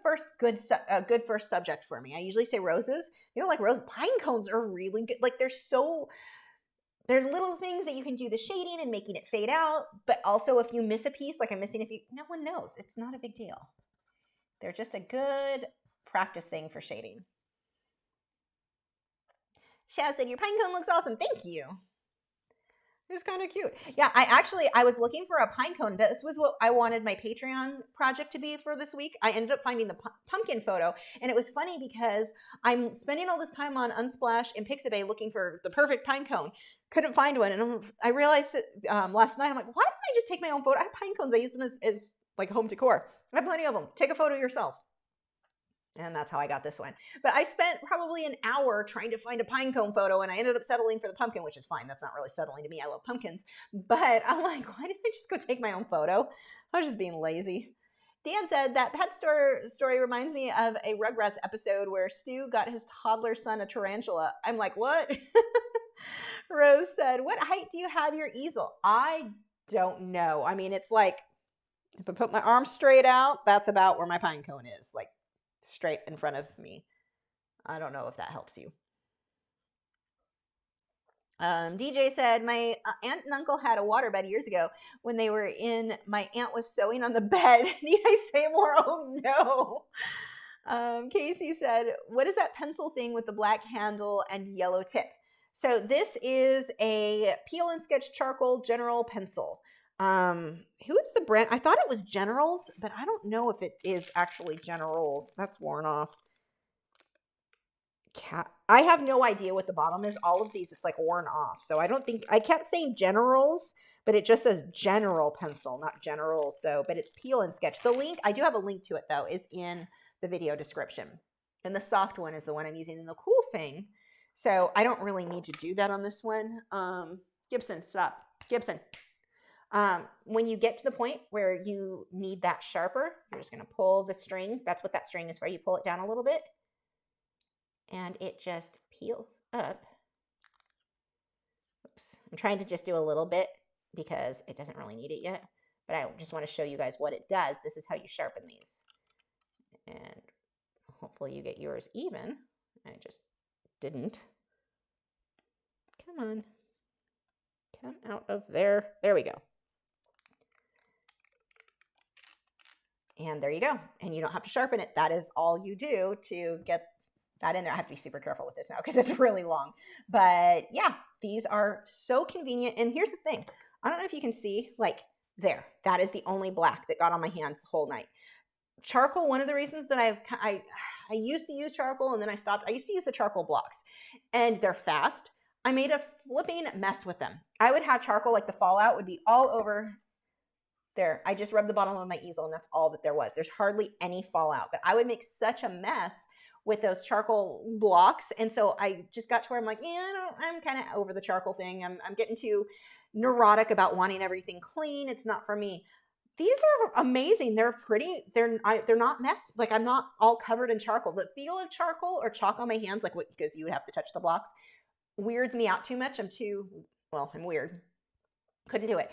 good first subject for me? I usually say roses. You know, like roses, pine cones are really good. Like, there's little things that you can do the shading and making it fade out, but also if you miss a piece, like I'm missing no one knows. It's not a big deal. They're just a good practice thing for shading. Shaz said, your pine cone looks awesome. Thank you. It's kind of cute. Yeah, I was looking for a pine cone. This was what I wanted my Patreon project to be for this week. I ended up finding the pumpkin photo, and it was funny because I'm spending all this time on Unsplash and Pixabay looking for the perfect pine cone. Couldn't find one, and I realized last night, I'm like, why don't I just take my own photo? I have pine cones. I use them as like home decor. I have plenty of them. Take a photo yourself. And that's how I got this one. But I spent probably an hour trying to find a pine cone photo, and I ended up settling for the pumpkin, which is fine. That's not really settling to me. I love pumpkins. But I'm like, why didn't I just go take my own photo? I was just being lazy. Dan said, that pet store story reminds me of a Rugrats episode where Stu got his toddler son a tarantula. I'm like, what? Rose said, what height do you have your easel? I don't know. I mean, it's like, if I put my arm straight out, that's about where my pine cone is. Like, straight in front of me. I don't know if that helps you. DJ said, my aunt and uncle had a waterbed years ago when they were in, my aunt was sewing on the bed. Need I say more? Oh no. Casey said, what is that pencil thing with the black handle and yellow tip? So this is a Peel and Sketch Charcoal General Pencil. Who is the brand? I thought it was Generals, but I don't know if it is actually Generals. That's worn off. I have no idea what the bottom is. All of these, it's like worn off. So I don't think, I kept saying Generals, but it just says General Pencil, not General. So, but it's Peel and Sketch. The link, I do have a link to it though, is in the video description. And the soft one is the one I'm using. And the cool thing, so I don't really need to do that on this one. Gibson, stop. Gibson. When you get to the point where you need that sharper, you're just going to pull the string. That's what that string is for. You pull it down a little bit. And it just peels up. Oops. I'm trying to just do a little bit because it doesn't really need it yet. But I just want to show you guys what it does. This is how you sharpen these. And hopefully you get yours even. I just didn't. Come on. Come out of there. There we go. And there you go. And you don't have to sharpen it. That is all you do to get that in there. I have to be super careful with this now because it's really long. But yeah, these are so convenient. And here's the thing. I don't know if you can see, like there, that is the only black that got on my hand the whole night. Charcoal, one of the reasons that I used to use charcoal and then I stopped. I used to use the charcoal blocks and they're fast. I made a flipping mess with them. I would have charcoal, like the fallout would be all over there. I just rubbed the bottom of my easel and that's all that there was. There's hardly any fallout, but I would make such a mess with those charcoal blocks. And so I just got to where I'm like, yeah, I'm kind of over the charcoal thing. I'm getting too neurotic about wanting everything clean. It's not for me. These are amazing. They're pretty. They're not messy. Like I'm not all covered in charcoal. The feel of charcoal or chalk on my hands, like what, because you would have to touch the blocks, weirds me out too much. I'm weird. Couldn't do it.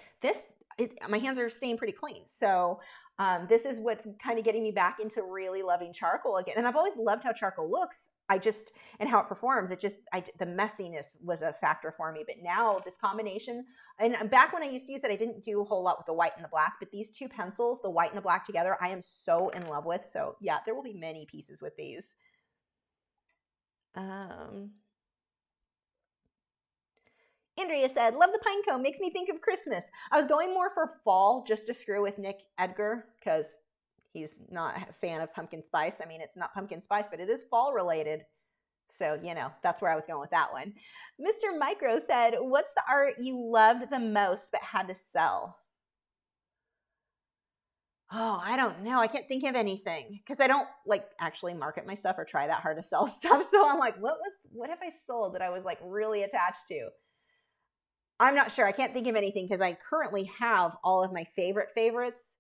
My hands are staying pretty clean. So this is what's kind of getting me back into really loving charcoal again. And I've always loved how charcoal looks. And how it performs. The messiness was a factor for me. But now this combination, and back when I used to use it, I didn't do a whole lot with the white and the black. But these two pencils, the white and the black together, I am so in love with. So yeah, there will be many pieces with these. Andrea said, love the Pinecone, makes me think of Christmas. I was going more for fall just to screw with Edgar because he's not a fan of pumpkin spice. I mean, it's not pumpkin spice, but it is fall related. So, that's where I was going with that one. Mr. Micro said, what's the art you loved the most but had to sell? Oh, I don't know. I can't think of anything because I don't actually market my stuff or try that hard to sell stuff. So I'm like, what have I sold that I was really attached to? I'm not sure. I can't think of anything because I currently have all of my favorites.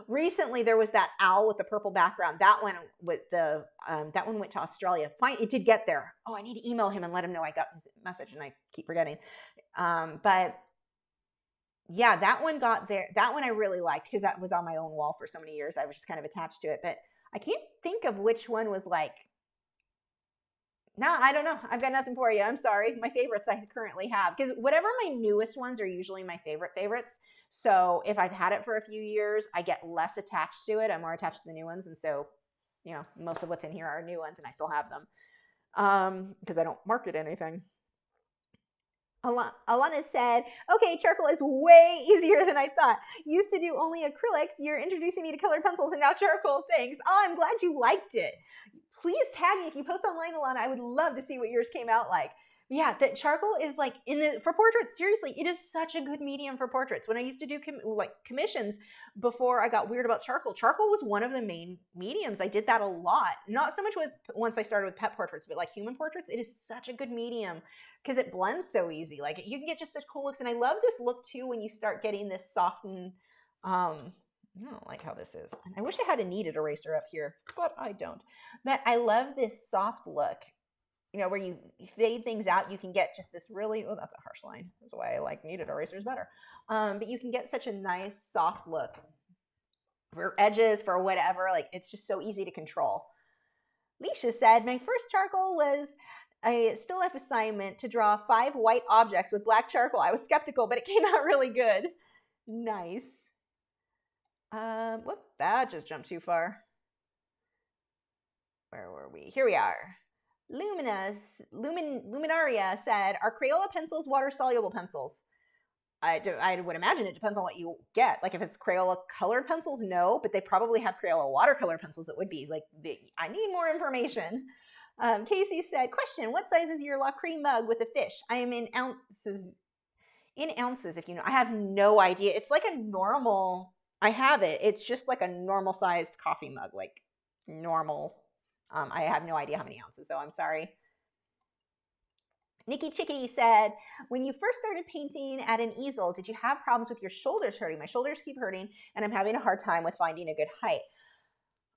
Recently, there was that owl with the purple background. That one went to Australia. Fine, it did get there. Oh, I need to email him and let him know I got his message, and I keep forgetting. But yeah, that one got there. That one I really liked because that was on my own wall for so many years. I was just kind of attached to it. But I can't think of which one was no, I don't know. I've got nothing for you. I'm sorry. My favorites I currently have. Because whatever my newest ones are usually my favorites. So if I've had it for a few years, I get less attached to it. I'm more attached to the new ones. And so, most of what's in here are new ones and I still have them. Because I don't market anything. Alana said, okay, charcoal is way easier than I thought. Used to do only acrylics. You're introducing me to colored pencils and now charcoal. Thanks. Oh, I'm glad you liked it. Please tag me if you post online, Alana. I would love to see what yours came out like. Yeah, that charcoal is for portraits. Seriously, it is such a good medium for portraits. When I used to do commissions before I got weird about charcoal was one of the main mediums. I did that a lot. Not so much once I started with pet portraits, but human portraits. It is such a good medium because it blends so easy. You can get just such cool looks. And I love this look too when you start getting this softened. I don't like how this is. I wish I had a kneaded eraser up here, but I don't. But I love this soft look, where you fade things out. You can get just this really, oh, that's a harsh line. That's why I like kneaded erasers better. But you can get such a nice soft look for edges, for whatever. It's just so easy to control. Leisha said, my first charcoal was a still life assignment to draw 5 white objects with black charcoal. I was skeptical, but it came out really good. Nice. Whoop, that just jumped too far. Where were we? Here we are. Luminaria said, are Crayola pencils water-soluble pencils? I would imagine it depends on what you get. Like if it's Crayola colored pencils, no, but they probably have Crayola watercolor pencils that would be. Like, I need more information. Casey said, question, what size is your Lachri mug with the fish? I am in ounces. In ounces, if you know. I have no idea. It's like a normal, I have it. It's just like a normal sized coffee mug, like normal. I have no idea how many ounces though, I'm sorry. Nikki Chicky said, when you first started painting at an easel, did you have problems with your shoulders hurting? My shoulders keep hurting and I'm having a hard time with finding a good height.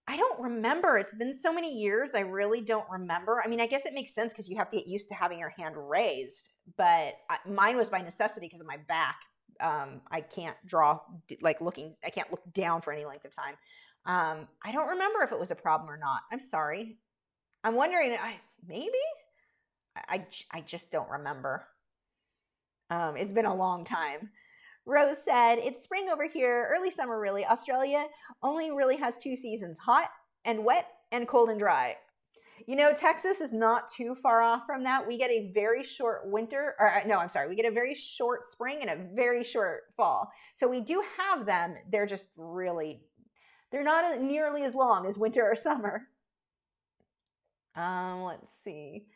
I don't remember. It's been so many years. I really don't remember. I mean, I guess it makes sense because you have to get used to having your hand raised, but mine was by necessity because of my back. I can't draw like looking, I can't look down for any length of time. I don't remember if it was a problem or not. I'm sorry. I'm wondering, maybe? I just don't remember. It's been a long time. Rose said, it's spring over here, early summer really. Australia only really has 2 seasons, hot and wet and cold and dry. You know, Texas is not too far off from that. We get a very short winter, or no, I'm sorry, we get a very short spring and a very short fall. So we do have them. They're just really, they're not nearly as long as winter or summer. Let's see.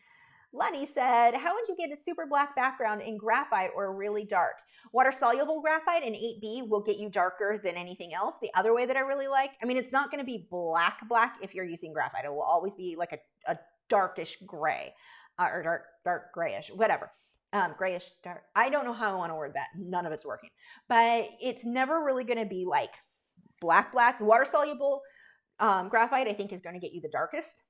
Lenny said, how would you get a super black background in graphite or really dark? Water-soluble graphite in 8B will get you darker than anything else. The other way that I really like, I mean, it's not going to be black if you're using graphite. It will always be like a darkish gray or dark grayish, whatever. Grayish, dark. I don't know how I want to word that. None of it's working. But it's never really going to be like black. Water-soluble graphite, I think, is going to get you the darkest.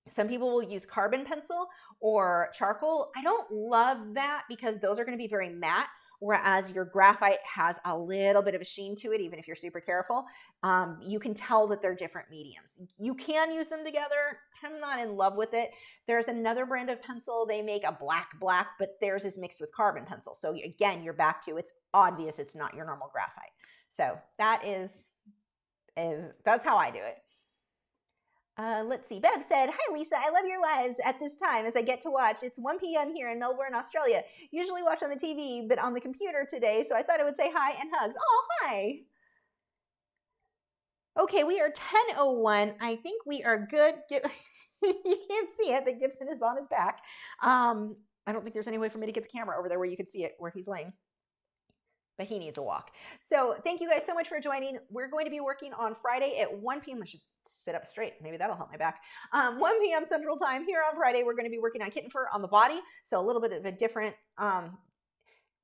Some people will use carbon pencil or charcoal. I don't love that because those are going to be very matte, whereas your graphite has a little bit of a sheen to it, even if you're super careful. You can tell that they're different mediums. You can use them together. I'm not in love with it. There's another brand of pencil. They make a black, but theirs is mixed with carbon pencil. So again, you're back to, it's obvious it's not your normal graphite. So that's how I do it. Let's see. Bev said, hi, Lisa. I love your lives at this time as I get to watch. It's 1 p.m. here in Melbourne, Australia. Usually watch on the TV, but on the computer today, so I thought I would say hi and hugs. Oh, hi. Okay, we are 10:01. I think we are good. You can't see it, but Gibson is on his back. I don't think there's any way for me to get the camera over there where you could see it, where he's laying. But he needs a walk. So thank you guys so much for joining. We're going to be working on Friday at 1 p.m. I should sit up straight. Maybe that'll help my back. 1 p.m. Central Time here on Friday. We're going to be working on kitten fur on the body. So a little bit of a different,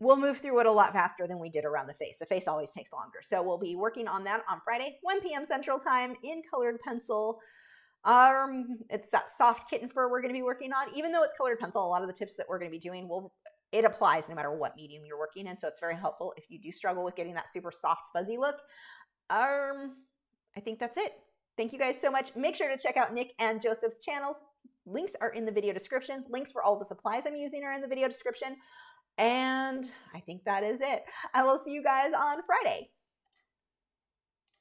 we'll move through it a lot faster than we did around the face. The face always takes longer. So we'll be working on that on Friday, 1 p.m. Central Time in colored pencil. It's that soft kitten fur we're going to be working on. Even though it's colored pencil, a lot of the tips that we're going to be doing it applies no matter what medium you're working in. So it's very helpful if you do struggle with getting that super soft, fuzzy look. I think that's it. Thank you guys so much. Make sure to check out Nick and Joseph's channels. Links are in the video description. Links for all the supplies I'm using are in the video description. And I think that is it. I will see you guys on Friday.